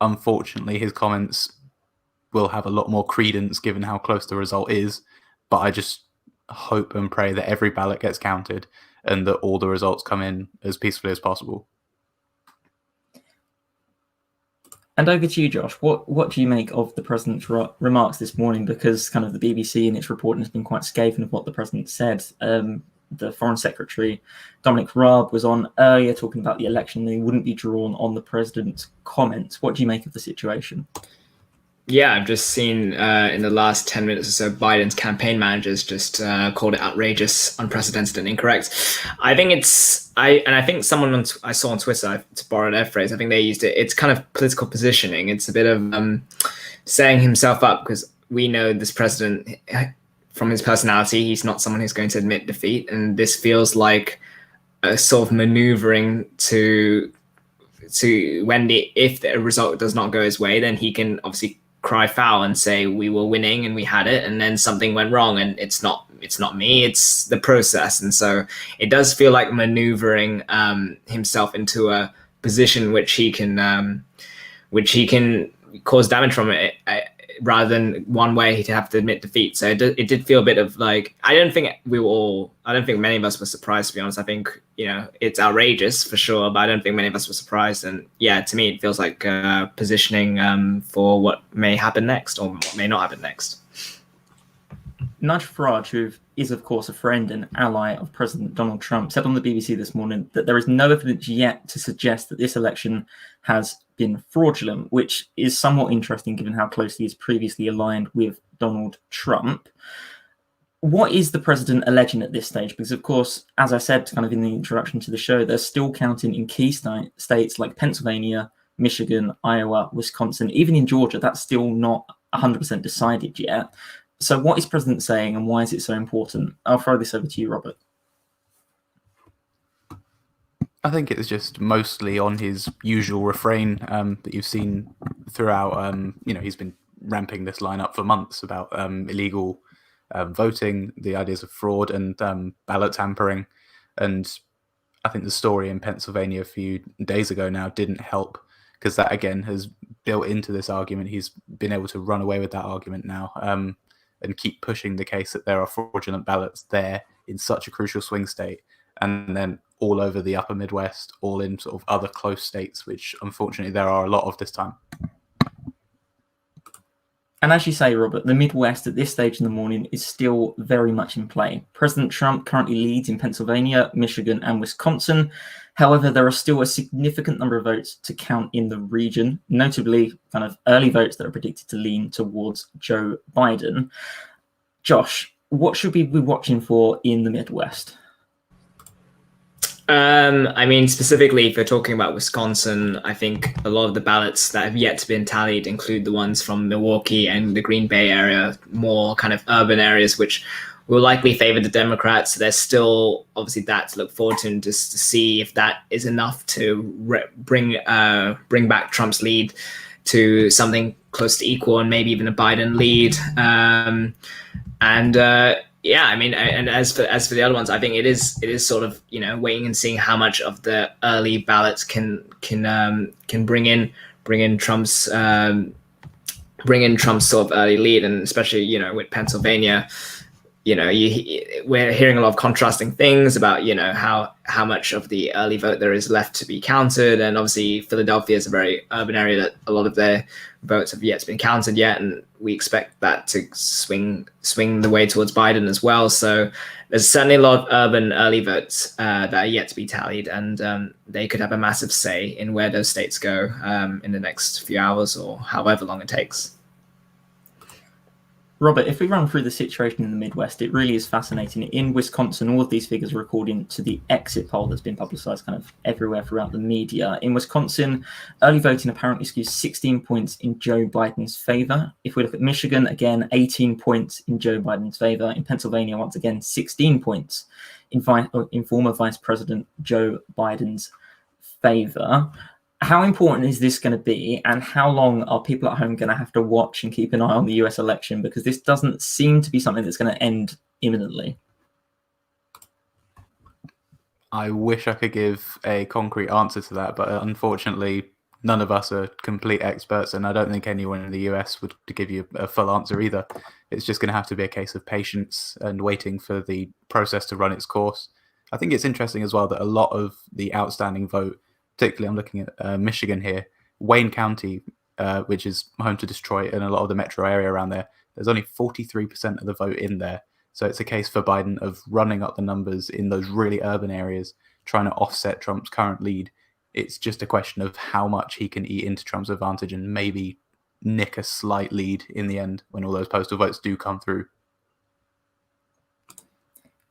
unfortunately, his comments will have a lot more credence given how close the result is. But I just hope and pray that every ballot gets counted and that all the results come in as peacefully as possible. And over to you, Josh. What do you make of the president's remarks this morning? Because kind of the BBC in its reporting has been quite scathing of what the president said. The Foreign Secretary, Dominic Raab, was on earlier talking about the election. They wouldn't be drawn on the president's comments. What do you make of the situation? Yeah, I've just seen in the last 10 minutes or so, Biden's campaign managers just called it outrageous, unprecedented, and incorrect. I think I think someone I saw on Twitter, to borrow their phrase, I think they used it. It's kind of political positioning. It's a bit of saying himself up, because we know this president, from his personality, he's not someone who's going to admit defeat. And this feels like a sort of maneuvering to when if the result does not go his way, then he can obviously cry foul and say we were winning and we had it, and then something went wrong and it's not me, it's the process. And so it does feel like maneuvering himself into a position which he can cause damage from it, rather than one way he'd have to admit defeat. So it did feel a bit of like, I don't think many of us were surprised, to be honest. I think, it's outrageous for sure, but I don't think many of us were surprised. And yeah, to me, it feels like positioning for what may happen next or what may not happen next. Nigel Farage, who is, of course, a friend and ally of President Donald Trump, said on the BBC this morning that there is no evidence yet to suggest that this election has been fraudulent, which is somewhat interesting given how closely he's previously aligned with Donald Trump. What is the president alleging at this stage? Because, of course, as I said kind of in the introduction to the show, they're still counting in key states like Pennsylvania, Michigan, Iowa, Wisconsin, even in Georgia. That's still not 100% decided yet. So what is President saying, and why is it so important? I'll throw this over to you, Robert. I think it's just mostly on his usual refrain that you've seen throughout. He's been ramping this line up for months about illegal voting, the ideas of fraud and ballot tampering. And I think the story in Pennsylvania a few days ago now didn't help, because that, again, has built into this argument. He's been able to run away with that argument now. And keep pushing the case that there are fraudulent ballots there in such a crucial swing state, and then all over the upper Midwest, all in sort of other close states, which unfortunately there are a lot of this time. And as you say, Robert, the Midwest at this stage in the morning is still very much in play. President Trump currently leads in Pennsylvania, Michigan, and Wisconsin. However, there are still a significant number of votes to count in the region, notably kind of early votes that are predicted to lean towards Joe Biden. Josh, what should we be watching for in the Midwest? Specifically, if we're talking about Wisconsin, I think a lot of the ballots that have yet to be tallied include the ones from Milwaukee and the Green Bay area, more kind of urban areas, which will likely favor the Democrats. There's still obviously that to look forward to, and just to see if that is enough to bring back Trump's lead to something close to equal, and maybe even a Biden lead. And as for the other ones, I think it is sort of waiting and seeing how much of the early ballots can bring in Trump's sort of early lead, and especially with Pennsylvania, we're hearing a lot of contrasting things about how much of the early vote there is left to be counted, and obviously Philadelphia is a very urban area that a lot of their votes have yet to be counted yet, and we expect that to swing the way towards Biden as well. So there's certainly a lot of urban early votes that are yet to be tallied, and they could have a massive say in where those states go in the next few hours or however long it takes. Robert, if we run through the situation in the Midwest, it really is fascinating. In Wisconsin, all of these figures are according to the exit poll that's been publicized kind of everywhere throughout the media. In Wisconsin, early voting apparently skews 16 points in Joe Biden's favor. If we look at Michigan, again, 18 points in Joe Biden's favor. In Pennsylvania, once again, 16 points in former Vice President Joe Biden's favor. How important is this going to be, and how long are people at home going to have to watch and keep an eye on the US election? Because this doesn't seem to be something that's going to end imminently. I wish I could give a concrete answer to that, but unfortunately, none of us are complete experts, and I don't think anyone in the US would give you a full answer either. It's just going to have to be a case of patience and waiting for the process to run its course. I think it's interesting as well that a lot of the outstanding vote, particularly I'm looking at Michigan here, Wayne County, which is home to Detroit and a lot of the metro area around there, there's only 43% of the vote in there. So it's a case for Biden of running up the numbers in those really urban areas, trying to offset Trump's current lead. It's just a question of how much he can eat into Trump's advantage and maybe nick a slight lead in the end when all those postal votes do come through.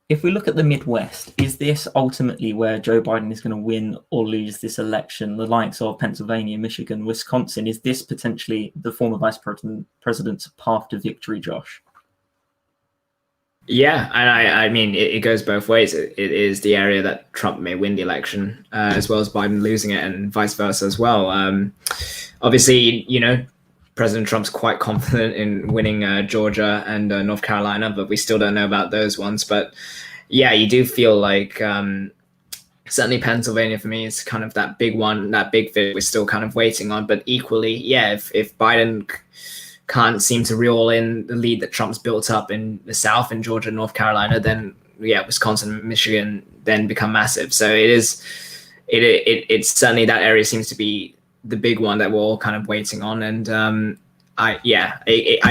If we look at the Midwest, is this ultimately where Joe Biden is going to win or lose this election? The likes of Pennsylvania, Michigan, Wisconsin, is this potentially the former vice president's path to victory, Josh? Yeah, and I mean, it goes both ways. It is the area that Trump may win the election, as well as Biden losing it, and vice versa as well. Obviously, President Trump's quite confident in winning Georgia and North Carolina, but we still don't know about those ones. But yeah, you do feel like certainly Pennsylvania for me is kind of that big one, that big fit we're still kind of waiting on. But equally, yeah, if Biden can't seem to reel in the lead that Trump's built up in the South, in Georgia, North Carolina, then yeah, Wisconsin, Michigan then become massive. So it's certainly, that area seems to be the big one that we're all kind of waiting on. And I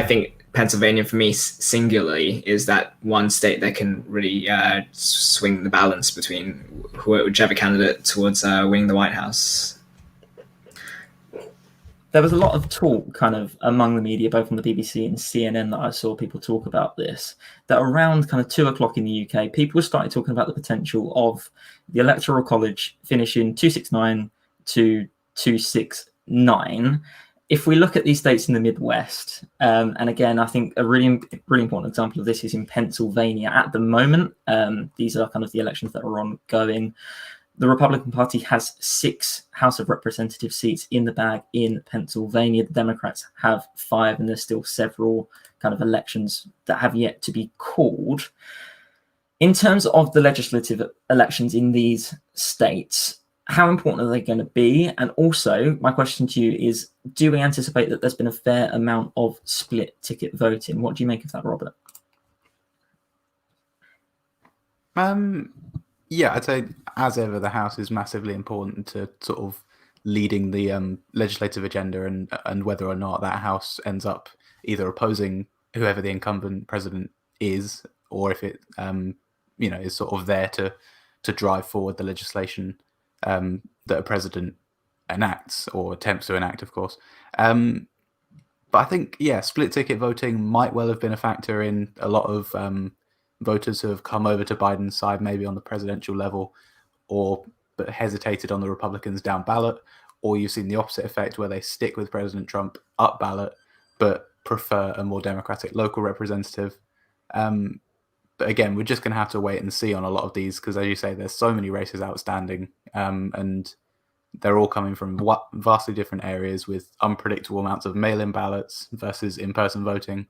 think Pennsylvania for me singularly is that one state that can really swing the balance between whichever candidate towards winning the White House. There was a lot of talk kind of among the media, both on the BBC and CNN, that I saw people talk about this, that around kind of 2 o'clock in the UK, people started talking about the potential of the Electoral College finishing 269 to 269. If we look at these states in the Midwest, and again, I think a really important example of this is in Pennsylvania at the moment. These are kind of the elections that are ongoing. The Republican Party has 6 House of Representative seats in the bag in Pennsylvania. The Democrats have 5, and there's still several kind of elections that have yet to be called. In terms of the legislative elections in these states, how important are they going to be? And also, my question to you is, do we anticipate that there's been a fair amount of split ticket voting? What do you make of that, Robert? Yeah, I'd say, as ever, the House is massively important to sort of leading the legislative agenda, and whether or not that House ends up either opposing whoever the incumbent president is, or if it is sort of there to drive forward the legislation that a president enacts or attempts to enact, of course. But I think, yeah, split ticket voting might well have been a factor in a lot of voters who have come over to Biden's side, maybe on the presidential level, but hesitated on the Republicans down ballot, or you've seen the opposite effect where they stick with President Trump up ballot, but prefer a more Democratic local representative. But again, we're just going to have to wait and see on a lot of these, because as you say, there's so many races outstanding, and they're all coming from vastly different areas with unpredictable amounts of mail-in ballots versus in-person voting.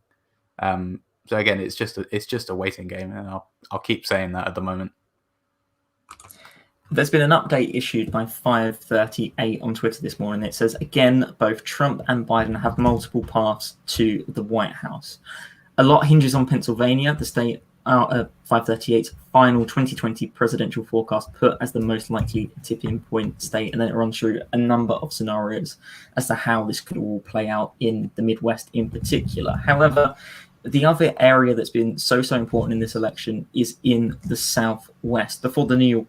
So again, it's just a waiting game, and I'll keep saying that at the moment. There's been an update issued by 538 on Twitter this morning. It says, again, both Trump and Biden have multiple paths to the White House. A lot hinges on Pennsylvania, the state 538's final 2020 presidential forecast put as the most likely tipping point state, and then it runs through a number of scenarios as to how this could all play out in the Midwest in particular. However, the other area that's been so important in this election is in the Southwest. Before the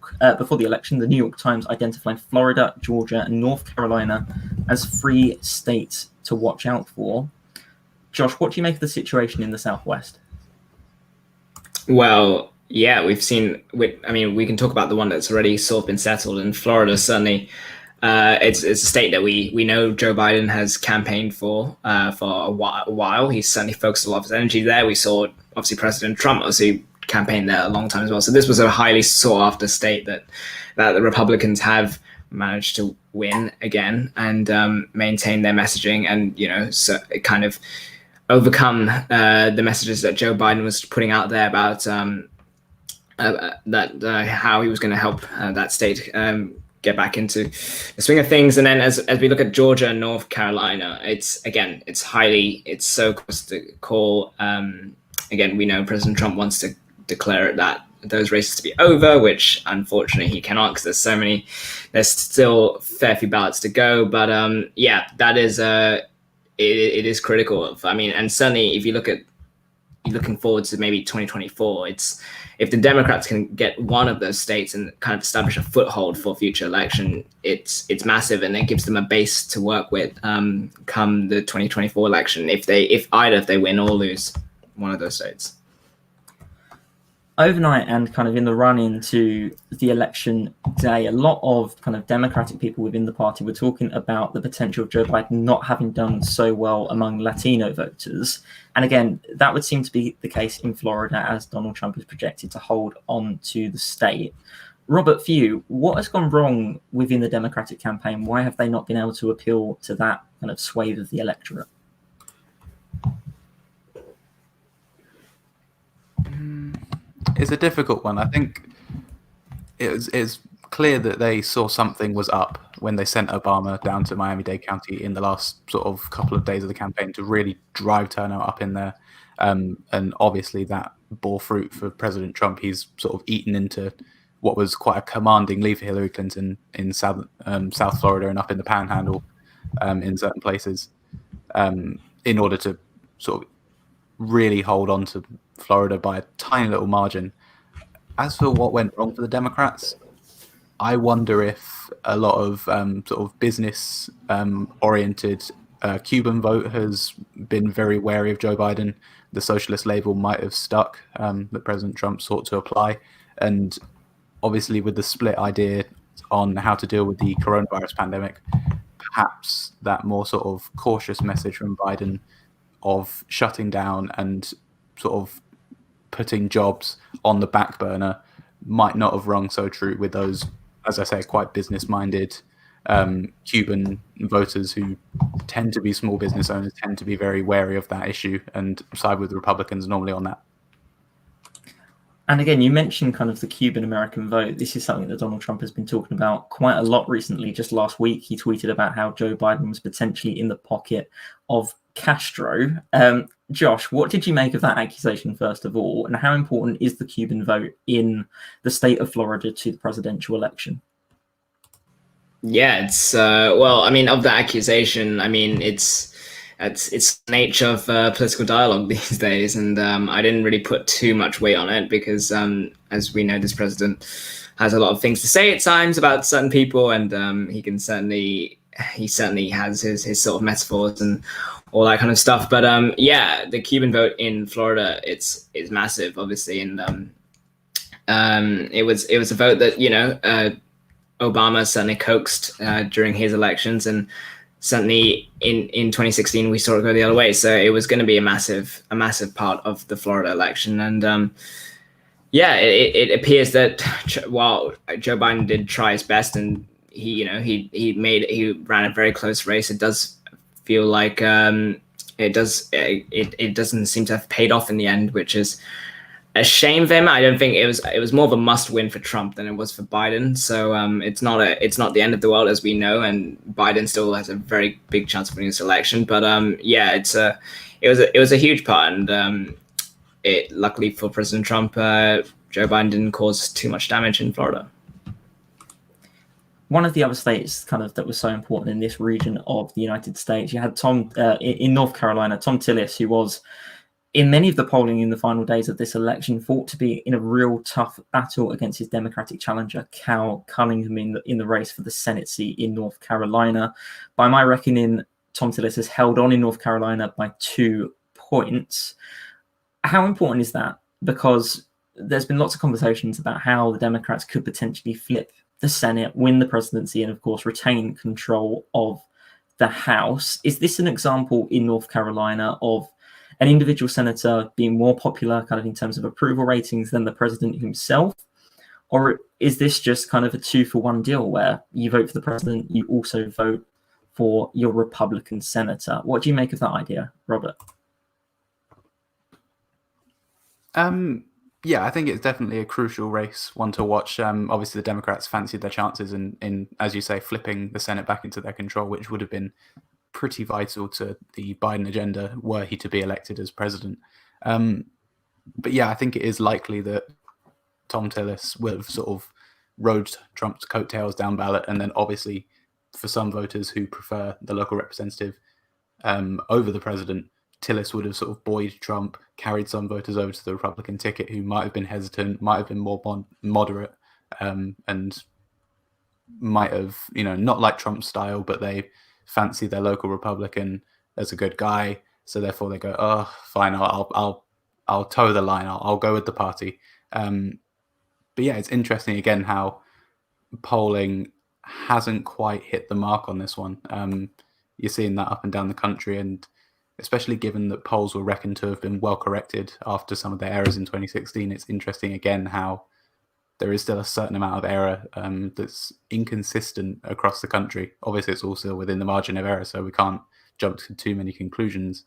election, the New York Times identified Florida, Georgia, and North Carolina as 3 states to watch out for. Josh, what do you make of the situation in the Southwest? Well, yeah, we can talk about the one that's already sort of been settled in Florida. Certainly, it's a state that we know Joe Biden has campaigned for a while. He's certainly focused a lot of his energy there. We saw, obviously, President Trump obviously campaigned there a long time as well. So this was a highly sought after state that the Republicans have managed to win again and maintain their messaging, and so it kind of overcome the messages that Joe Biden was putting out there about how he was going to help that state get back into the swing of things. And then as we look at Georgia and North Carolina, it's so close to call. Again, we know President Trump wants to declare those races to be over, which unfortunately he cannot, because there's still a fair few ballots to go. But that is it is critical of, and certainly if you're looking forward to maybe 2024, if the Democrats can get one of those states and kind of establish a foothold for future election, it's massive, and it gives them a base to work with come the 2024 election, if they win or lose one of those states. Overnight and kind of in the run into the election day, a lot of kind of Democratic people within the party were talking about the potential of Joe Biden not having done so well among Latino voters. And again, that would seem to be the case in Florida, as Donald Trump is projected to hold on to the state. Robert, for you, what has gone wrong within the Democratic campaign? Why have they not been able to appeal to that kind of swathe of the electorate? It's a difficult one. I think it's clear that they saw something was up when they sent Obama down to Miami-Dade County in the last sort of couple of days of the campaign to really drive turnout up in there. And obviously that bore fruit for President Trump. He's sort of eaten into what was quite a commanding lead for Hillary Clinton in South Florida and up in the Panhandle in certain places, in order to sort of really hold on to Florida by a tiny little margin. As for what went wrong for the Democrats, I wonder if a lot of sort of business-oriented Cuban vote has been very wary of Joe Biden. The socialist label might have stuck that President Trump sought to apply. And obviously with the split idea on how to deal with the coronavirus pandemic, perhaps that more sort of cautious message from Biden of shutting down and sort of putting jobs on the back burner might not have rung so true with those, as I say, quite business-minded Cuban voters who tend to be small business owners, tend to be very wary of that issue and side with the Republicans normally on that. And again, you mentioned kind of the Cuban-American vote. This is something that Donald Trump has been talking about quite a lot recently. Just last week, he tweeted about how Joe Biden was potentially in the pocket of Castro. Josh, what did you make of that accusation, first of all? And how important is the Cuban vote in the state of Florida to the presidential election? Yeah, it's well, I mean, of the accusation, I mean, it's the nature of political dialogue these days, and I didn't really put too much weight on it because, as we know, this president has a lot of things to say at times about certain people, and he certainly has his sort of metaphors and all that kind of stuff. But yeah, the Cuban vote in Florida, it's massive, obviously, and it was a vote that Obama certainly coaxed during his elections, and certainly in 2016 we saw it go the other way. So it was going to be a massive part of the Florida election, and yeah, it appears that while Joe Biden did try his best and he ran a very close race, it does feel like it doesn't seem to have paid off in the end, which is a shame for him. I don't think it was more of a must win for Trump than it was for Biden. So it's not the end of the world, as we know, and Biden still has a very big chance of winning this election. But yeah, it was a huge part, and luckily for President Trump, Joe Biden didn't cause too much damage in Florida. One of the other states kind of that was so important in this region of the United States, you had in North Carolina, Tom Tillis, who was, in many of the polling in the final days of this election, thought to be in a real tough battle against his Democratic challenger, Cal Cunningham, in the race for the Senate seat in North Carolina. By my reckoning, Tom Tillis has held on in North Carolina by 2 points. How important is that? Because there's been lots of conversations about how the Democrats could potentially flip the Senate, win the presidency, and of course retain control of the House. Is this an example in North Carolina of an individual senator being more popular kind of in terms of approval ratings than the president himself? Or is this just kind of a 2-for-1 deal where you vote for the president, you also vote for your Republican senator? What do you make of that idea, Robert? Yeah, I think it's definitely a crucial race, one to watch. Obviously, the Democrats fancied their chances in, as you say, flipping the Senate back into their control, which would have been pretty vital to the Biden agenda were he to be elected as president. But yeah, I think it is likely that Tom Tillis will have sort of rode Trump's coattails down ballot, and then obviously for some voters who prefer the local representative over the president, Tillis would have sort of buoyed Trump, carried some voters over to the Republican ticket who might have been hesitant, might have been more moderate, and might have, not like Trump's style, but they fancy their local Republican as a good guy. So therefore they go, oh, fine, I'll toe the line. I'll go with the party. But yeah, it's interesting again how polling hasn't quite hit the mark on this one. You're seeing that up and down the country, and especially given that polls were reckoned to have been well corrected after some of their errors in 2016, it's interesting again how there is still a certain amount of error that's inconsistent across the country. Obviously, it's also within the margin of error, so we can't jump to too many conclusions.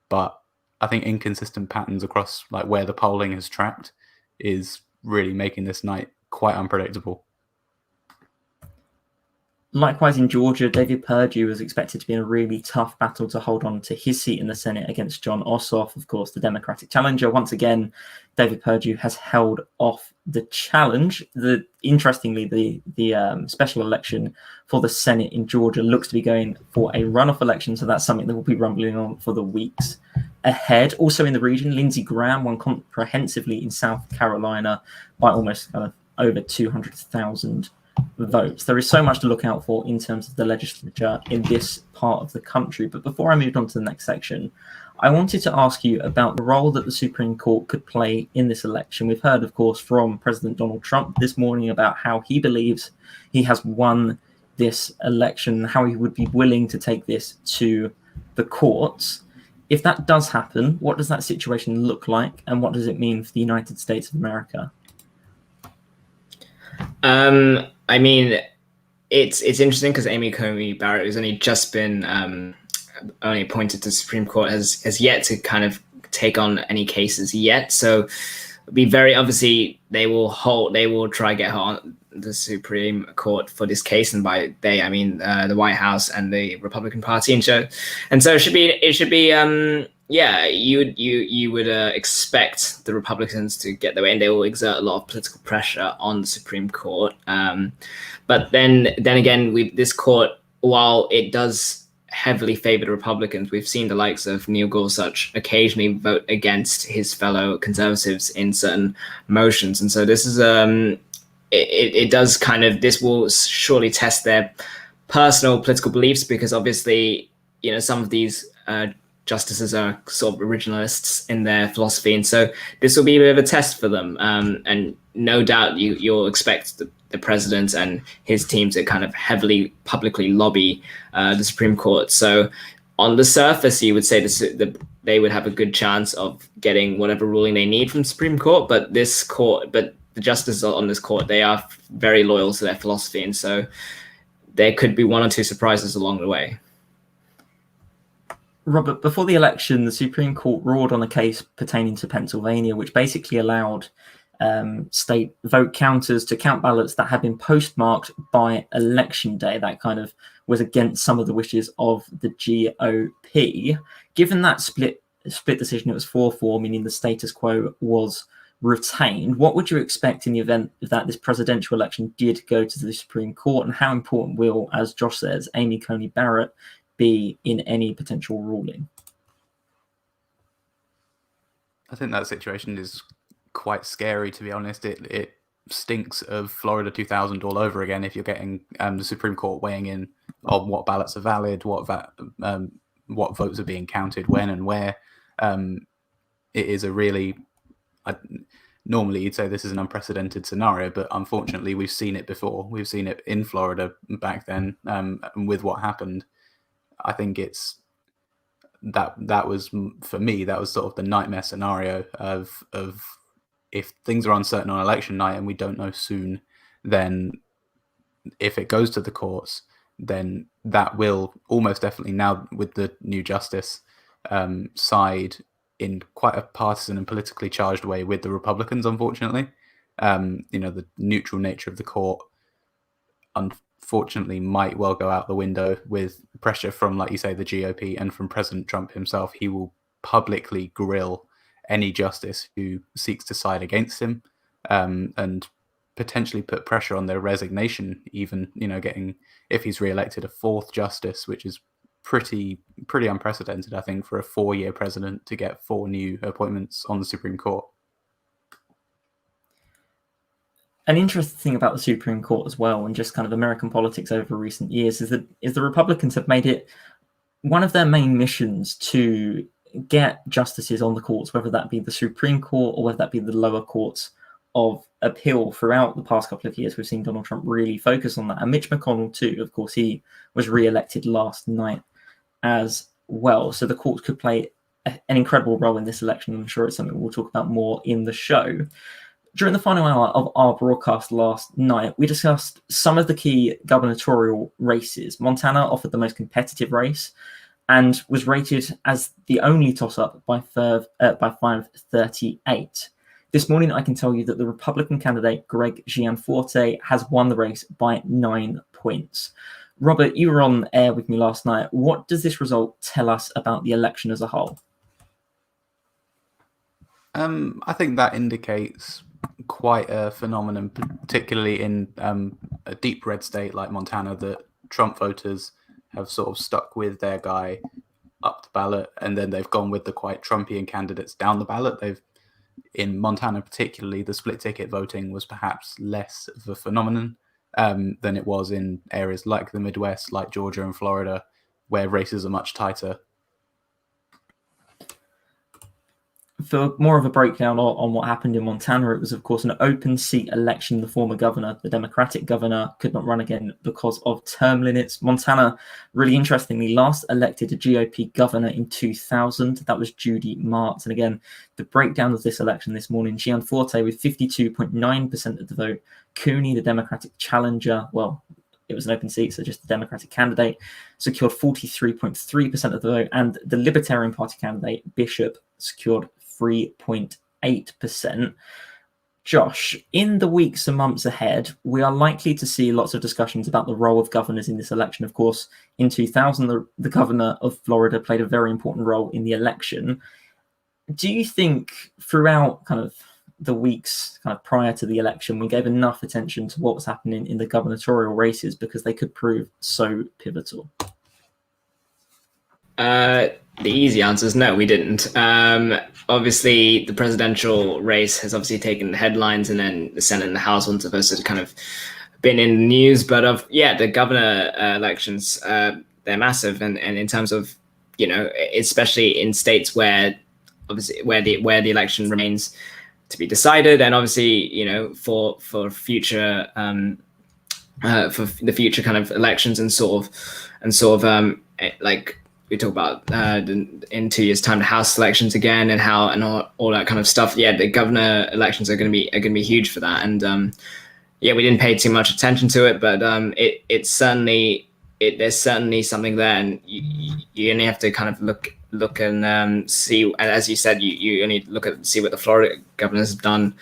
But I think inconsistent patterns across like where the polling has tracked is really making this night quite unpredictable. Likewise, in Georgia, David Perdue was expected to be in a really tough battle to hold on to his seat in the Senate against John Ossoff, of course, the Democratic challenger. Once again, David Perdue has held off the challenge. Interestingly, the special election for the Senate in Georgia looks to be going for a runoff election, so that's something that will be rumbling on for the weeks ahead. Also in the region, Lindsey Graham won comprehensively in South Carolina by almost over 200,000 votes. There is so much to look out for in terms of the legislature in this part of the country. But before I moved on to the next section, I wanted to ask you about the role that the Supreme Court could play in this election. We've heard, of course, from President Donald Trump this morning about how he believes he has won this election, how he would be willing to take this to the courts. If that does happen, what does that situation look like, and what does it mean for the United States of America? I mean, it's interesting because Amy Coney Barrett, who's only just been only appointed to the Supreme Court, has yet to kind of take on any cases yet. So it'll be very obviously they will try to get her on the Supreme Court for this case, and by they I mean the White House and the Republican Party, and so it should be you would expect the Republicans to get their way, and they will exert a lot of political pressure on the Supreme Court. But then again, this court, while it does heavily favor the Republicans, we've seen the likes of Neil Gorsuch occasionally vote against his fellow conservatives in certain motions, and so this is this will surely test their personal political beliefs, because obviously some of these justices are sort of originalists in their philosophy, and so this will be a bit of a test for them. And no doubt you'll expect the president and his team to kind of heavily publicly lobby the Supreme Court. So on the surface, you would say they would have a good chance of getting whatever ruling they need from the Supreme Court. But the justices on this court, they are very loyal to their philosophy, and so there could be one or two surprises along the way. Robert, before the election, the Supreme Court ruled on a case pertaining to Pennsylvania, which basically allowed state vote counters to count ballots that had been postmarked by election day. That kind of was against some of the wishes of the GOP. Given that split decision, it was 4-4, meaning the status quo was retained. What would you expect in the event that this presidential election did go to the Supreme Court, and how important will, as Josh says, Amy Coney Barrett be in any potential ruling? I think that situation is quite scary, to be honest. It stinks of Florida 2000 all over again if you're getting the Supreme Court weighing in on what ballots are valid, what votes are being counted when and where. It is a really... normally you'd say this is an unprecedented scenario, but unfortunately we've seen it before. We've seen it in Florida back then with what happened. I think it's that was, for me, that was sort of the nightmare scenario of if things are uncertain on election night and we don't know soon, then if it goes to the courts, then that will almost definitely, now with the new justice, side in quite a partisan and politically charged way with the Republicans, unfortunately. The neutral nature of the court, unfortunately, might well go out the window with pressure from, like you say, the GOP and from President Trump himself. He will publicly grill any justice who seeks to side against him, and potentially put pressure on their resignation, even, getting, if he's re-elected, a fourth justice, which is pretty unprecedented, I think, for a 4-year president to get 4 new appointments on the Supreme Court. An interesting thing about the Supreme Court as well, and just kind of American politics over recent years, is the Republicans have made it one of their main missions to get justices on the courts, whether that be the Supreme Court or whether that be the lower courts of appeal. Throughout the past couple of years, we've seen Donald Trump really focus on that. And Mitch McConnell too, of course, he was re-elected last night as well. So the courts could play an incredible role in this election. I'm sure it's something we'll talk about more in the show. During the final hour of our broadcast last night, we discussed some of the key gubernatorial races. Montana offered the most competitive race and was rated as the only toss-up by 538. This morning, I can tell you that the Republican candidate, Greg Gianforte, has won the race by 9 points. Robert, you were on air with me last night. What does this result tell us about the election as a whole? I think that indicates quite a phenomenon, particularly in a deep red state like Montana, that Trump voters have sort of stuck with their guy up the ballot, and then they've gone with the quite Trumpian candidates down the ballot. In Montana particularly, the split ticket voting was perhaps less of a phenomenon than it was in areas like the Midwest, like Georgia and Florida, where races are much tighter. For more of a breakdown on what happened in Montana, it was, of course, an open seat election. The former governor, the Democratic governor, could not run again because of term limits. Montana, really interestingly, last elected a GOP governor in 2000. That was Judy Martz. And again, the breakdown of this election this morning, Gianforte with 52.9% of the vote. Cooney, the Democratic challenger, well, it was an open seat, so just the Democratic candidate, secured 43.3% of the vote. And the Libertarian Party candidate, Bishop, secured 3.8%. Josh, in the weeks and months ahead, we are likely to see lots of discussions about the role of governors in this election. Of course, in 2000, the governor of Florida played a very important role in the election. Do you think throughout kind of the weeks kind of prior to the election, we gave enough attention to what was happening in the gubernatorial races because they could prove so pivotal? The easy answer is no, we didn't. Obviously, the presidential race has obviously taken the headlines, and then the Senate and the House ones have also kind of been in the news. But the governor elections, they're massive, and in terms of, especially in states where obviously where the election remains to be decided, and obviously for future for the future kind of elections and sort of like. We talk about in 2 years' time the House elections again and all that kind of stuff. Yeah, the governor elections are going to be huge for that. And we didn't pay too much attention to it, but there's certainly something there, and you only have to kind of look and see. And as you said, you only see what the Florida governors have done.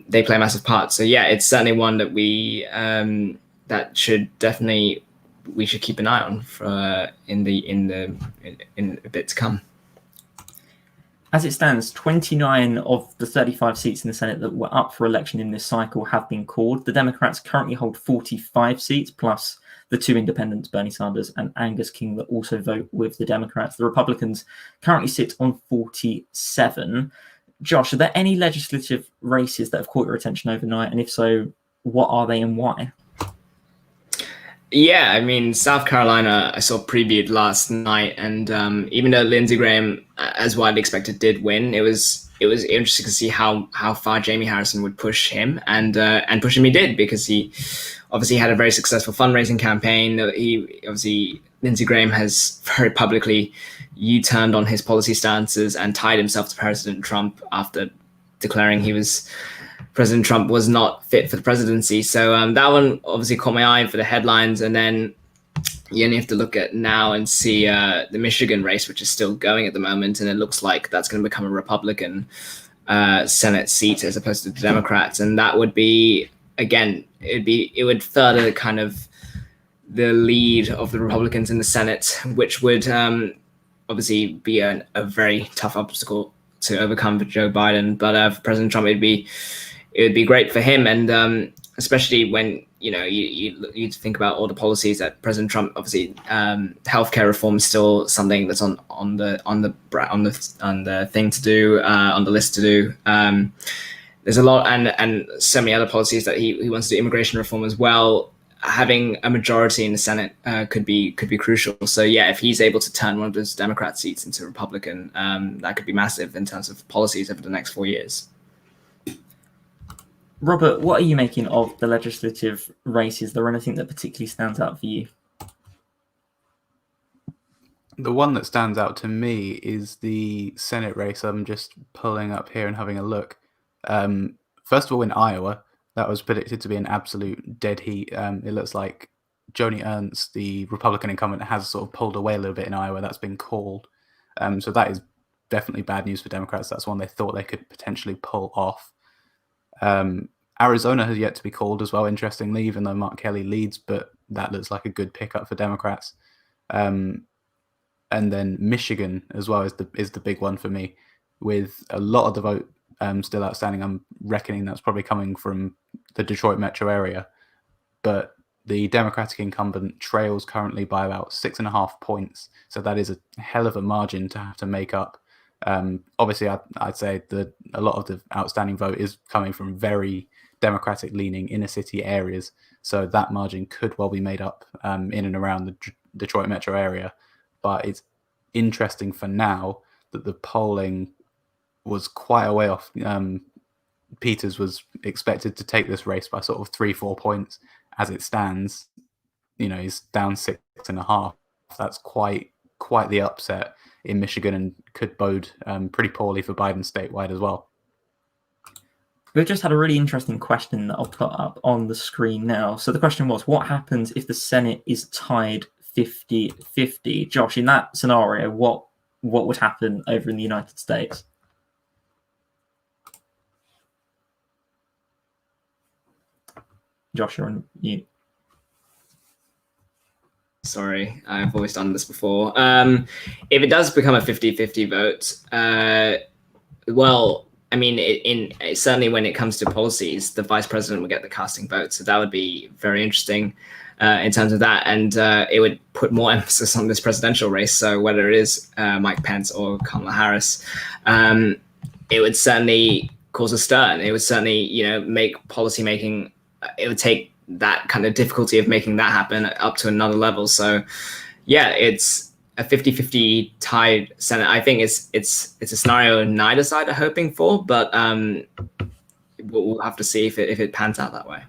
They play a massive part. So yeah, it's certainly one that we should keep an eye on for in a bit to come. As it stands, 29 of the 35 seats in the Senate that were up for election in this cycle have been called. The Democrats currently hold 45 seats, plus the 2 independents, Bernie Sanders and Angus King, that also vote with the Democrats. The Republicans currently sit on 47. Josh, are there any legislative races that have caught your attention overnight? And if so, what are they and why? Yeah, I mean, South Carolina, I saw previewed last night, and even though Lindsey Graham, as widely expected, did win, it was interesting to see how far Jamie Harrison would push him, and push him he did, because he obviously had a very successful fundraising campaign. Lindsey Graham has very publicly U-turned on his policy stances and tied himself to President Trump after declaring President Trump was not fit for the presidency. So that one obviously caught my eye for the headlines. And then you only have to look at now and see the Michigan race, which is still going at the moment. And it looks like that's going to become a Republican Senate seat as opposed to the Democrats. And that would be, again, it would further kind of the lead of the Republicans in the Senate, which would obviously be a very tough obstacle to overcome for Joe Biden. But for President Trump, it would be great for him, and especially when you think about all the policies that President Trump, obviously healthcare reform is still something that's on the thing to do, on the list to do. There's a lot, and so many other policies that he wants to do. Immigration reform as well. Having a majority in the Senate could be crucial. So yeah, if he's able to turn one of those Democrat seats into Republican, that could be massive in terms of policies over the next 4 years. Robert, what are you making of the legislative races? Is there anything that particularly stands out for you? The one that stands out to me is the Senate race. I'm just pulling up here and having a look. First of all, in Iowa, that was predicted to be an absolute dead heat. It looks like Joni Ernst, the Republican incumbent, has sort of pulled away a little bit in Iowa. That's been called. So that is definitely bad news for Democrats. That's one they thought they could potentially pull off. Arizona has yet to be called as well, interestingly, even though Mark Kelly leads, but that looks like a good pickup for Democrats. And then Michigan as well is the big one for me, with a lot of the vote still outstanding. I'm reckoning that's probably coming from the Detroit metro area, but the Democratic incumbent trails currently by about 6.5 points. So that is a hell of a margin to have to make up. Obviously, I'd say that a lot of the outstanding vote is coming from very Democratic-leaning inner-city areas. So that margin could well be made up in and around the Detroit metro area. But it's interesting for now that the polling was quite a way off. Peters was expected to take this race by sort of 3-4 points. As it stands, he's down 6.5. That's quite the upset in Michigan, and could bode pretty poorly for Biden statewide as well. We've just had a really interesting question that I'll put up on the screen now. So the question was, what happens if the Senate is tied 50-50? Josh, in that scenario, what would happen over in the United States? Josh, you're on mute. Sorry, I've always done this before. If it does become a 50-50 vote, well, I mean, certainly when it comes to policies, the vice president would get the casting vote. So that would be very interesting in terms of that. And it would put more emphasis on this presidential race. So whether it is Mike Pence or Kamala Harris, it would certainly cause a stir. It would certainly, make policymaking. It would take that kind of difficulty of making that happen up to another level. So yeah, it's a 50-50 tied Senate. I think it's a scenario neither side are hoping for, but we'll have to see if it pans out that way.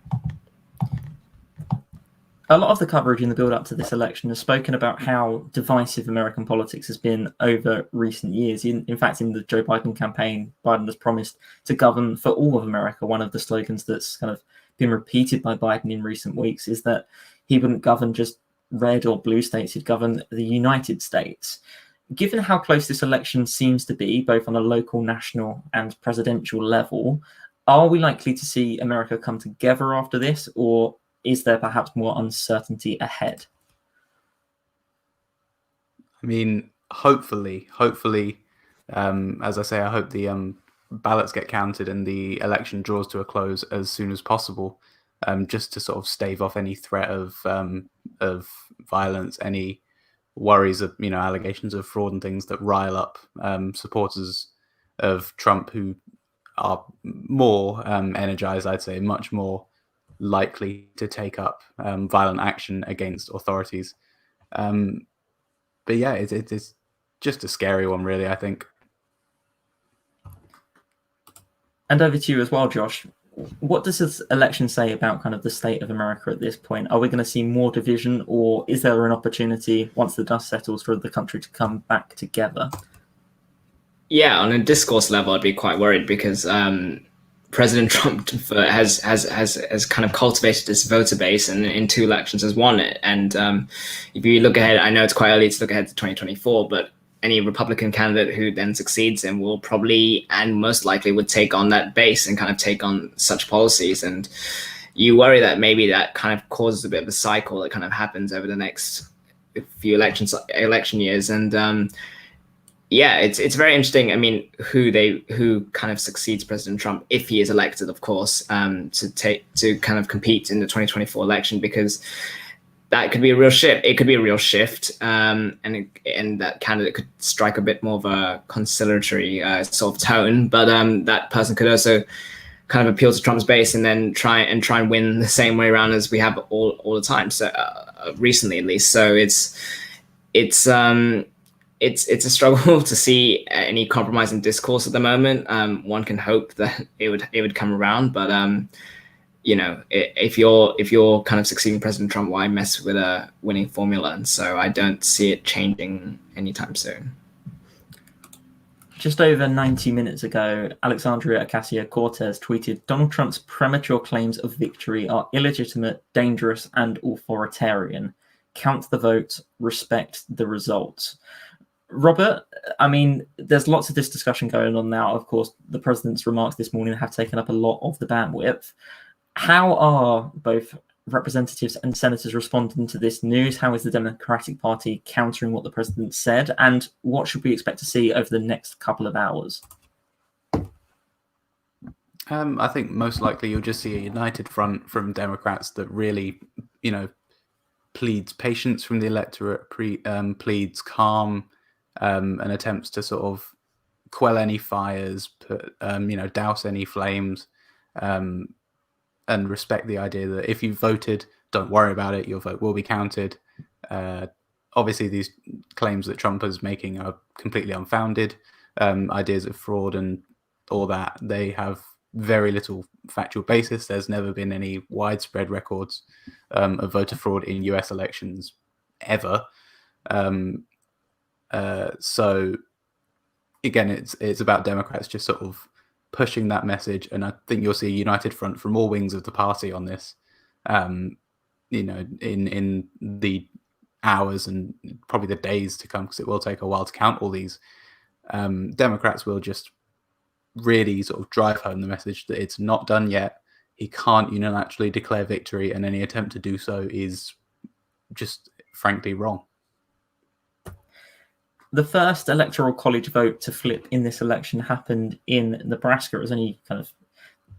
A lot of the coverage in the build-up to this election has spoken about how divisive American politics has been over recent years. In fact, in the Joe Biden campaign, Biden has promised to govern for all of America. One of the slogans that's kind of been repeated by Biden in recent weeks is that he wouldn't govern just red or blue states, he'd govern the United States. Given how close this election seems to be, both on a local, national, and presidential level, are we likely to see America come together after this, or is there perhaps more uncertainty ahead? I mean, hopefully, as I say, I hope the ballots get counted and the election draws to a close as soon as possible, just to sort of stave off any threat of violence, any worries of allegations of fraud and things that rile up supporters of Trump, who are more energized, I'd say, much more likely to take up violent action against authorities. But yeah, it's just a scary one, really, I think. And over to you as well, Josh. What does this election say about kind of the state of America at this point? Are we going to see more division, or is there an opportunity once the dust settles for the country to come back together? Yeah, on a discourse level, I'd be quite worried because President Trump has kind of cultivated this voter base, and in 2 elections has won it. And if you look ahead, I know it's quite early to look ahead to 2024, but any Republican candidate who then succeeds him will probably and most likely would take on that base and kind of take on such policies. And you worry that maybe that kind of causes a bit of a cycle that kind of happens over the next few election years. And yeah, it's very interesting. I mean, who kind of succeeds President Trump if he is elected, of course, to kind of compete in the 2024 election, because that could be a real shift. It could be a real shift, and that candidate could strike a bit more of a conciliatory sort of tone. But that person could also kind of appeal to Trump's base and then try and win the same way around as we have all the time. So recently, at least. So it's a struggle to see any compromise in discourse at the moment. One can hope that it would come around, but if you're kind of succeeding President Trump, why mess with a winning formula? And so I don't see it changing anytime soon. Just over 90 minutes ago, Alexandria Ocasio-Cortez tweeted, "Donald Trump's premature claims of victory are illegitimate, dangerous, and authoritarian. Count the vote, respect the results." Robert, I mean, there's lots of this discussion going on now. Of course, the president's remarks this morning have taken up a lot of the bandwidth. How are both representatives and senators responding to this news? How is the Democratic Party countering what the president said? And what should we expect to see over the next couple of hours? I think most likely you'll just see a united front from Democrats that really, pleads patience from the electorate, pleads calm, and attempts to sort of quell any fires, douse any flames, and respect the idea that if you voted, don't worry about it, your vote will be counted. Obviously, these claims that Trump is making are completely unfounded. Ideas of fraud and all that, they have very little factual basis. There's never been any widespread records of voter fraud in US elections ever. So again, it's about Democrats just sort of pushing that message, and I think you'll see a united front from all wings of the party on this. In the hours and probably the days to come, because it will take a while to count all these. Democrats will just really sort of drive home the message that it's not done yet. He can't unilaterally declare victory, and any attempt to do so is just frankly wrong. The first electoral college vote to flip in this election happened in Nebraska. It was only kind of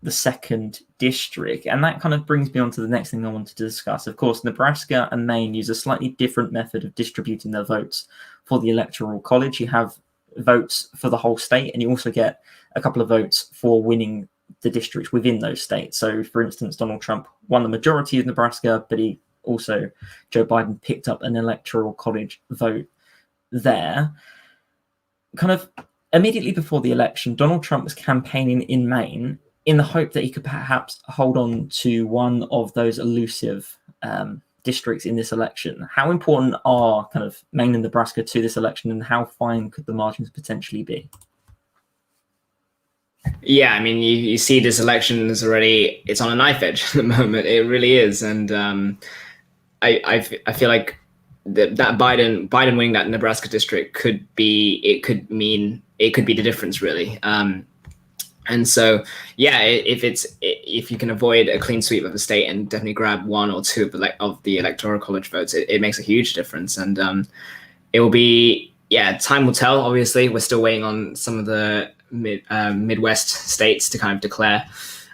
the second district. And that kind of brings me on to the next thing I wanted to discuss. Of course, Nebraska and Maine use a slightly different method of distributing their votes for the electoral college. You have votes for the whole state, and you also get a couple of votes for winning the districts within those states. So, for instance, Donald Trump won the majority of Nebraska, but Joe Biden picked up an electoral college vote there. Kind of immediately before the election, Donald Trump was campaigning in Maine in the hope that he could perhaps hold on to one of those elusive districts in this election. How important are kind of Maine and Nebraska to this election, and how fine could the margins potentially be? Yeah, I mean, you see this election is already, it's on a knife edge at the moment. It really is. And I feel like that Biden winning that Nebraska district could be the difference, really. And so, yeah, if you can avoid a clean sweep of the state and definitely grab one or two of the electoral college votes, it makes a huge difference. And it will be, time will tell. Obviously, we're still waiting on some of the Midwest states to kind of declare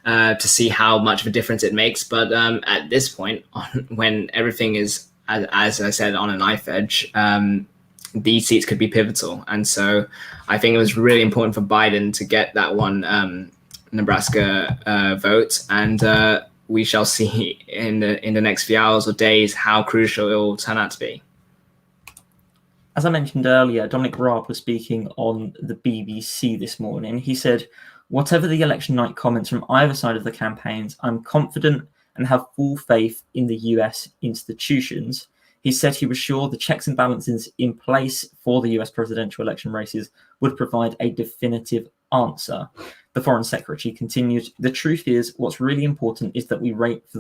to see how much of a difference it makes. But at this point, when everything is, as I said, on a knife edge, these seats could be pivotal. And so I think it was really important for Biden to get that one Nebraska vote. And we shall see in the next few hours or days how crucial it will turn out to be. As I mentioned earlier, Dominic Raab was speaking on the BBC this morning. He said, "Whatever the election night comments from either side of the campaigns, I'm confident and have full faith in the US institutions." He said he was sure the checks and balances in place for the US presidential election races would provide a definitive answer. The Foreign Secretary continued, "The truth is, what's really important is that we wait for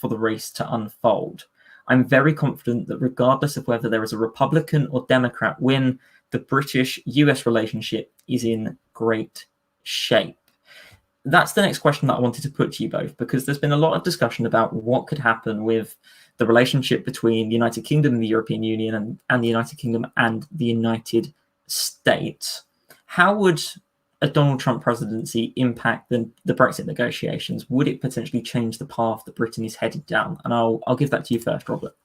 the race to unfold. I'm very confident that regardless of whether there is a Republican or Democrat win, the British-US relationship is in great shape." That's the next question that I wanted to put to you both, because there's been a lot of discussion about what could happen with the relationship between the United Kingdom and the European Union and the United Kingdom and the United States. How would a Donald Trump presidency impact the Brexit negotiations? Would it potentially change the path that Britain is headed down? And I'll give that to you first, Robert.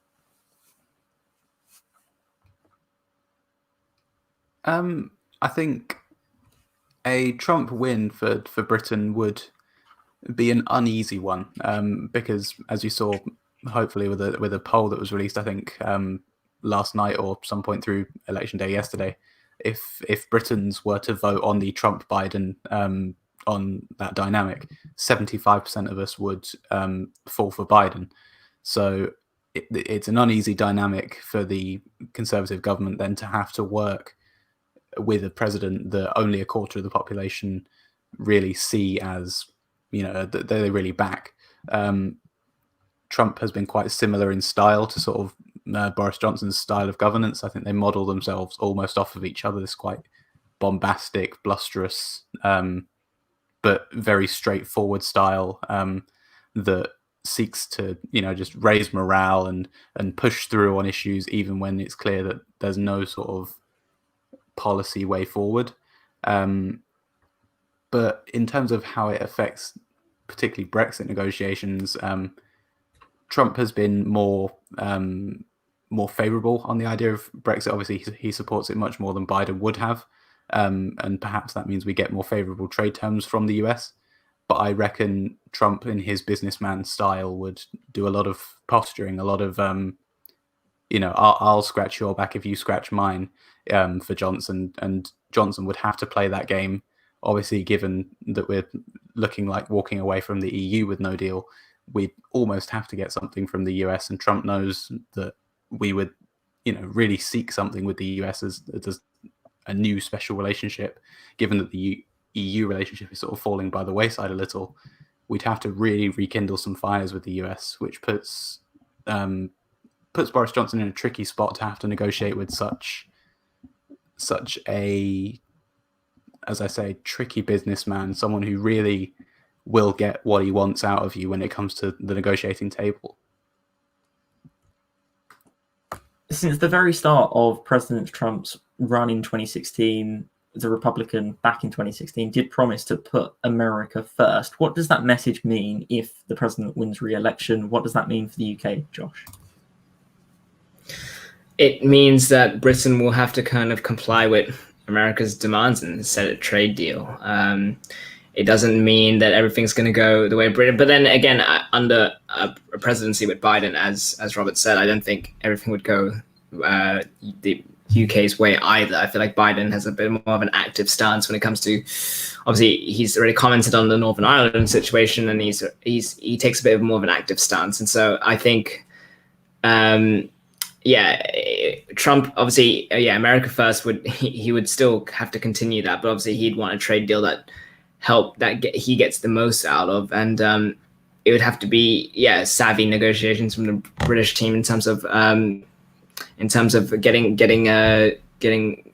I think a Trump win for Britain would be an uneasy one, because as you saw, hopefully with a poll that was released, I think last night or some point through election day yesterday, if Britons were to vote on the Trump Biden on that dynamic, 75% of us would fall for Biden. So it's an uneasy dynamic for the Conservative government then to have to work with a president that only a quarter of the population really see as, that they really back. Trump has been quite similar in style to sort of Boris Johnson's style of governance. I think they model themselves almost off of each other. This quite bombastic, blusterous, but very straightforward style that seeks to, just raise morale and push through on issues, even when it's clear that there's no sort of policy way forward. But in terms of how it affects particularly Brexit negotiations, Trump has been more favorable on the idea of Brexit. Obviously, he supports it much more than Biden would have. And perhaps that means we get more favorable trade terms from the US. But I reckon Trump, in his businessman style, would do a lot of posturing, a lot of, I'll scratch your back if you scratch mine for Johnson. And Johnson would have to play that game. Obviously, given that we're looking like walking away from the EU with no deal, we'd almost have to get something from the US. And Trump knows that we would, really seek something with the US as a new special relationship, given that the EU relationship is sort of falling by the wayside a little. We'd have to really rekindle some fires with the US, which puts Boris Johnson in a tricky spot to have to negotiate with such a, as I say, tricky businessman, someone who really will get what he wants out of you when it comes to the negotiating table. Since the very start of President Trump's run in 2016, the Republican back in 2016 did promise to put America first. What does that message mean if the president wins re-election? What does that mean for the UK, Josh? It means that Britain will have to kind of comply with America's demands and set a trade deal. It doesn't mean that everything's going to go the way of Britain. But then again, under a presidency with Biden, as Robert said, I don't think everything would go the UK's way either. I feel like Biden has a bit more of an active stance when it comes to, obviously, he's already commented on the Northern Ireland situation, and he takes a bit more of an active stance. And so I think, Trump, obviously, America first he would still have to continue that, but obviously he'd want a trade deal that he gets the most out of, and it would have to be savvy negotiations from the British team in terms of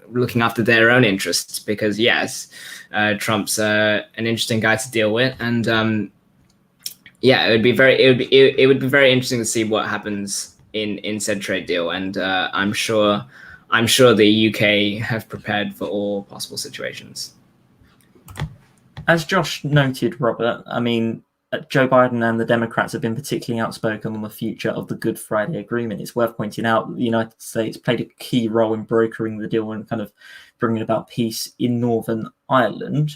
looking after their own interests, because Trump's an interesting guy to deal with, and it would be very interesting to see what happens in said trade deal, and I'm sure the UK have prepared for all possible situations. As Josh noted, Robert, I mean, Joe Biden and the Democrats have been particularly outspoken on the future of the Good Friday Agreement. It's worth pointing out the United States played a key role in brokering the deal and kind of bringing about peace in Northern Ireland.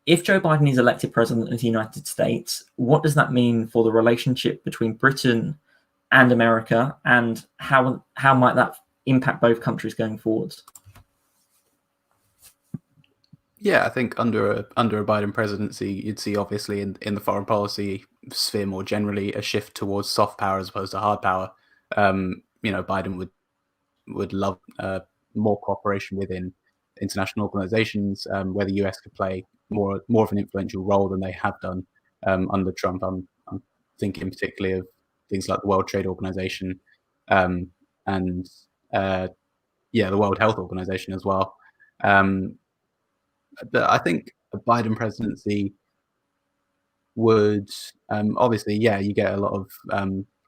If Joe Biden is elected president of the United States, what does that mean for the relationship between Britain and America, and how might that impact both countries going forwards? Yeah, I think under a Biden presidency, you'd see obviously in the foreign policy sphere more generally a shift towards soft power as opposed to hard power. Biden would love more cooperation within international organizations, where the US could play more of an influential role than they have done under Trump. I'm thinking particularly of things like the World Trade Organization and the World Health Organization as well. But I think a Biden presidency would obviously, you get a lot of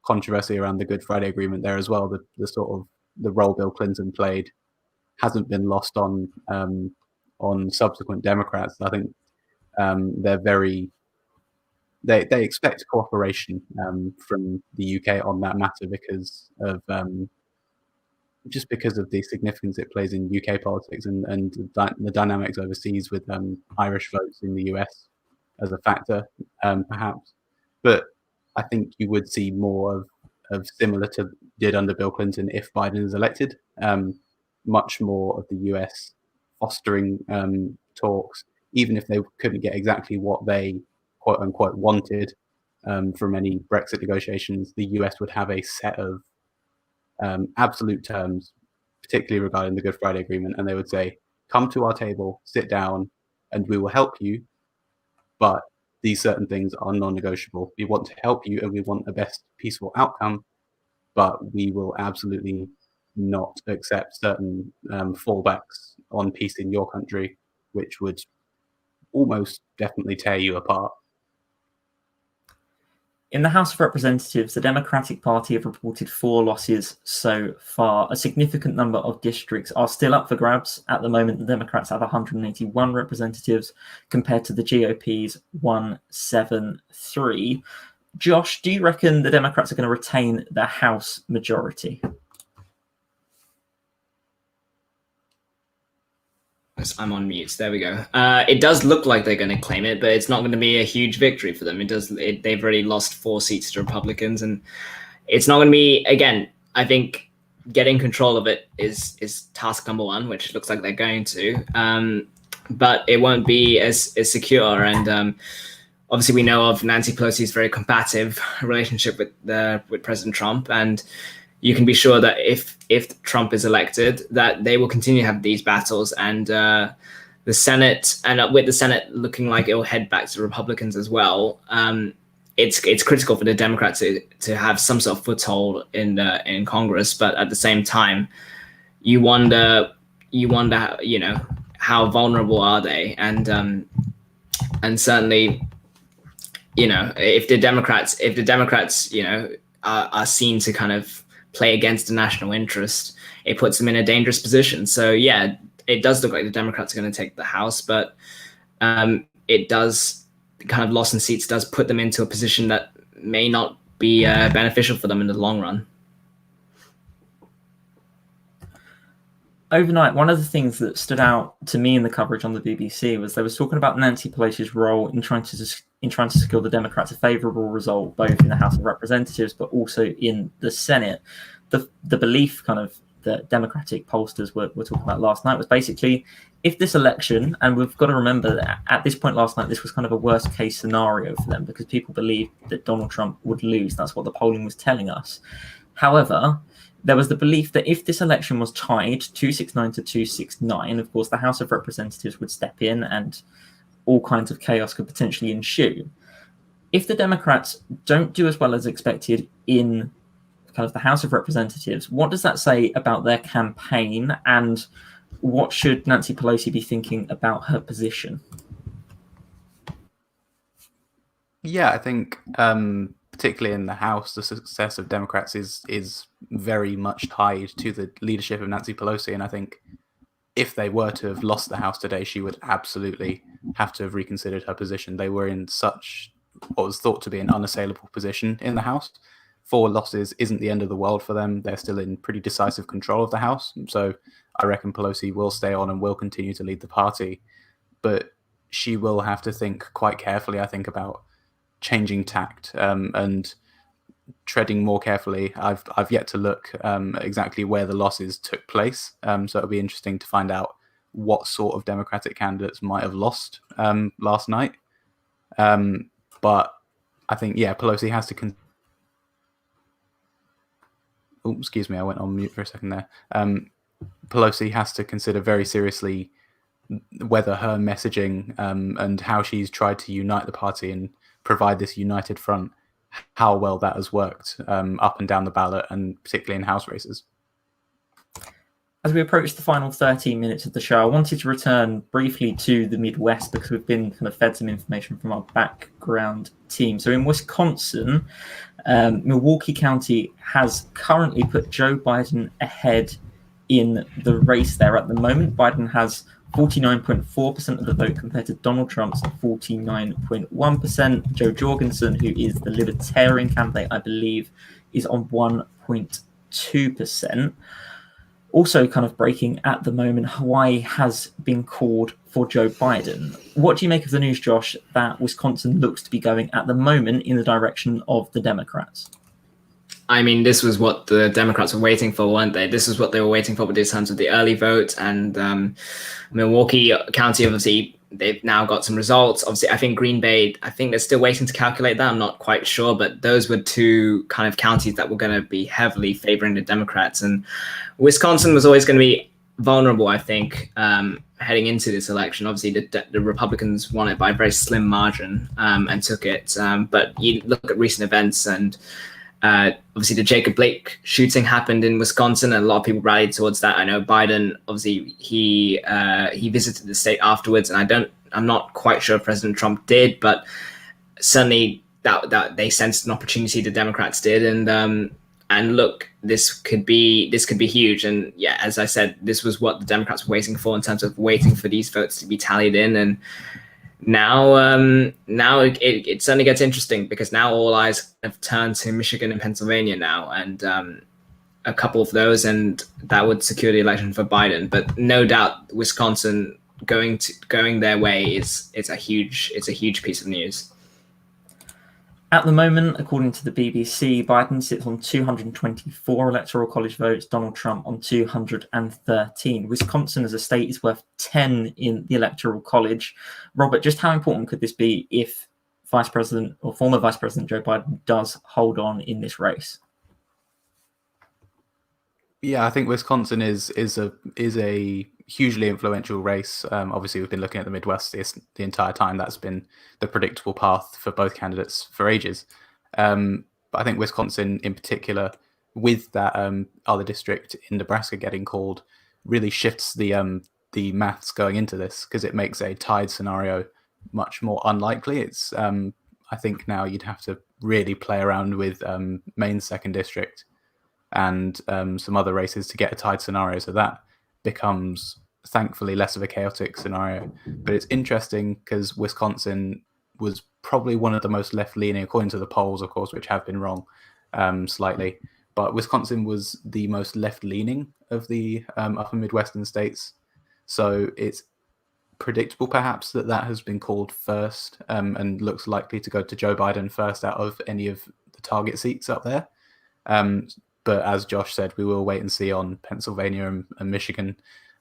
controversy around the Good Friday Agreement there as well. The sort of the role Bill Clinton played hasn't been lost on subsequent Democrats. I think they expect cooperation from the UK on that matter because of the significance it plays in UK politics and the dynamics overseas with Irish votes in the US as a factor, perhaps. But I think you would see more of similar to did under Bill Clinton if Biden is elected, much more of the US fostering talks, even if they couldn't get exactly what they quote unquote wanted from any Brexit negotiations. The US would have a set of absolute terms, particularly regarding the Good Friday Agreement, and they would say, come to our table, sit down, and we will help you, but these certain things are non-negotiable. We want to help you and we want the best peaceful outcome, but we will absolutely not accept certain fallbacks on peace in your country, which would almost definitely tear you apart. In the House of Representatives, the Democratic Party have reported 4 losses so far. A significant number of districts are still up for grabs. At the moment, the Democrats have 181 representatives compared to the GOP's 173. Josh, do you reckon the Democrats are going to retain their House majority? I'm on mute. There we go. It does look like they're going to claim it, but it's not going to be a huge victory for them. They've already lost 4 seats to Republicans, and it's not going to be, again, I think getting control of it is task number 1, which looks like they're going to. But it won't be as secure. And obviously, we know of Nancy Pelosi's very combative relationship with President Trump, and you can be sure that if Trump is elected, that they will continue to have these battles, and the Senate, and with the Senate looking like it will head back to Republicans as well, it's critical for the Democrats to have some sort of foothold in Congress. But at the same time, you wonder, how vulnerable are they? And certainly, if the Democrats, are seen to kind of play against the national interest, it puts them in a dangerous position. So yeah, it does look like the Democrats are going to take the House, but it does, kind of loss in seats does put them into a position that may not be beneficial for them in the long run. Overnight, one of the things that stood out to me in the coverage on the BBC was they was talking about Nancy Pelosi's role in trying to secure the Democrats a favourable result, both in the House of Representatives but also in the Senate. The belief kind of that Democratic pollsters were talking about last night was basically, if this election, and we've got to remember that at this point last night, this was kind of a worst case scenario for them because people believed that Donald Trump would lose. That's what the polling was telling us. However, there was the belief that if this election was tied 269 to 269, of course, the House of Representatives would step in and all kinds of chaos could potentially ensue. If the Democrats don't do as well as expected in kind of the House of Representatives, what does that say about their campaign, and what should Nancy Pelosi be thinking about her position? Yeah, I think particularly in the House, the success of Democrats is very much tied to the leadership of Nancy Pelosi. And I think if they were to have lost the House today, she would absolutely have to have reconsidered her position. They were in such what was thought to be an unassailable position in the House. 4 losses isn't the end of the world for them. They're still in pretty decisive control of the House. So I reckon Pelosi will stay on and will continue to lead the party. But she will have to think quite carefully, I think, about changing tact and treading more carefully. I've yet to look exactly where the losses took place. So it'll be interesting to find out what sort of Democratic candidates might have lost last night. But I think, yeah, Pelosi has to excuse me, I went on mute for a second there. Pelosi has to consider very seriously whether her messaging and how she's tried to unite the party and provide this united front, how well that has worked up and down the ballot, and particularly in House races. As we approach the final 13 minutes of the show, I wanted to return briefly to the Midwest because we've been kind of fed some information from our background team. So in Wisconsin, Milwaukee County has currently put Joe Biden ahead in the race there at the moment. Biden has 49.4% of the vote compared to Donald Trump's 49.1%. Joe Jorgensen, who is the Libertarian candidate, I believe, is on 1.2%. Also kind of breaking at the moment, Hawaii has been called for Joe Biden. What do you make of the news, Josh, that Wisconsin looks to be going at the moment in the direction of the Democrats? I mean, this was what the Democrats were waiting for, weren't they? This is what they were waiting for with these terms of the early vote. And Milwaukee County, obviously, they've now got some results. Obviously, I think Green Bay, I think they're still waiting to calculate that. I'm not quite sure. But those were 2 kind of counties that were going to be heavily favoring the Democrats. And Wisconsin was always going to be vulnerable, I think, heading into this election. Obviously, the Republicans won it by a very slim margin and took it. But you look at recent events and obviously the Jacob Blake shooting happened in Wisconsin, and a lot of people rallied towards that. I know Biden, obviously, he visited the state afterwards, and I'm not quite sure if President Trump did, but certainly that they sensed an opportunity, the Democrats did, and look, this could be huge. And yeah, as I said, this was what the Democrats were waiting for in terms of waiting for these votes to be tallied in. And now it certainly gets interesting, because now all eyes have turned to Michigan and Pennsylvania now, and a couple of those, and that would secure the election for Biden. But no doubt, Wisconsin going their way is a huge piece of news. At the moment, according to the BBC, Biden sits on 224 electoral college votes, Donald Trump on 213. Wisconsin as a state is worth 10 in the electoral college. Robert, just how important could this be if Vice President or former Vice President Joe Biden does hold on in this race? Yeah, I think Wisconsin is a hugely influential race. Obviously, we've been looking at the Midwest the entire time. That's been the predictable path for both candidates for ages. But I think Wisconsin, in particular, with that other district in Nebraska getting called, really shifts the maths going into this, because it makes a tied scenario much more unlikely. It's I think now you'd have to really play around with Maine's 2nd district and some other races to get a tied scenario. So that becomes, thankfully, less of a chaotic scenario. But it's interesting because Wisconsin was probably one of the most left-leaning, according to the polls, of course, which have been wrong slightly. But Wisconsin was the most left-leaning of the upper Midwestern states. So it's predictable, perhaps, that has been called first and looks likely to go to Joe Biden first out of any of the target seats up there. But as Josh said, we will wait and see on Pennsylvania and Michigan,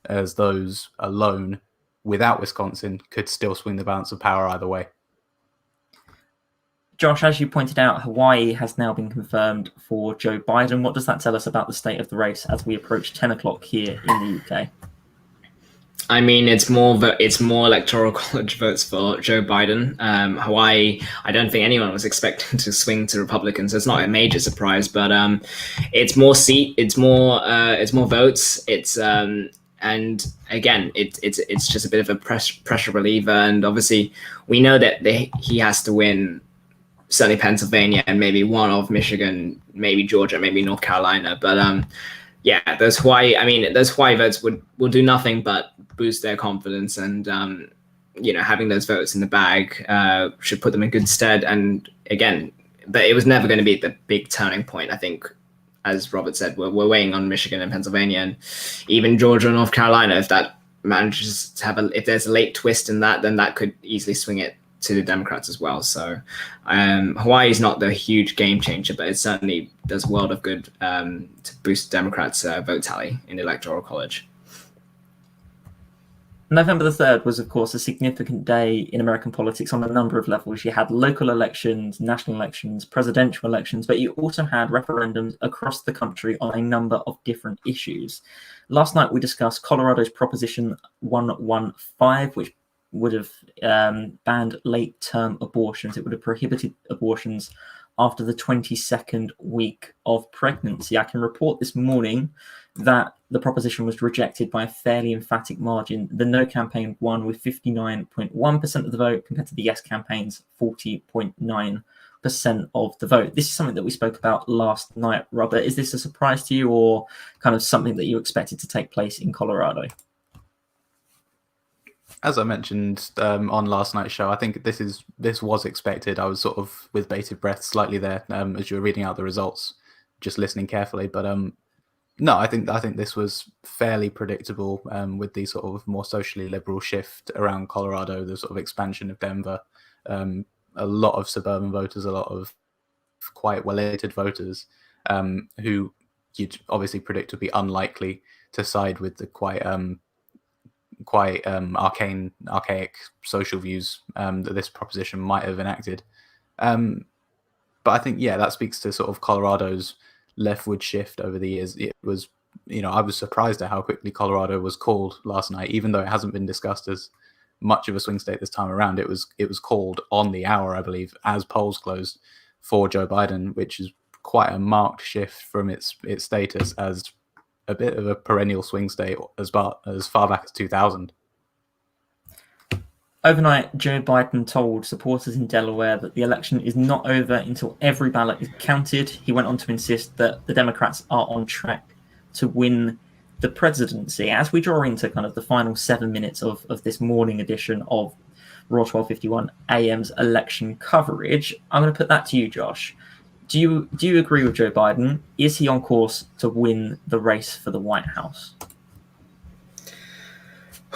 as those alone, without Wisconsin, could still swing the balance of power either way. Josh, as you pointed out, Hawaii has now been confirmed for Joe Biden. What does that tell us about the state of the race as we approach 10 o'clock here in the UK? I mean, it's more electoral college votes for Joe Biden. Hawaii, I don't think anyone was expecting to swing to Republicans. So it's not a major surprise, but it's more votes. It's and again, it's just a bit of a pressure reliever. And obviously, we know that he has to win certainly Pennsylvania and maybe one of Michigan, maybe Georgia, maybe North Carolina, but yeah, those Hawaii votes will do nothing but boost their confidence, and having those votes in the bag should put them in good stead. And again, but it was never going to be the big turning point. I think, as Robert said, we're weighing on Michigan and Pennsylvania, and even Georgia and North Carolina. If that manages to if there's a late twist in that, then that could easily swing it to the Democrats as well. So Hawaii is not the huge game changer, but it certainly does a world of good to boost Democrats' vote tally in the Electoral College. November the 3rd was, of course, a significant day in American politics on a number of levels. You had local elections, national elections, presidential elections, but you also had referendums across the country on a number of different issues. Last night, we discussed Colorado's Proposition 115, which would have banned late-term abortions. It would have prohibited abortions after the 22nd week of pregnancy. I can report this morning that the proposition was rejected by a fairly emphatic margin. The No campaign won with 59.1% of the vote, compared to the Yes campaign's 40.9% of the vote. This is something that we spoke about last night, Robert. Is this a surprise to you, or kind of something that you expected to take place in Colorado? As I mentioned on last night's show, I think this was expected. I was sort of with bated breath slightly there as you were reading out the results, just listening carefully. But no, I think this was fairly predictable with the sort of more socially liberal shift around Colorado, the sort of expansion of Denver, a lot of suburban voters, a lot of quite well-educated voters who you'd obviously predict would be unlikely to side with the quite archaic social views that this proposition might have enacted. But I think, yeah, that speaks to sort of Colorado's leftward shift over the years. It was, I was surprised at how quickly Colorado was called last night, even though it hasn't been discussed as much of a swing state this time around. It was called on the hour, I believe, as polls closed for Joe Biden, which is quite a marked shift from its status as a bit of a perennial swing state as far back as 2000. Overnight, Joe Biden told supporters in Delaware that the election is not over until every ballot is counted. He went on to insist that the Democrats are on track to win the presidency. As we draw into kind of the final 7 minutes of this morning edition of Raw 1251 AM's election coverage, I'm going to put that to you, Josh. Do you agree with Joe Biden? Is he on course to win the race for the White House?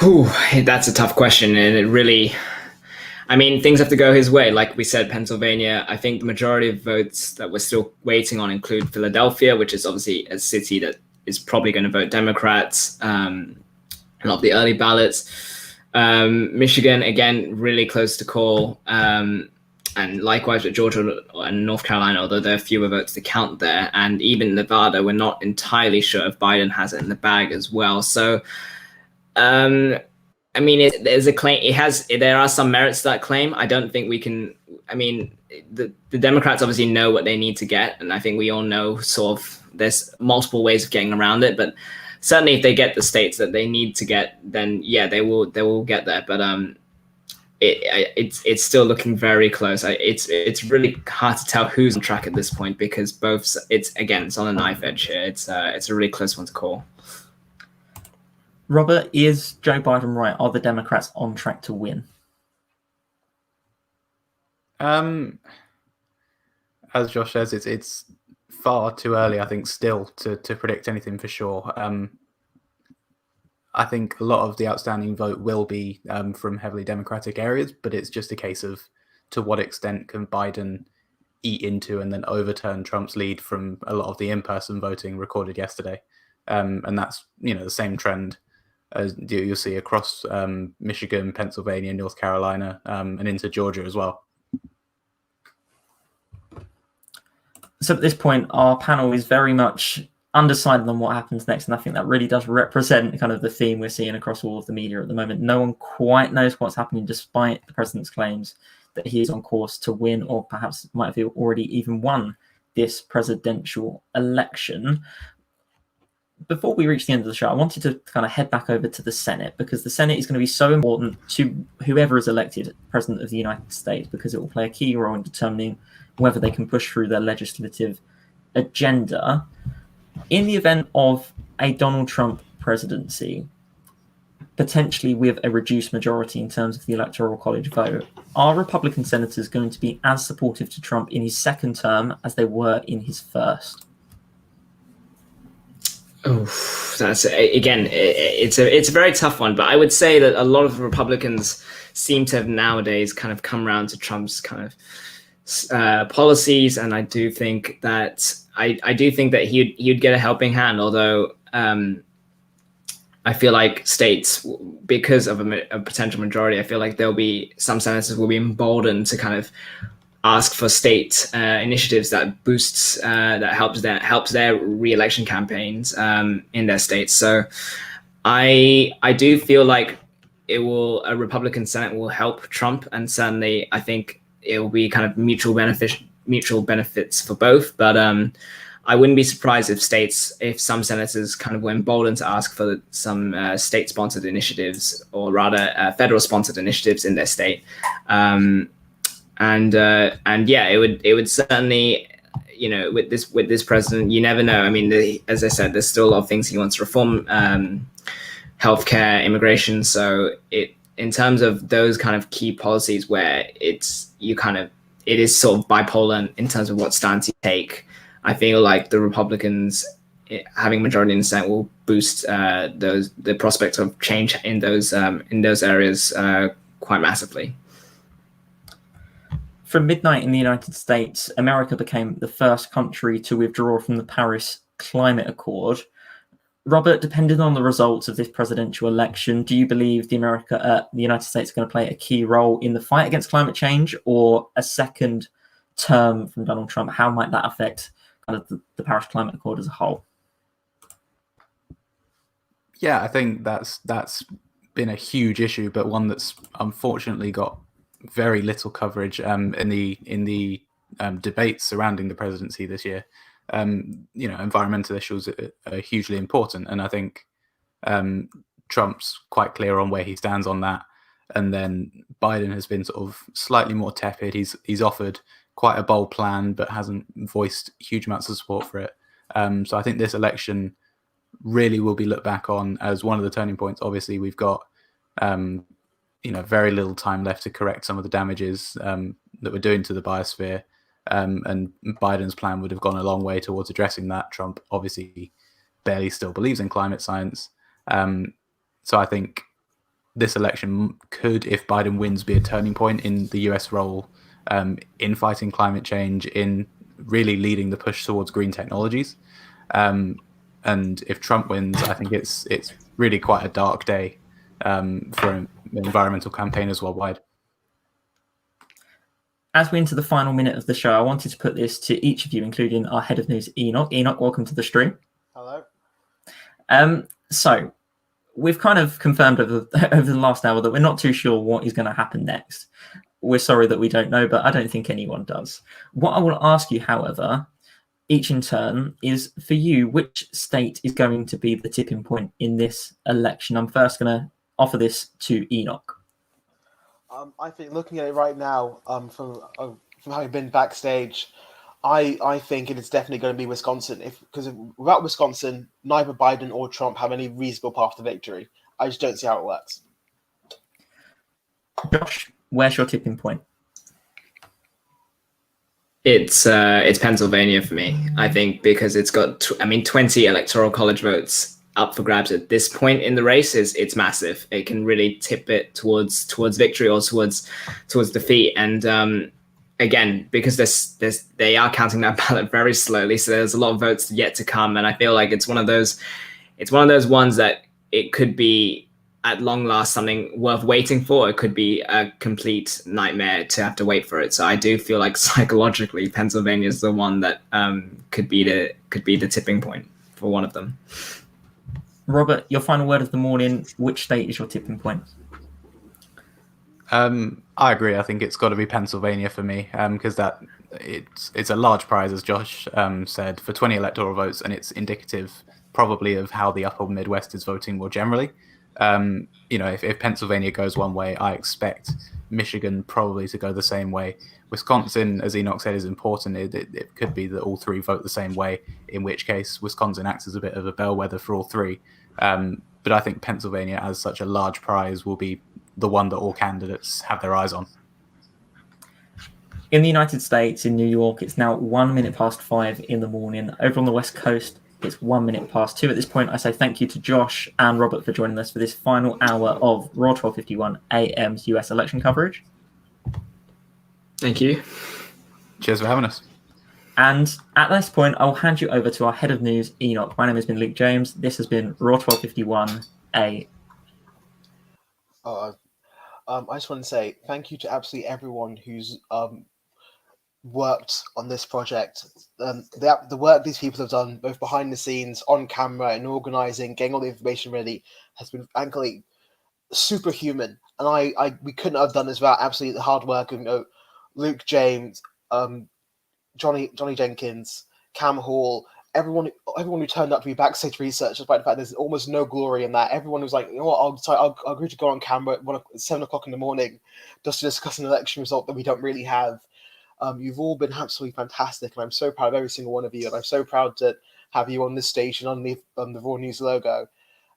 That's a tough question, and it really, I mean, things have to go his way. Like we said, Pennsylvania, I think the majority of votes that we're still waiting on include Philadelphia, which is obviously a city that is probably going to vote Democrats. A lot of the early ballots. Michigan, again, really close to call. And likewise with Georgia and North Carolina, although there are fewer votes to count there. And even Nevada, we're not entirely sure if Biden has it in the bag as well. So, I mean, there's a claim. There are some merits to that claim. I don't think we can. I mean, the Democrats obviously know what they need to get, and I think we all know sort of there's multiple ways of getting around it. But certainly, if they get the states that they need to get, then yeah, they will get there. But it's still looking very close. It's really hard to tell who's on track at this point because it's on a knife edge here. It's a really close one to call. Robert, is Joe Biden right? Are the Democrats on track to win? As Josh says, it's far too early, I think, still to predict anything for sure. I think a lot of the outstanding vote will be from heavily Democratic areas, but it's just a case of to what extent can Biden eat into and then overturn Trump's lead from a lot of the in-person voting recorded yesterday. And that's, the same trend as you'll see across Michigan, Pennsylvania, North Carolina, and into Georgia as well. So at this point, our panel is very much undecided on what happens next, and I think that really does represent kind of the theme we're seeing across all of the media at the moment. No one quite knows what's happening, despite the president's claims that he is on course to win, or perhaps might have already even won this presidential election. Before we reach the end of the show, I wanted to kind of head back over to the Senate, because the Senate is going to be so important to whoever is elected president of the United States, because it will play a key role in determining whether they can push through their legislative agenda. In the event of a Donald Trump presidency, potentially with a reduced majority in terms of the Electoral College vote, are Republican senators going to be as supportive to Trump in his second term as they were in his first? Oh, that's again, it's a very tough one, but I would say that a lot of Republicans seem to have nowadays kind of come around to Trump's kind of policies, and I do think that he'd get a helping hand. Although I feel like states, because of a potential majority, I feel like there'll be some senators will be emboldened to kind of ask for state initiatives that boosts that helps their re-election campaigns in their states. So I do feel like a Republican Senate will help Trump, and certainly I think it will be kind of mutual benefits for both. But I wouldn't be surprised if some senators kind of were emboldened to ask for some state-sponsored initiatives, or rather federal-sponsored initiatives in their state. And yeah, it would certainly, with this president, you never know. I mean, as I said, there's still a lot of things he wants to reform, healthcare, immigration. So in terms of those kind of key policies where it is sort of bipolar in terms of what stance you take, I feel like the Republicans having majority in the Senate will boost the prospect of change in those areas quite massively. From midnight in the United States, America became the first country to withdraw from the Paris Climate Accord. Robert, depending on the results of this presidential election, do you believe the United States are going to play a key role in the fight against climate change, or a second term from Donald Trump? How might that affect kind of the Paris Climate Accord as a whole? Yeah, I think that's been a huge issue, but one that's unfortunately got very little coverage in the debates surrounding the presidency this year, environmental issues are hugely important, and I think Trump's quite clear on where he stands on that. And then Biden has been sort of slightly more tepid. He's offered quite a bold plan, but hasn't voiced huge amounts of support for it. So I think this election really will be looked back on as one of the turning points. Obviously, we've got very little time left to correct some of the damages that we're doing to the biosphere, and Biden's plan would have gone a long way towards addressing that. Trump obviously barely still believes in climate science. So I think this election could, if Biden wins, be a turning point in the US role in fighting climate change, in really leading the push towards green technologies. And if Trump wins, I think it's really quite a dark day for environmental campaigners worldwide. As we enter the final minute of the show, I wanted to put this to each of you, including our head of news, Enoch. Enoch, welcome to the stream. Hello. So we've kind of confirmed over the last hour that we're not too sure what is going to happen next. We're sorry that we don't know, but I don't think anyone does. What I will ask you, however, each in turn, is for you, which state is going to be the tipping point in this election? I'm first going to offer this to Enoch. I think looking at it right now, from having been backstage, I think it is definitely going to be Wisconsin. Because without Wisconsin, neither Biden or Trump have any reasonable path to victory. I just don't see how it works. Josh, where's your tipping point? It's Pennsylvania for me. I think because it's got 20 electoral college votes up for grabs at this point in the race. It's massive. It can really tip it towards victory or towards defeat. And again, because they are counting that ballot very slowly, so there's a lot of votes yet to come. And I feel like it's one of those ones that it could be at long last something worth waiting for. It could be a complete nightmare to have to wait for it. So I do feel like psychologically Pennsylvania is the one that could be the tipping point for one of them. Robert, your final word of the morning. Which state is your tipping point? I agree. I think it's got to be Pennsylvania for me, because it's a large prize, as Josh said, for 20 electoral votes, and it's indicative probably of how the upper Midwest is voting more generally. If Pennsylvania goes one way, I expect Michigan probably to go the same way. Wisconsin, as Enoch said, is important. It could be that all three vote the same way, in which case Wisconsin acts as a bit of a bellwether for all three. But I think Pennsylvania, as such a large prize, will be the one that all candidates have their eyes on. In the United States, in New York, it's now 1 minute past 5 in the morning. Over on the West Coast, it's 1 minute past 2. At this point, I say thank you to Josh and Robert for joining us for this final hour of Raw 1251 AM's US election coverage. Thank you. Cheers for having us. And at this point, I'll hand you over to our head of news, Enoch. My name has been Luke James. This has been Raw 1251 A. I just want to say thank you to absolutely everyone who's worked on this project. The work these people have done, both behind the scenes, on camera, and organizing, getting all the information ready, has been frankly superhuman. And we couldn't have done this without absolutely the hard work of Luke James, Johnny Jenkins, Cam Hall, everyone who turned up to be backstage research, despite the fact there's almost no glory in that. Everyone was like, you know what, I'll agree to go on camera at 7 o'clock in the morning just to discuss an election result that we don't really have. You've all been absolutely fantastic, and I'm so proud of every single one of you, and I'm so proud to have you on this station underneath the Raw News logo.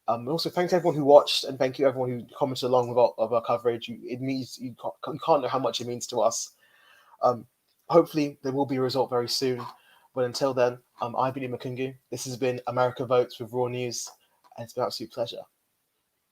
And also, thanks to everyone who watched, and thank you everyone who commented along with our coverage. It means you can't know how much it means to us. Hopefully, there will be a result very soon. But until then, I've been Ian Makungu. This has been America Votes with Raw News, and it's been an absolute pleasure.